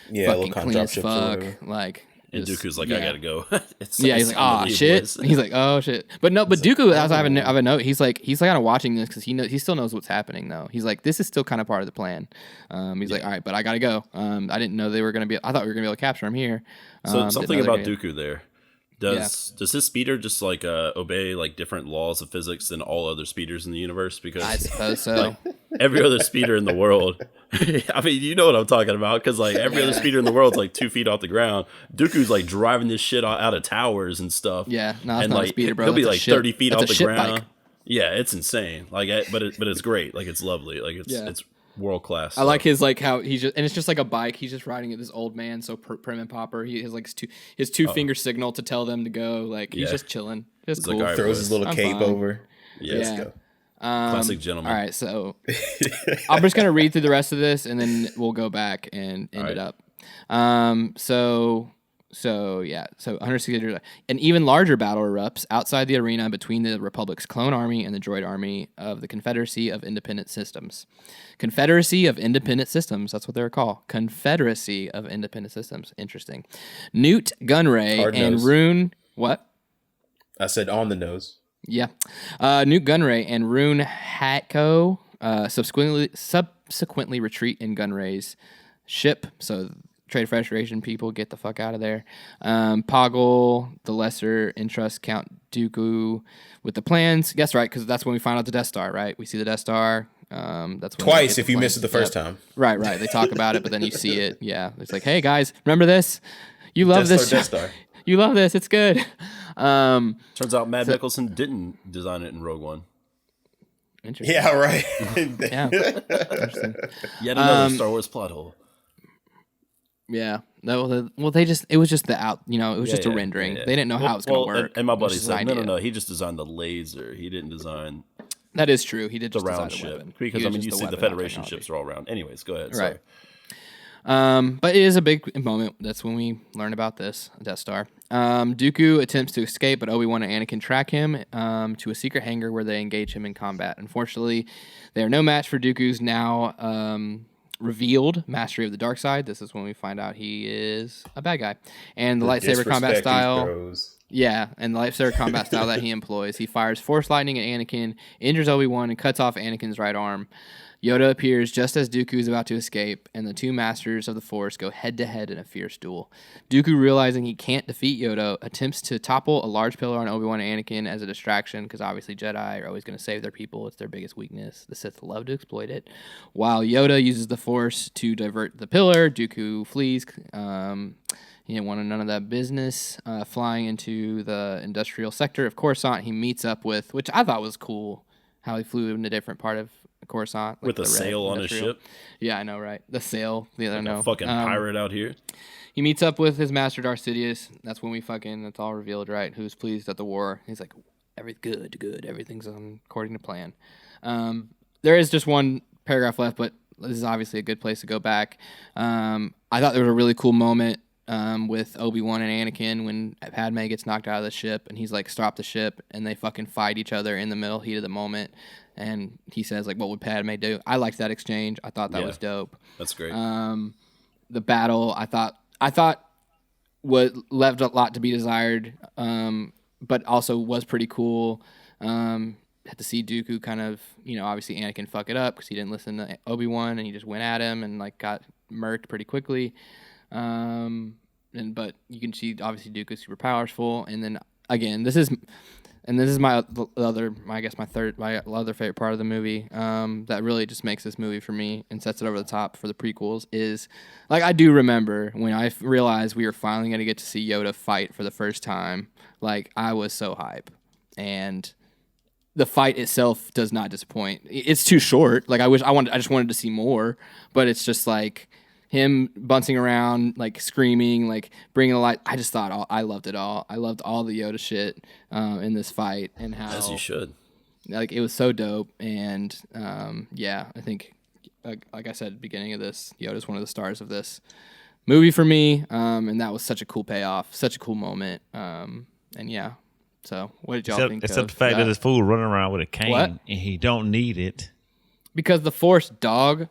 fucking clean as fuck. Like. And Dooku's like, I gotta go. He's like, oh shit. He's like, oh shit. But Dooku, I have a note. He's kind of watching this because he still knows what's happening though. He's like, this is still kind of part of the plan. He's like, all right, but I gotta go. I didn't know they were gonna be. I thought we were gonna be able to capture him here. So something about Dooku there. Does his speeder just like obey like different laws of physics than all other speeders in the universe? Because I suppose so. every other speeder in the world. I mean, you know what I'm talking about, because like every other speeder in the world is like 2 feet off the ground. Dooku's like driving this shit out of towers and stuff. Yeah, no, it's and not like a speeder, bro. He'll be That's like a ship. 30 feet That's off a the ship ground. bike. Yeah, it's insane. Like, but it's great. Like, it's lovely. Like, it's world class. I like his like how he's just, and it's just like a bike. He's just riding it. This old man, so prim and proper. He has like his two finger signal to tell them to go. Like he's just chilling. Just It's cool. like, all right, Throws his little cape over. Yeah, Let's go. classic gentleman. All right, so I'm just gonna read through the rest of this, and then we'll go back and end it up. So 160 years. An even larger battle erupts outside the arena between the Republic's clone army and the droid army of the Confederacy of Independent Systems. Confederacy of Independent Systems. That's what they're called. Confederacy of Independent Systems. Interesting. Newt Gunray Hard and nose. Rune. What? I said on the nose. Yeah. Newt Gunray and Rune Hatko subsequently retreat in Gunray's ship. So Trade Federation people get the fuck out of there. Poggle, the Lesser, entrusts Count Dooku with the plans. Guess right, because that's when we find out the Death Star, right? We see the Death Star. That's when Twice if you missed it the first time. Right. They talk about it, but then you see it. Yeah. It's like, hey, guys, remember this? You love this. Death Star. You love this. It's good. Turns out Matt Mickelson didn't design it in Rogue One. Interesting. Yeah, right. Yeah. Interesting. Yet another Star Wars plot hole. Yeah. No, well, they just, it was just the out, it was just a rendering. Yeah. They didn't know how it was going to work. And my It was buddy just an said, idea. no, he just designed the laser. He didn't design That is true. He did the just round design the ship. weapon. Because, He I did mean, just you the see the weapon, not Federation technology. ships are all around. Anyways, go ahead. Right. Sorry. But it is a big moment. That's when we learn about this Death Star. Dooku attempts to escape, but Obi-Wan and Anakin track him to a secret hangar where they engage him in combat. Unfortunately, they are no match for Dooku's now revealed mastery of the dark side. This is when we find out he is a bad guy. And the lightsaber combat style. Yeah, and the lightsaber combat style that he employs. He fires Force Lightning at Anakin, injures Obi-Wan, and cuts off Anakin's right arm. Yoda appears just as Dooku is about to escape, and the two masters of the Force go head-to-head in a fierce duel. Dooku, realizing he can't defeat Yoda, attempts to topple a large pillar on Obi-Wan and Anakin as a distraction, because obviously Jedi are always going to save their people. It's their biggest weakness. The Sith love to exploit it. While Yoda uses the Force to divert the pillar, Dooku flees. He didn't want none of that business. Flying into the industrial sector of Coruscant, he meets up with, which I thought was cool, how he flew in a different part of Coruscant. With a sail on his ship. Yeah, I know, right? The sail. The other A fucking pirate out here. He meets up with his master Darth Sidious. That's when it's all revealed, right? Who's pleased at the war. He's like, good. Everything's according to plan. There is just one paragraph left, but this is obviously a good place to go back. I thought there was a really cool moment with Obi-Wan and Anakin when Padme gets knocked out of the ship and he's like, stop the ship, and they fucking fight each other in the middle heat of the moment. And he says, like, what would Padme do? I liked that exchange. I thought that was dope. That's great. The battle, I thought left a lot to be desired, but also was pretty cool. Had to see Dooku kind of, obviously Anakin fuck it up because he didn't listen to Obi-Wan and he just went at him and like got murked pretty quickly. But you can see obviously Dooku's super powerful. And then again, this is my other favorite part of the movie, that really just makes this movie for me and sets it over the top for the prequels is, like, I do remember when I realized we were finally going to get to see Yoda fight for the first time. Like, I was so hype. And the fight itself does not disappoint. It's too short. Like, I just wanted to see more, but it's just like him bouncing around, like screaming, like bringing the light. I just thought I loved it all. I loved all the Yoda shit in this fight and how, as you should. Like, it was so dope. And I think, like I said at the beginning of this, Yoda's one of the stars of this movie for me. And that was such a cool payoff, such a cool moment. So what did y'all think? Except the fact that this fool running around with a cane and he don't need it. Because the Force, dog.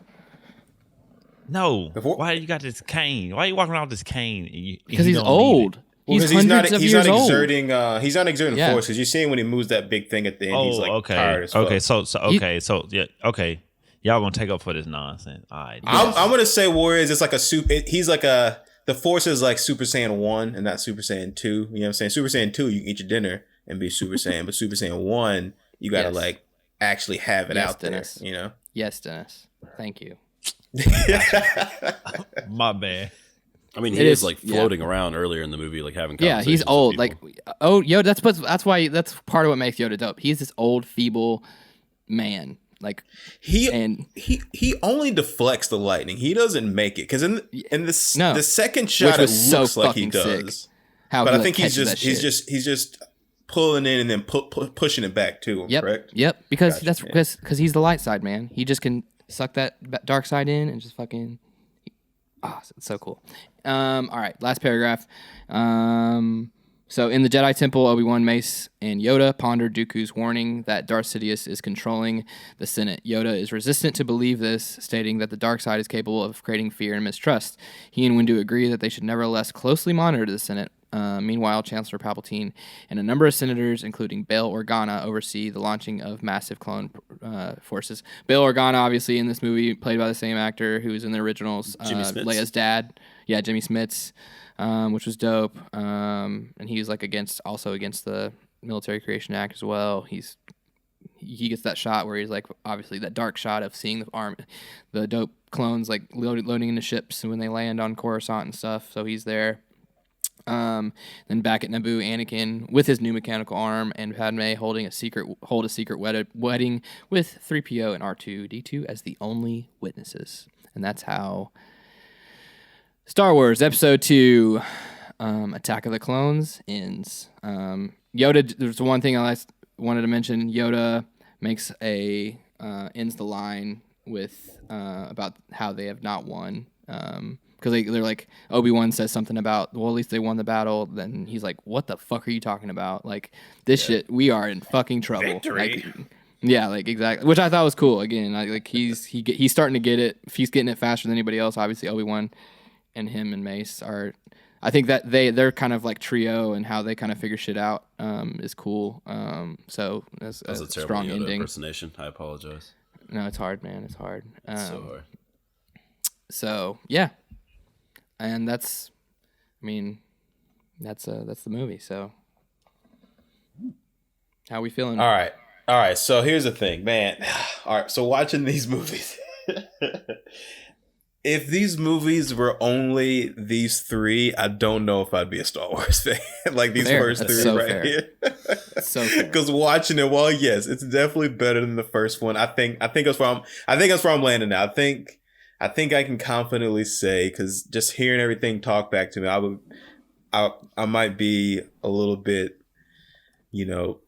No. Why you got this cane? Why are you walking around with this cane? Because he's old. He's hundreds of years old. He's not exerting force because you're seeing when he moves that big thing at the end, he's like tired as fuck. Okay. Y'all gonna take up for this nonsense. All right. I'm gonna say Warriors is like he's like the Force is like Super Saiyan 1 and not Super Saiyan 2. You know what I'm saying? Super Saiyan 2, you can eat your dinner and be Super Saiyan, but Super Saiyan 1, you gotta like actually have it out there, Yes, Dennis. Thank you. My bad. I mean, he is like floating around earlier in the movie, like having conversations. Yeah, he's old. Like, Yoda. That's why. That's part of what makes Yoda dope. He's this old, feeble man. Like he only deflects the lightning. He doesn't make it because the second shot it looks like he does. But I think he's just pulling in and then pushing it back to him. Yep. Correct. Yep. Because because he's the light side man. He just can suck that dark side in and just fucking. It's so cool. All right, last paragraph. So in the Jedi Temple, Obi Wan, Mace, and Yoda ponder Dooku's warning that Darth Sidious is controlling the Senate. Yoda is resistant to believe this, stating that the dark side is capable of creating fear and mistrust. He and Windu agree that they should nevertheless closely monitor the Senate. Meanwhile, Chancellor Palpatine and a number of senators, including Bail Organa, oversee the launching of massive clone forces. Bail Organa, obviously, in this movie, played by the same actor who was in the originals, Leia's dad. Yeah, Jimmy Smits, which was dope. And he was like against the Military Creation Act as well. He gets that shot where he's like, obviously, that dark shot of seeing the dope clones like loading into ships when they land on Coruscant and stuff. So he's there. Then back at Naboo, Anakin with his new mechanical arm and Padme hold a secret wedding with 3PO and R2-D2 as the only witnesses. And that's how Star Wars Episode 2, Attack of the Clones ends. Yoda, there's one thing I wanted to mention. Yoda makes ends the line with about how they have not won. Because they're like, Obi-Wan says something about, well, at least they won the battle. Then he's like, what the fuck are you talking about? Like, this shit, we are in fucking trouble. Victory. Like, yeah, like, exactly. Which I thought was cool. Again, like he's starting to get it. If he's getting it faster than anybody else, obviously Obi-Wan and him and Mace are, I think that they're kind of like trio and how they kind of figure shit out is cool. So that's a strong Yoda ending. Impersonation. I apologize. No, it's hard, man. It's hard. So hard. So, yeah. And that's the movie. So, how are we feeling? All right. So here's the thing, man. All right. So watching these movies, if these movies were only these three, I don't know if I'd be a Star Wars fan. Like these first three so right fair. here. So fair. Because watching it, well, yes, it's definitely better than the first one. I think that's where I'm landing now. I think I can confidently say, because just hearing everything talk back to me, I might be a little bit,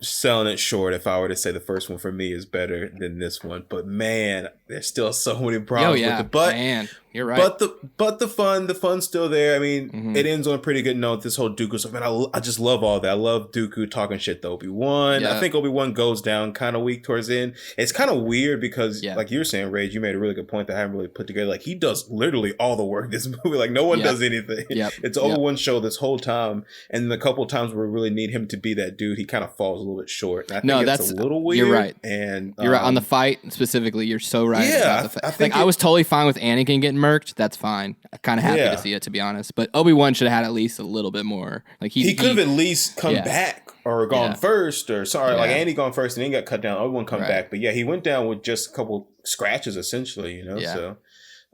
selling it short if I were to say the first one for me is better than this one. But man, there's still so many problems with it. But man, you're right. But the fun's still there. I mean, It ends on a pretty good note. This whole Dooku stuff, man, I just love all that. I love Dooku talking shit to Obi-Wan. Yeah. I think Obi-Wan goes down kind of weak towards the end. It's kind of weird because, like you were saying, Rage, you made a really good point that I haven't really put together. Like, he does literally all the work in this movie. Like, no one does anything. It's Obi-Wan's show this whole time. And the couple of times where we really need him to be that dude, he kind of falls a little bit short. And I think that's a little weird. You're right. And you're right. On the fight specifically, you're so right. Yeah. I was totally fine with Anakin getting murked. That's fine. I'm kind of happy to see it, to be honest. But Obi-Wan should have had at least a little bit more. Like he could have at least come back or gone first, or like Andy gone first and then got cut down. Obi-Wan come back, but he went down with just a couple scratches essentially. So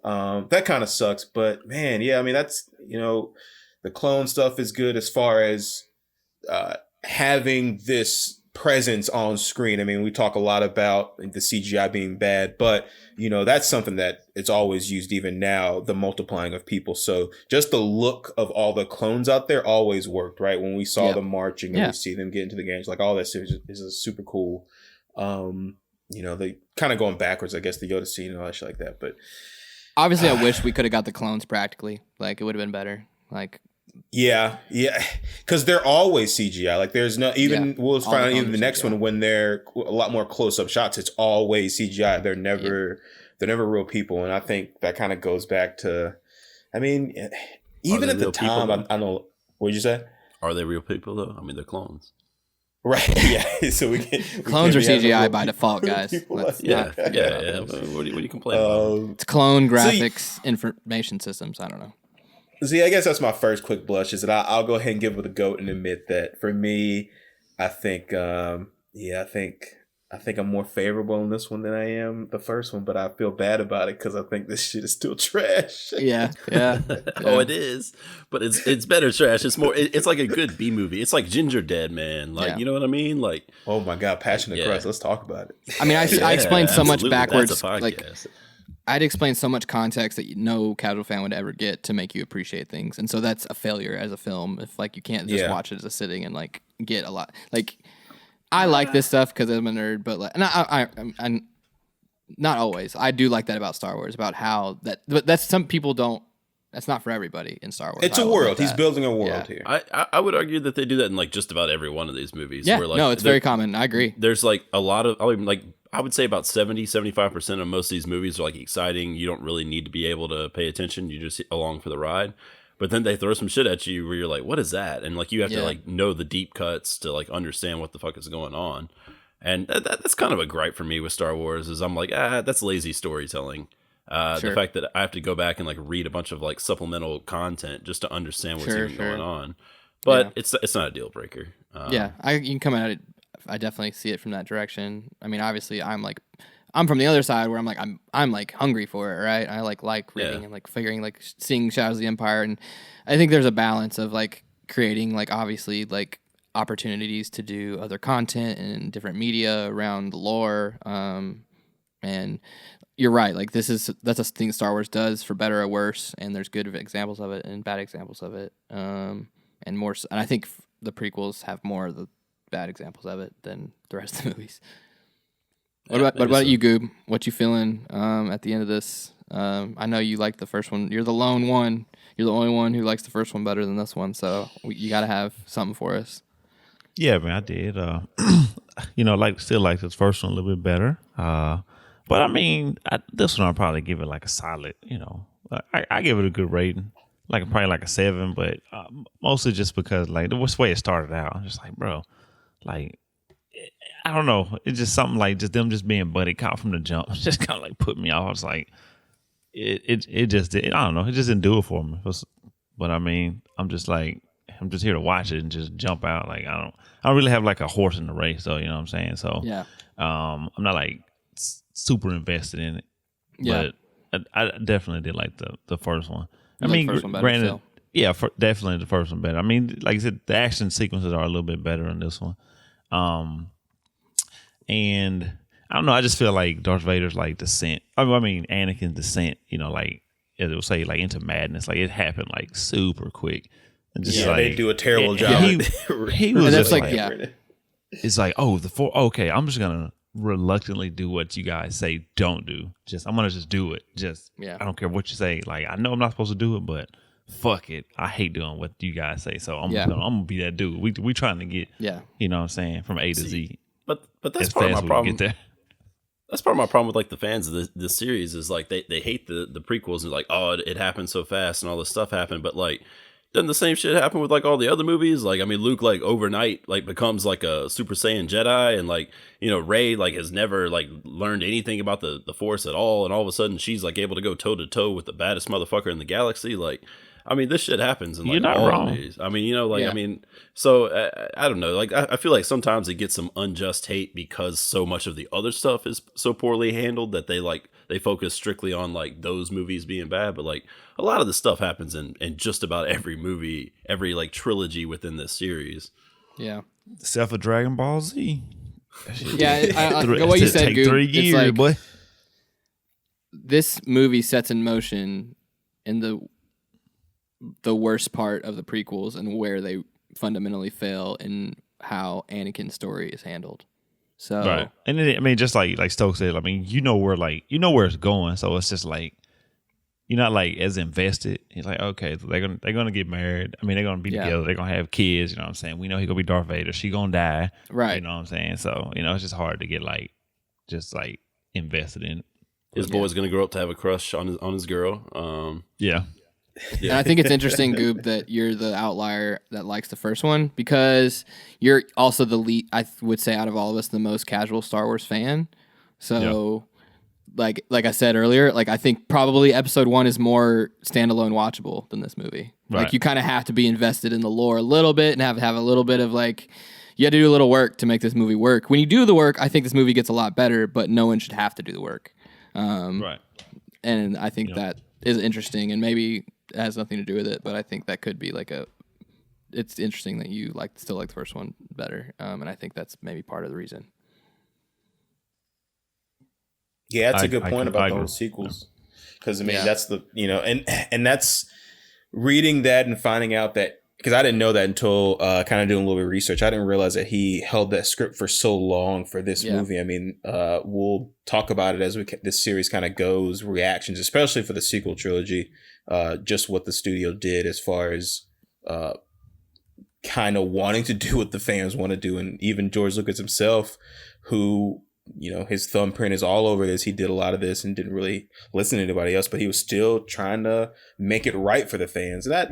that kind of sucks. But man, I mean that's the clone stuff is good as far as having this presence on screen. I mean, we talk a lot about the CGI being bad, but that's something that it's always used even now, the multiplying of people. So just the look of all the clones out there always worked, right? When we saw them marching and we see them get into the games, like all that is super cool. They kind of going backwards, I guess, the Yoda scene and all that shit like that. But obviously I wish we could have got the clones practically. Like it would have been better. Like because they're always CGI. Like there's no we'll find out even the next one when they're a lot more close-up shots. It's always CGI. They're never real people, and I think that kind of goes back to. I mean, even at the time, I don't know. What'd you say? Are they real people though? I mean, they're clones. Right. Yeah. So clones are CGI by default, guys. What do you complain about? It's clone graphics information systems. I don't know. See, I guess that's my first quick blush is that I'll go ahead and give it a goat and admit that for me, I think I think I'm more favorable in this one than I am the first one, but I feel bad about it because I think this shit is still trash. Yeah. Oh, it is, but it's better trash. It's more. It's like a good B movie. It's like Ginger Dead Man. Like you know what I mean? Like oh my god, Passion of Christ. Let's talk about it. I mean, I explained so much backwards. That's a podcast. Like I'd explain so much context that no casual fan would ever get to make you appreciate things, and so that's a failure as a film. If like you can't just watch it as a sitting and like get a lot like. I like this stuff because I'm a nerd, but like, I'm not always. I do like that about Star Wars, about how that. But that's some people don't. That's not for everybody in Star Wars. It's a world. He's building a world here. I would argue that they do that in like just about every one of these movies. Yeah, where, like, no, it's very common. I agree. There's like a lot of I would say about 70-75% of most of these movies are like exciting. You don't really need to be able to pay attention. You just along for the ride. But then they throw some shit at you where you're like, what is that? And like you have to like know the deep cuts to like understand what the fuck is going on. And that's kind of a gripe for me with Star Wars is I'm like, that's lazy storytelling. The fact that I have to go back and like read a bunch of like supplemental content just to understand what's even going on. But it's not a deal breaker. You can come at it. I definitely see it from that direction. I mean, obviously I'm from the other side where I'm like I'm like hungry for it, right? I like reading and like figuring like seeing Shadows of the Empire, and I think there's a balance of like creating like obviously like opportunities to do other content and different media around the lore. And you're right, like that's a thing Star Wars does for better or worse, and there's good examples of it and bad examples of it, and I think the prequels have more of the bad examples of it than the rest of the movies. What about you, Goob? What you feeling at the end of this? I know you liked the first one. You're the lone one. You're the only one who likes the first one better than this one. So you got to have something for us. Yeah, man, I did. Still like this first one a little bit better. But I mean, this one I'll probably give it like a solid. I give it a good rating, probably like a 7. But mostly just because like the way it started out, I'm just like, bro, like. I don't know. It's just something like just them just being buddy cop from the jump. Just kind of like put me off. I was like, it just did. I don't know. It just didn't do it for me. But I mean, I'm just here to watch it and just jump out. Like I don't really have like a horse in the race. So you know what I'm saying. So yeah. I'm not like super invested in it. Yeah. But I definitely did like the first one. I mean, the first one better, granted, still. Yeah, definitely the first one better. I mean, like I said, the action sequences are a little bit better in this one. And I don't know. I just feel like Darth Vader's like descent. I mean, Anakin's descent. Like it will say like into madness. Like it happened like super quick. And just they do a terrible job. He was just like it's like okay. I'm just gonna reluctantly do what you guys say don't do. I'm gonna just do it. I don't care what you say. Like I know I'm not supposed to do it, but fuck it. I hate doing what you guys say. So I'm gonna be that dude. We trying to get you know what I'm saying, from A to Z. But that's part of my problem. That's part of my problem with like the fans of this series is like they hate the prequels and like, oh, it happened so fast and all this stuff happened, but like doesn't the same shit happen with like all the other movies? Like I mean, Luke like overnight like becomes like a Super Saiyan Jedi, and like Rey like has never like learned anything about the Force at all, and all of a sudden she's like able to go toe to toe with the baddest motherfucker in the galaxy. Like I mean, this shit happens in like You're not all wrong. movies. I mean, I mean, so I don't know. Like I feel like sometimes it gets some unjust hate because so much of the other stuff is so poorly handled that they focus strictly on like those movies being bad. But like a lot of the stuff happens in just about every movie, every like trilogy within this series. Yeah. Except for Dragon Ball Z. Yeah, what you said, Goop, 3 years, like, boy. This movie sets in motion in the worst part of the prequels and where they fundamentally fail in how Anakin's story is handled. So, right. And I mean, just like Stokes said, I mean, where it's going. So it's just like, you're not like as invested. It's like, okay, they're gonna get married. I mean, they're gonna be together. They're gonna have kids. You know what I'm saying? We know he's gonna be Darth Vader. She gonna die. Right. You know what I'm saying? So it's just hard to get like, just like invested in it. His boy's gonna grow up to have a crush on his girl. Yeah. And I think it's interesting, Goob, that you're the outlier that likes the first one because you're also the lead, I would say, out of all of us, the most casual Star Wars fan. So, like I said earlier, like I think probably episode 1 is more standalone watchable than this movie. Right. Like you kind of have to be invested in the lore a little bit and have a little bit of like, you had to do a little work to make this movie work. When you do the work, I think this movie gets a lot better, but no one should have to do the work. Right. And I think that is interesting, and maybe it has nothing to do with it, but I think that could be like it's interesting that you still like the first one better. And I think that's maybe part of the reason. Yeah, that's a good point about those sequels. Because, I mean, that's the, and that's reading that and finding out that, because I didn't know that until kind of doing a little bit of research. I didn't realize that he held that script for so long for this movie. I mean, we'll talk about it as this series kind of goes, reactions, especially for the sequel trilogy, just what the studio did as far as kind of wanting to do what the fans want to do. And even George Lucas himself, who... his thumbprint is all over this. He did a lot of this and didn't really listen to anybody else, but he was still trying to make it right for the fans. That,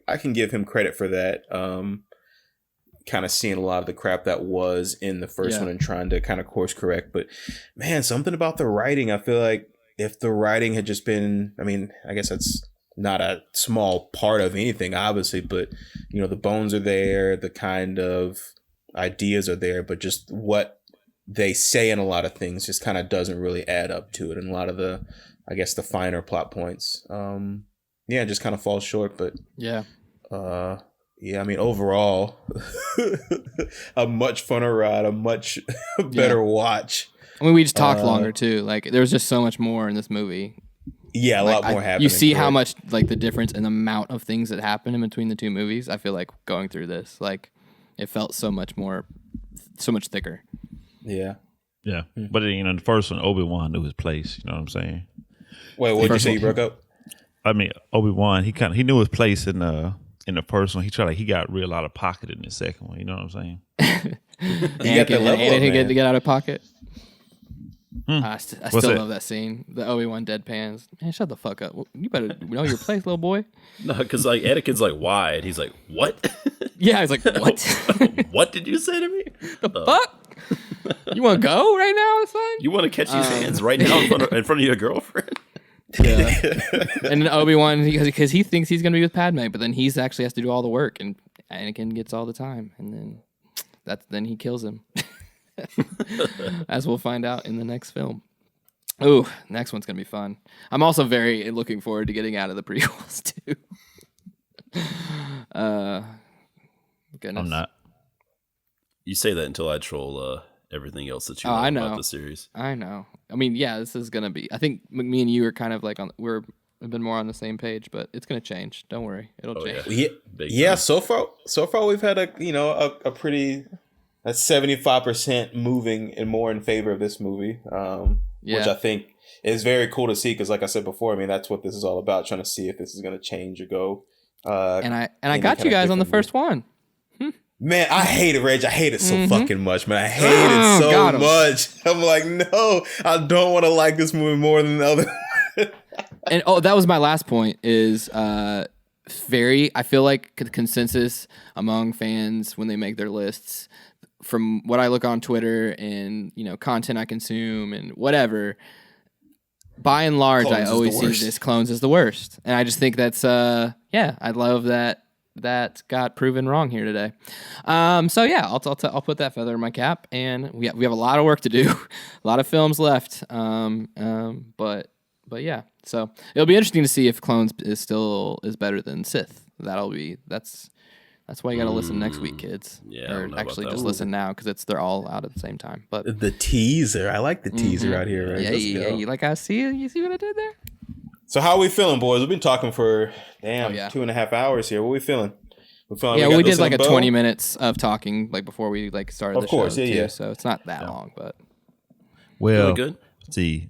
I can give him credit for that. Kind of seeing a lot of the crap that was in the first one and trying to kind of course correct. But man, something about the writing, I feel like if the writing had just been, I mean, I guess that's not a small part of anything, obviously, but the bones are there, the kind of ideas are there, but just what they say in a lot of things just kind of doesn't really add up to it. And a lot of the, I guess, the finer plot points, just kind of falls short. But I mean, overall, a much funner ride, a much better watch. I mean, we just talked longer too. Like, there was just so much more in this movie. Yeah, a lot more happening. You see how much, like, the difference in the amount of things that happen in between the two movies. I feel like going through this, like, it felt so much thicker. Yeah. Yeah. But the first one, Obi Wan knew his place, you know what I'm saying? Wait, what did you say you broke up? I mean, Obi Wan, he knew his place in the first one. He got real out of pocket in the second one, you know what I'm saying? Anakin to get out of pocket. I still love that scene. The Obi-Wan deadpans. Man, shut the fuck up. You better know your place, little boy. No, because like Anakin's like, why? And he's like, what? Yeah, he's like, what? What did you say to me? The fuck? You want to go right now, son? You want to catch these hands right now in front of your girlfriend? Yeah. And then Obi-Wan, because he thinks he's going to be with Padme, but then he's actually has to do all the work, and Anakin gets all the time, and then he kills him. As we'll find out in the next film. Ooh, next one's going to be fun. I'm also very looking forward to getting out of the prequels, too. Goodness. I'm not. You say that until I troll everything else that you know about the series. I know. I mean, yeah, this is going to be... I think me and you are kind of like we've been more on the same page, but it's going to change. Don't worry. It'll change. Yeah, so far we've had a pretty... That's 75% moving and more in favor of this movie, which I think is very cool to see. Because, like I said before, I mean, that's what this is all about, trying to see if this is going to change or go. And I got you guys on the first one. Man, I hate it, Reg. I hate it so fucking much, man. I hate it so much. I'm like, no, I don't want to like this movie more than the other. And that was my last point. Is I feel like the consensus among fans when they make their lists, from what I look on Twitter and content I consume and whatever, by and large, I always see this Clones is the worst, and I just think that's I love that got proven wrong here today. So yeah, I'll put that feather in my cap, and we have a lot of work to do, a lot of films left. But yeah, so it'll be interesting to see if Clones is better than Sith. That's why you got to listen next week, kids. Yeah, or actually just listen now because they're all out at the same time. But the teaser, I like the teaser out here. Right? Yeah. You like I see it. You see what I did there? So how are we feeling, boys? We've been talking for 2.5 hours here. What are we feeling? We did like 20 minutes of talking like before we started the show. Of course, yeah. So it's not that long, but well, good. See,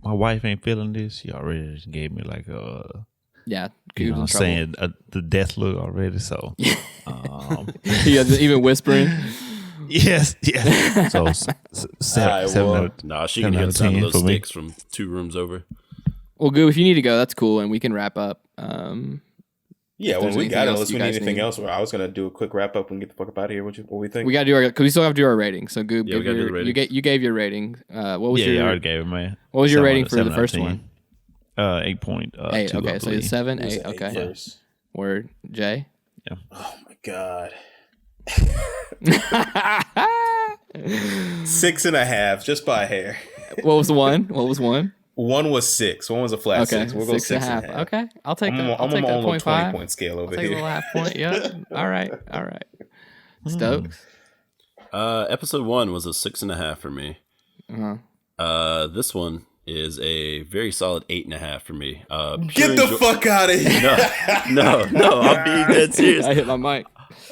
my wife ain't feeling this. She already gave me like a. Yeah, you know, saying the death look already. So, he has even whispering. Yes. So, 7 Nah, she can hear the sound of those sticks from 2 rooms over. Well, Goo, if you need to go, that's cool, and we can wrap up. Yeah, well, we got it. Unless we need anything else, I was gonna do a quick wrap up and get the fuck up out of here. What we think? We gotta do because we still have to do our rating. So, Goo, we gotta do the rating. You gave your rating. What was your? Yeah, I already gave it, man. What was your rating for the first one? 8.2. 8. Okay, so it's 7, 8. Okay. First. Word, Jay. Yeah. Oh my god. 6.5, just by a hair. What was one? One was 6. One was a flat 6. We'll go 6.5. Okay, I'll take that. I'm take on that a 0.5 20-point scale over I'll take here. a little half point. Yeah. All right. Stokes. Episode 1 was a 6.5 for me. This one is a very solid 8.5 for me. Get the fuck out of here! No, I'm being dead serious. I hit my mic.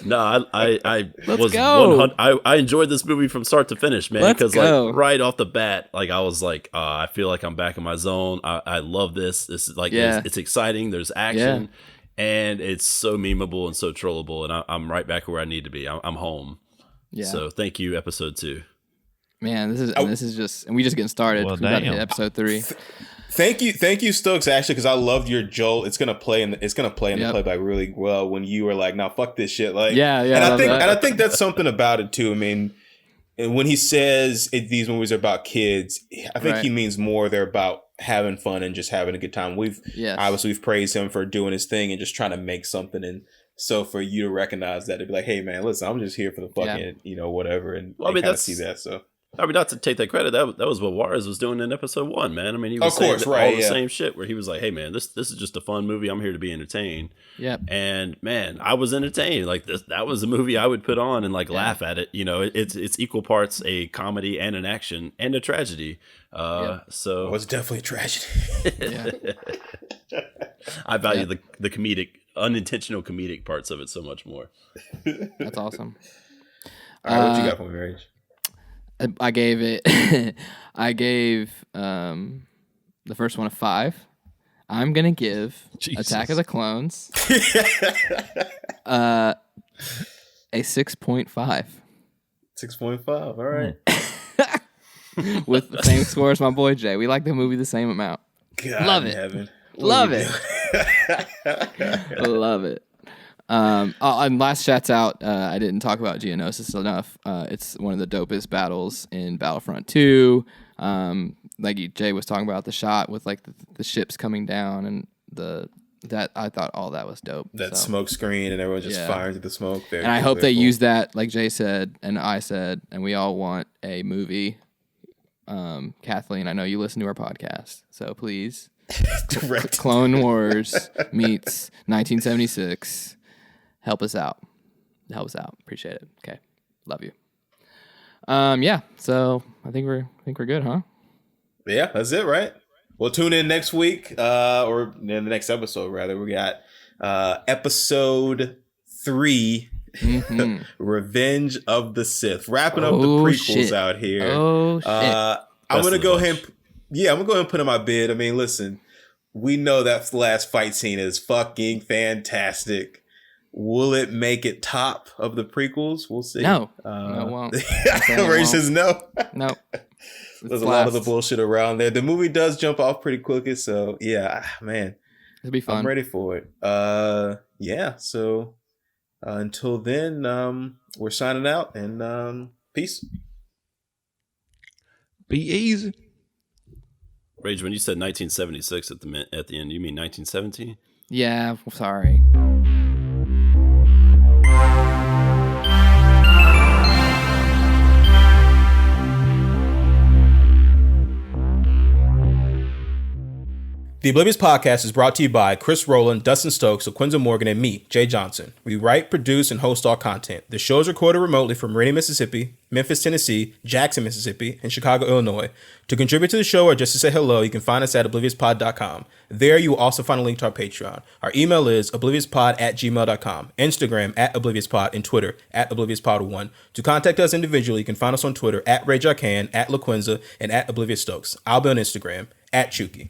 No, I Let's was go. 100. I enjoyed this movie from start to finish, man. Let's Because go. like right off the bat, like I was like, I feel like I'm back in my zone. I love this. This is like it's exciting. There's action, and it's so memeable and so trollable. And I'm right back where I need to be. I'm home. Yeah. So thank you, episode 2. Man, this is just, and we just getting started. Well, we about to hit damn. episode 3. Thank you, Stokes. Actually, because I loved your Joel. It's gonna play in the playback really well when you were like, "Now fuck this shit." Like, And I think that's something about it too. I mean, and when he says these movies are about kids, I think he means more. They're about having fun and just having a good time. We've praised him for doing his thing and just trying to make something. And so for you to recognize that, to be like, "Hey, man, listen, I'm just here for the fucking whatever," and kind of see that. So. I mean, not to take that credit, that was what Juarez was doing in episode 1, man. I mean, he was saying all the same shit where he was like, "Hey, man, this is just a fun movie. I'm here to be entertained." Yep. And man, I was entertained. Like that was a movie I would put on and like laugh at it. You know, it's equal parts a comedy and an action and a tragedy. So it's definitely a tragedy. I value the comedic, unintentional comedic parts of it so much more. That's awesome. All right, what you got for me, Rage? I gave it. The first one a 5. I'm gonna give Attack of the Clones a 6.5. 6.5. All right. With the same score as my boy Jay. We like the movie the same amount. God Love in it. heaven. Love it. Love it. And last shouts out, I didn't talk about Geonosis enough. It's one of the dopest battles in Battlefront 2. Like Jay was talking about the shot with like the ships coming down and that I thought all that was dope. That smoke screen and everyone just firing through the smoke. And I hope they use that, like Jay said and I said, and we all want a movie. Kathleen, I know you listen to our podcast, so please. Clone Wars meets 1976. Help us out. Appreciate it. Okay. Love you. So I think we're good, huh? Yeah, that's it, right? We'll tune in next week, or in the next episode, rather. We got episode 3, Revenge of the Sith. Wrapping up the prequels out here. Oh, shit. I'm going to go ahead and put in my bid. I mean, listen, we know that last fight scene is fucking fantastic. Will it make it top of the prequels? We'll see. No, it won't. Ray says no. No. There's a lot of the bullshit around there. The movie does jump off pretty quickly, so yeah, man. It'll be fun. I'm ready for it. So until then, we're signing out and peace. Be easy. Rage, when you said 1976 at the end, you mean 1917? Yeah, sorry. The Oblivious Podcast is brought to you by Chris Rowland, Dustin Stokes, LaQuinza Morgan, and me, Jay Johnson. We write, produce, and host all content. The show is recorded remotely from Meridian, Mississippi, Memphis, Tennessee, Jackson, Mississippi, and Chicago, Illinois. To contribute to the show or just to say hello, you can find us at obliviouspod.com. There, you will also find a link to our Patreon. Our email is obliviouspod@gmail.com, Instagram @obliviouspod, and Twitter @obliviouspod1. To contact us individually, you can find us on Twitter @RageICan, @LaQuinza, and @ObliviousStokes. I'll be on Instagram @Chuki.